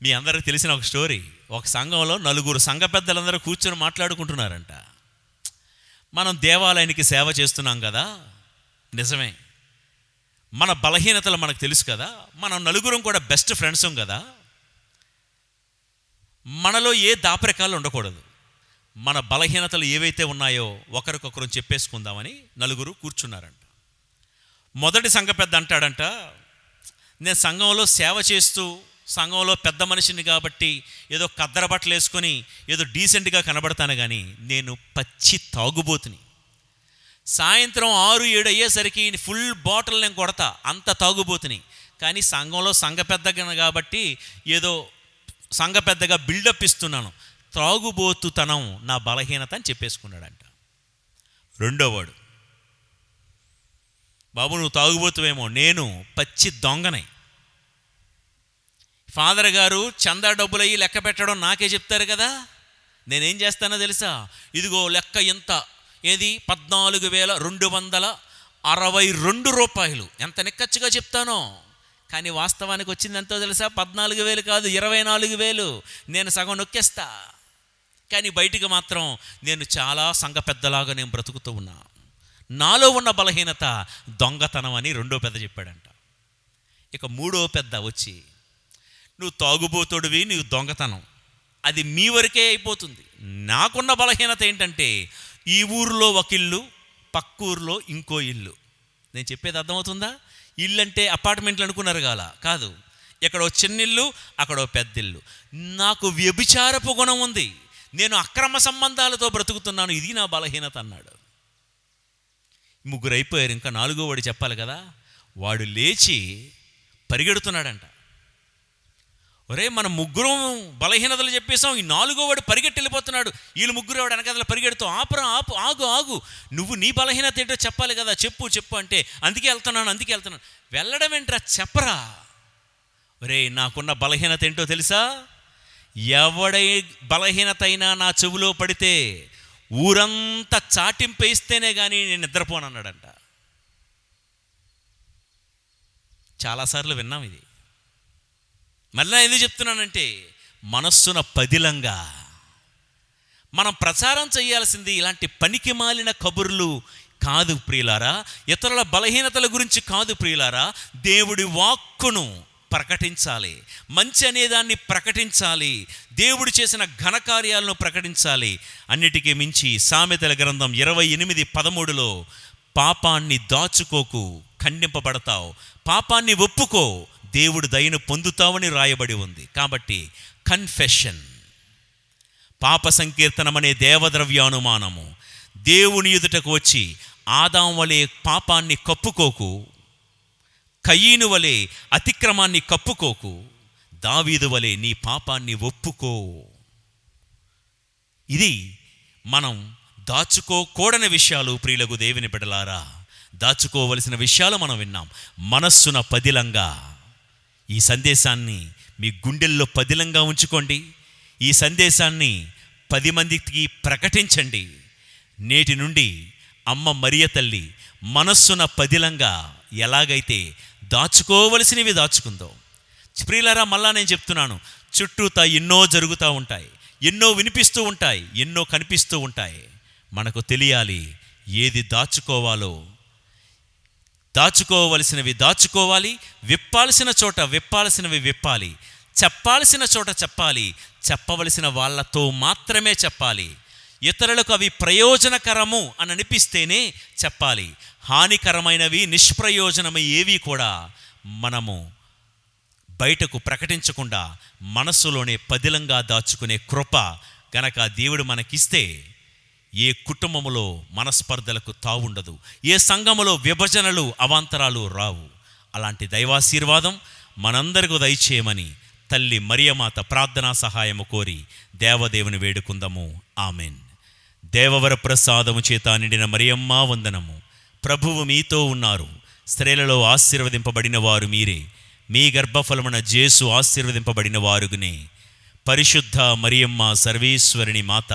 మీ అందరికి తెలిసిన ఒక స్టోరీ. ఒక సంఘంలో 4 సంఘ పెద్దలందరూ కూర్చొని మాట్లాడుకుంటున్నారంట. మనం దేవాలయానికి సేవ చేస్తున్నాం కదా, నిజమే. మన బలహీనతలు మనకు తెలుసు కదా, మనం నలుగురం కూడా బెస్ట్ ఫ్రెండ్స్ కదా, మనలో ఏ దాపరికాలు ఉండకూడదు. మన బలహీనతలు ఏవైతే ఉన్నాయో ఒకరికొకరు చెప్పేసుకుందామని 4 కూర్చున్నారంట. మొదటి సంఘ పెద్ద అంటాడంట, నేను సంఘంలో సేవ చేస్తూ సంఘంలో పెద్ద మనిషిని కాబట్టి ఏదో కద్దర బట్టలు వేసుకొని ఏదో డీసెంట్గా కనబడతాను, కానీ నేను పచ్చి తాగుబోతుని. సాయంత్రం 6-7 అయ్యేసరికి ఫుల్ బాటిల్ నేను కొడతా, అంత తాగుబోతుని. కానీ సంఘంలో సంఘ పెద్దగా కాబట్టి ఏదో సంఘ పెద్దగా బిల్డప్ ఇస్తున్నాను. త్రాగుబోతుతనం నా బలహీనత అని చెప్పేసుకున్నాడంట. రెండోవాడు, బాబు నువ్వు తాగుబోతువేమో, నేను పచ్చి దొంగనే. ఫాదర్ గారు చందా డబ్బులయ్యి లెక్క పెట్టడం నాకే చెప్తారు కదా, నేనేం చేస్తానో తెలుసా? ఇదిగో లెక్క ఎంత, ఏది 14,262 రూపాయలు. ఎంత నిక్కచ్చిగా చెప్తానో, కానీ వాస్తవానికి వచ్చింది ఎంతో తెలుసా? 14,000 కాదు, 24,000. నేను సగం నొక్కేస్తా, కానీ బయటికి మాత్రం నేను చాలా సంఘ పెద్దలాగా నేను బ్రతుకుతూ ఉన్నా. నాలో ఉన్న బలహీనత దొంగతనం అని రెండో పెద్ద చెప్పాడంట. ఇక మూడో పెద్ద వచ్చి, నువ్వు తాగుబోతుడివి, నువ్వు దొంగతనం, అది మీ వరకే అయిపోతుంది. నాకున్న బలహీనత ఏంటంటే ఈ ఊరిలో ఒక ఇల్లు, పక్క ఊరిలో ఇంకో ఇల్లు. నేను చెప్పేది అర్థమవుతుందా? ఇల్లు అంటే అపార్ట్మెంట్లు అనుకున్నారు కాదు, ఎక్కడో చిన్నిల్లు, అక్కడో పెద్దిల్లు. నాకు వ్యభిచారపు గుణం ఉంది, నేను అక్రమ సంబంధాలతో బ్రతుకుతున్నాను, ఇది నా బలహీనత అన్నాడు. 3 అయిపోయారు, ఇంకా 4వ వాడు చెప్పాలి కదా. వాడు లేచి పరిగెడుతున్నాడంట. ఒరే, మన 3 బలహీనతలు చెప్పేసాం, ఈ 4వ వాడు పరిగెట్టి వెళ్ళిపోతున్నాడు. వీళ్ళు 3 వాడు వెనకదలు పరిగెడుతూ, ఆపురా ఆపు, ఆగు, నువ్వు నీ బలహీనత ఏంటో చెప్పాలి కదా, చెప్పు అంటే, అందుకే వెళ్తున్నాను. వెళ్ళడం ఏంట్రా, చెప్పరా. ఒరే, నాకున్న బలహీనత ఏంటో తెలుసా? ఎవడై బలహీనత అయినా నా చెవులో పడితే ఊరంతా చాటింపేస్తేనే కానీ నేను నిద్రపోనన్నాడంట. చాలాసార్లు విన్నాం ఇది. మళ్ళీ ఎందుకు చెప్తున్నానంటే, మనస్సున పదిలంగా మనం ప్రచారం చేయాల్సింది ఇలాంటి పనికి మాలిన కబుర్లు కాదు ప్రియులారా, ఇతరుల బలహీనతల గురించి కాదు ప్రియులారా. దేవుడి వాక్కును ప్రకటించాలి, మంచి అనేదాన్ని ప్రకటించాలి, దేవుడు చేసిన ఘనకార్యాలను ప్రకటించాలి. అన్నిటికీ మించి సామెతల గ్రంథం 28:13లో పాపాన్ని దాచుకోకు, ఖండింపబడతావు, పాపాన్ని ఒప్పుకో, దేవుడు దయను పొందుతావని రాయబడి ఉంది. కాబట్టి కన్ఫెషన్, పాప సంకీర్తనం అనే దేవద్రవ్యానుమానము, దేవుని ఎదుటకు వచ్చి ఆదాం వలె పాపాన్ని కప్పుకోకు, కయీను వలె అతిక్రమాన్ని కప్పుకోకు, దావీదు వలె నీ పాపాన్ని ఒప్పుకో. ఇది మనం దాచుకోకూడని విషయాలు. ప్రియులకు దేవుని బిడ్డలారా, దాచుకోవలసిన విషయాలు మనం విన్నాం. మనస్సున పదిలంగా ఈ సందేశాన్ని మీ గుండెల్లో పదిలంగా ఉంచుకోండి. ఈ సందేశాన్ని 10 మందికి ప్రకటించండి. నేటి నుండి అమ్మ మరియ తల్లి మనస్సున పదిలంగా ఎలాగైతే దాచుకోవలసినవి దాచుకుందో. ప్రియులారా, మళ్ళా నేను చెప్తున్నాను, చుట్టూతా ఎన్నో జరుగుతూ ఉంటాయి, ఎన్నో వినిపిస్తూ ఉంటాయి, ఎన్నో కనిపిస్తూ ఉంటాయి. మనకు తెలియాలి ఏది దాచుకోవాలో. దాచుకోవలసినవి దాచుకోవాలి, విప్పాల్సిన చోట విప్పాల్సినవి విప్పాలి, చెప్పాల్సిన చోట చెప్పాలి, చెప్పవలసిన వాళ్ళతో మాత్రమే చెప్పాలి. ఇతరులకు అవి ప్రయోజనకరము అని అనిపిస్తేనే చెప్పాలి. హానికరమైనవి, నిష్ప్రయోజనమై ఏవి కూడా మనము బయటకు ప్రకటించకుండా మనస్సులోనే పదిలంగా దాచుకునే కృప గనక దేవుడు మనకిస్తే ఏ కుటుంబములో మనస్పర్ధలకు తావుండదు, ఏ సంఘములో విభజనలు అవాంతరాలు రావు. అలాంటి దైవాశీర్వాదం మనందరికీ దయచేయమని తల్లి మరియమాత ప్రార్థనా సహాయము కోరి దేవదేవుని వేడుకుందాము. ఆమెన్. దేవవర ప్రసాదము చేత నిండిన మరియమ్మ వందనము. ప్రభువు మీతో ఉన్నారు, స్త్రీలలో ఆశీర్వదింపబడిన వారు మీరే, మీ గర్భఫలమున జేసు ఆశీర్వదింపబడిన వారుగునే. పరిశుద్ధ మరియమ్మ సర్వేశ్వరుని మాత,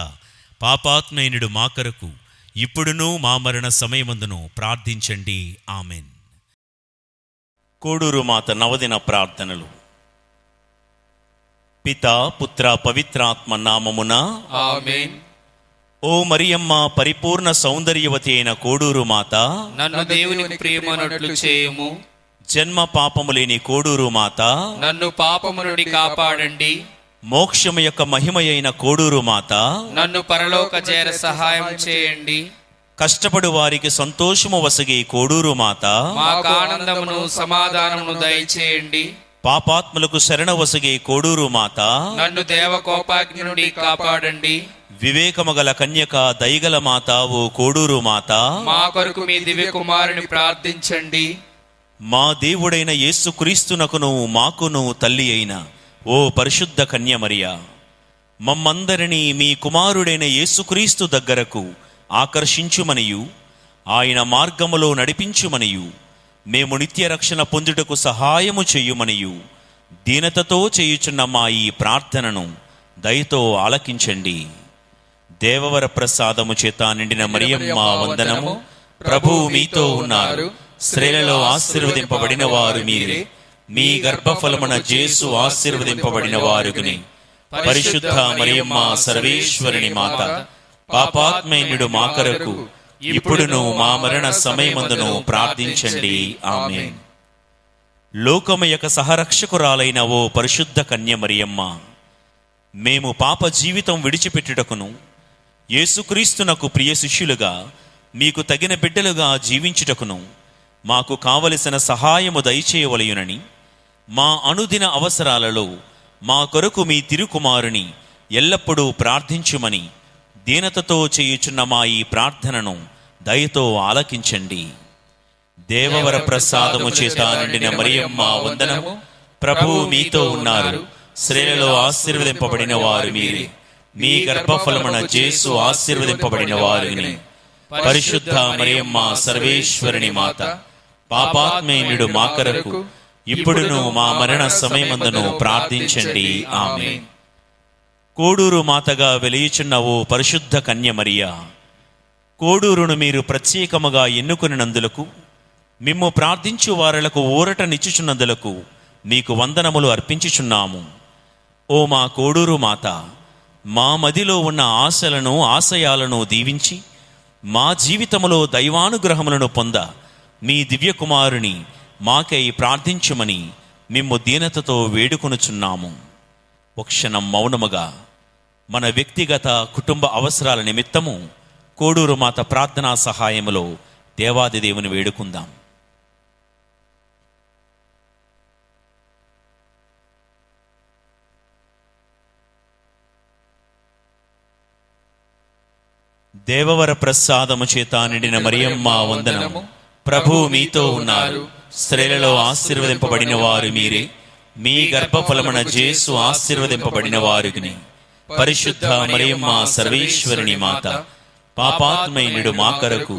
పాపాత్మయునుడు మా కొరకు ఇప్పుడును మా మరణ సమయమందును ప్రార్థించండి. ఆమెన్. కోడూరు మాత నవదిన ప్రార్థనలు. పితా, పుత్ర, పవిత్రాత్మ నామమున ఆమేన్. ఓ మరియమ్మ, పరిపూర్ణ సౌందర్యవతి అయిన కోడూరు మాత, నన్ను దేవునికి ప్రియమనట్లు చేయము. జన్మ పాపము లేని కోడూరు మాత, నన్ను పాపము నుండి కాపాడండి. మోక్షము యొక్క మహిమయైన కోడూరు మాత, నన్ను పరలోక చేర సహాయం చేయండి. కష్టపడు వారికి సంతోషము వసగే కోడూరు మాత, మాకు ఆనందమును సమాధానమును దయచేయండి. పాపాత్ములకు శరణ వసగే కోడూరు మాత, నన్ను దేవ కోపాగ్ని నుండి కాపాడండి. వివేకము గల కన్యక దయగల మాత ఓ కోడూరు మాత, మా కొరకు మీ దివ్య కుమారుని ప్రార్థించండి. మా దేవుడైన యేసుక్రీస్తునకును మాకును తల్లి అయిన ఓ పరిశుద్ధ కన్యమరియా, మమ్మందరినీ మీ కుమారుడైన యేసుక్రీస్తు దగ్గరకు ఆకర్షించుమనియు ఆయన మార్గములో నడిపించుమనియు మేము నిత్య రక్షణ పొందుటకు సహాయము చెయ్యుమనియు దీనతతో చేయుచున్న మా ఈ ప్రార్థనను దయతో ఆలకించండి. దేవవర ప్రసాదము చేత నిండిన మరియమ్మ వందనము. ప్రభువు మీతో ఉన్నారు. స్త్రీలలో ఆశీర్వదింపబడిన వారు మీరే. మీ గర్భఫలమున జేసు ఆశీర్వదింపబడిన వారుని. పరిశుద్ధ మరియమ్మ సర్వేశ్వరుని మాత, పాపాత్మయునుడు మా కొరకు ఇప్పుడును మా మరణ సమయమందును ప్రార్థించండి. ఆమేన్. లోకము యొక్క సహరక్షకురాలైన ఓ పరిశుద్ధ కన్య మరియమ్మ, మేము పాప జీవితం విడిచిపెట్టుటకును యేసుక్రీస్తునకు ప్రియ శిష్యులుగా మీకు తగిన బిడ్డలుగా జీవించుటకును మాకు కావలసిన సహాయము దయచేయవలయునని, మా అనుదిన అవసరాలలో మా కొరకు మీ తిరుకుమారుని ఎల్లప్పుడూ ప్రార్థించుమని దీనతతో చేయుచున్న మా ఈ ప్రార్థనను దయతో ఆలకించండి. దేవవర ప్రసాదము చేత నిండిన మరియమ్మ వందనము. ప్రభువు మీతో ఉన్నారు. స్త్రీలలో ఆశీర్వదింపబడిన వారు మీరే. మీ గర్భఫలమున జేసు ఆశీర్వదింపబడిన వారుని. పరిశుద్ధ మరియమ్మ సర్వేశ్వరుని మాత, పాపాత్మయునుడు మా కొరకు ఇప్పుడును మా మరణ సమయమందును ప్రార్థించండి. ఆమేన్. కోడూరు మాతగా వెలియుచున్న ఓ పరిశుద్ధ కన్య మరియా, కోడూరును మీరు ప్రత్యేకముగా ఎన్నుకునినందులకు, మిమ్ము ప్రార్థించు వారలకు ఊరట నిచ్చుచున్నందులకు మీకు వందనములు అర్పించుచున్నాము. ఓ మా కోడూరు మాత, మా మదిలో ఉన్న ఆశలను ఆశయాలను దీవించి మా జీవితములో దైవానుగ్రహములను పొంద మీ దివ్యకుమారుని మాకై ప్రార్థించుమని మిమ్ము దీనతతో వేడుకొనుచున్నాము. ఒక క్షణం మౌనముగా మన వ్యక్తిగత కుటుంబ అవసరాల నిమిత్తము కోడూరు మాత ప్రార్థనా సహాయములో దేవాది దేవుని వేడుకుందాం. దేవవర ప్రసాదము చేత నిండిన మరియమ్మ వందనము. ప్రభువు మీతో ఉన్నారు. స్త్రీలలో ఆశీర్వదింపబడిన వారు మీరే. మీ గర్భఫలమున జేసు ఆశీర్వదింపబడిన వారుని. పరిశుద్ధ మరియమ్మ సర్వేశ్వరుని మాత, పాపాత్మయునుడు మా కొరకు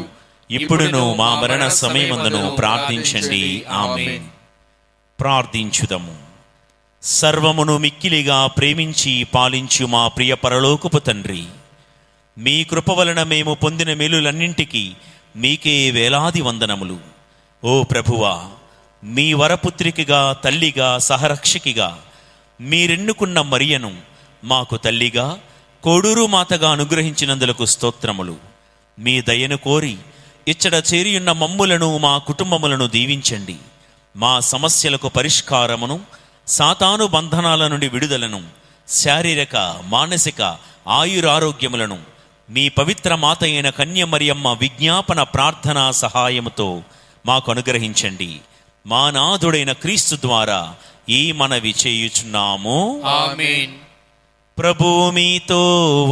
ఇప్పుడును మా మరణ సమయమందును ప్రార్థించండి. ఆమేన్. ప్రార్థించుదము. సర్వమును మిక్కిలిగా ప్రేమించి పాలించు మా ప్రియ పరలోకపు తండ్రి, మీ కృప వలన మేము పొందిన మేలులన్నింటికీ మీకే వేలాది వందనములు. ఓ ప్రభువా, మీ వరపుత్రికగా, తల్లిగా, సహరక్షకిగా మీరెన్నుకున్న మరియను మాకు తల్లిగా, కోడూరు మాతగా అనుగ్రహించినందులకు స్తోత్రములు. మీ దయను కోరి ఇచ్చట చేరియున్న మమ్ములను, మా కుటుంబములను దీవించండి. మా సమస్యలకు పరిష్కారమును, సాతాను బంధనాల నుండి విడుదలను, శారీరక మానసిక ఆయురారోగ్యములను మీ పవిత్ర మాత అయిన కన్య మరియమ్మ విజ్ఞాపన ప్రార్థనా సహాయముతో మాకు అనుగ్రహించండి. మా నాథుడైన క్రీస్తు ద్వారా ఈ మనవి చేయుచున్నాము. ఆమేన్. ప్రభువు మీతో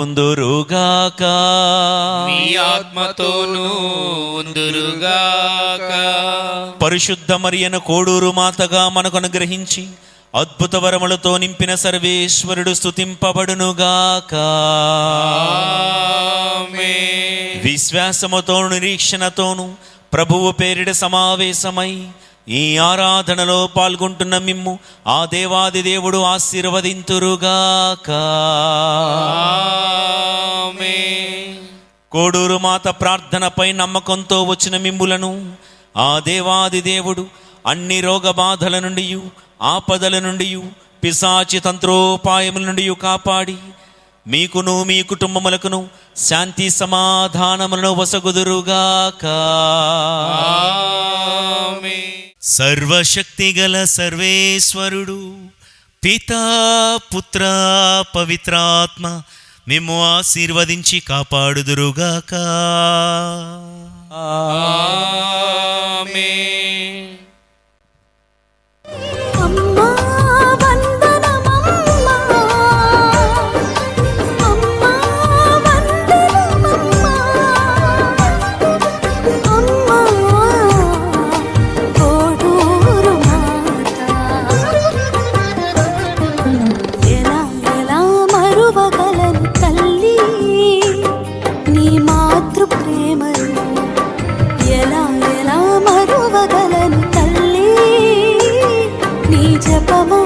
ఉందురుగాక, మీ ఆత్మతోనూ ఉందురుగాక. పరిశుద్ధ మరియను కోడూరు మాతగా మనకు అనుగ్రహించి అద్భుత వరములతో నింపిన సర్వేశ్వరుడు స్తుతింపబడునుగాక. ఆమేన్. విశ్వాసముతోను నిరీక్షణతోను ప్రభువు పేరిట సమావేశమై ఈ ఆరాధనలో పాల్గొంటున్న మిమ్ము ఆ దేవాది దేవుడు ఆశీర్వదింతురుగాక. ఆమేన్. కోడూరు మాత ప్రార్థనపై నమ్మకంతో వచ్చిన మిమ్ములను ఆ దేవాది దేవుడు అన్ని రోగ బాధల నుండి, ఆపదల నుండి, పిశాచి తంత్రోపాయముల నుండి కాపాడి మీకును మీ కుటుంబములకును శాంతి సమాధానములను వసగుదురుగాక. ఆమేన్. సర్వశక్తిగల సర్వేశ్వరుడు పితా పుత్ర పవిత్రాత్మ మేము ఆశీర్వదించి కాపాడుదురుగాక. ఆమేన్. అమ్మా వందనమమ్మా, అమ్మా వందనమమ్మా, అమ్మా కోడూరు మాత. ఎలా ఎలా మరువగలను తల్లి నీ మాతృ ప్రేమను, ఎలా ఎలా మరువగలను తల్లి నీ జపము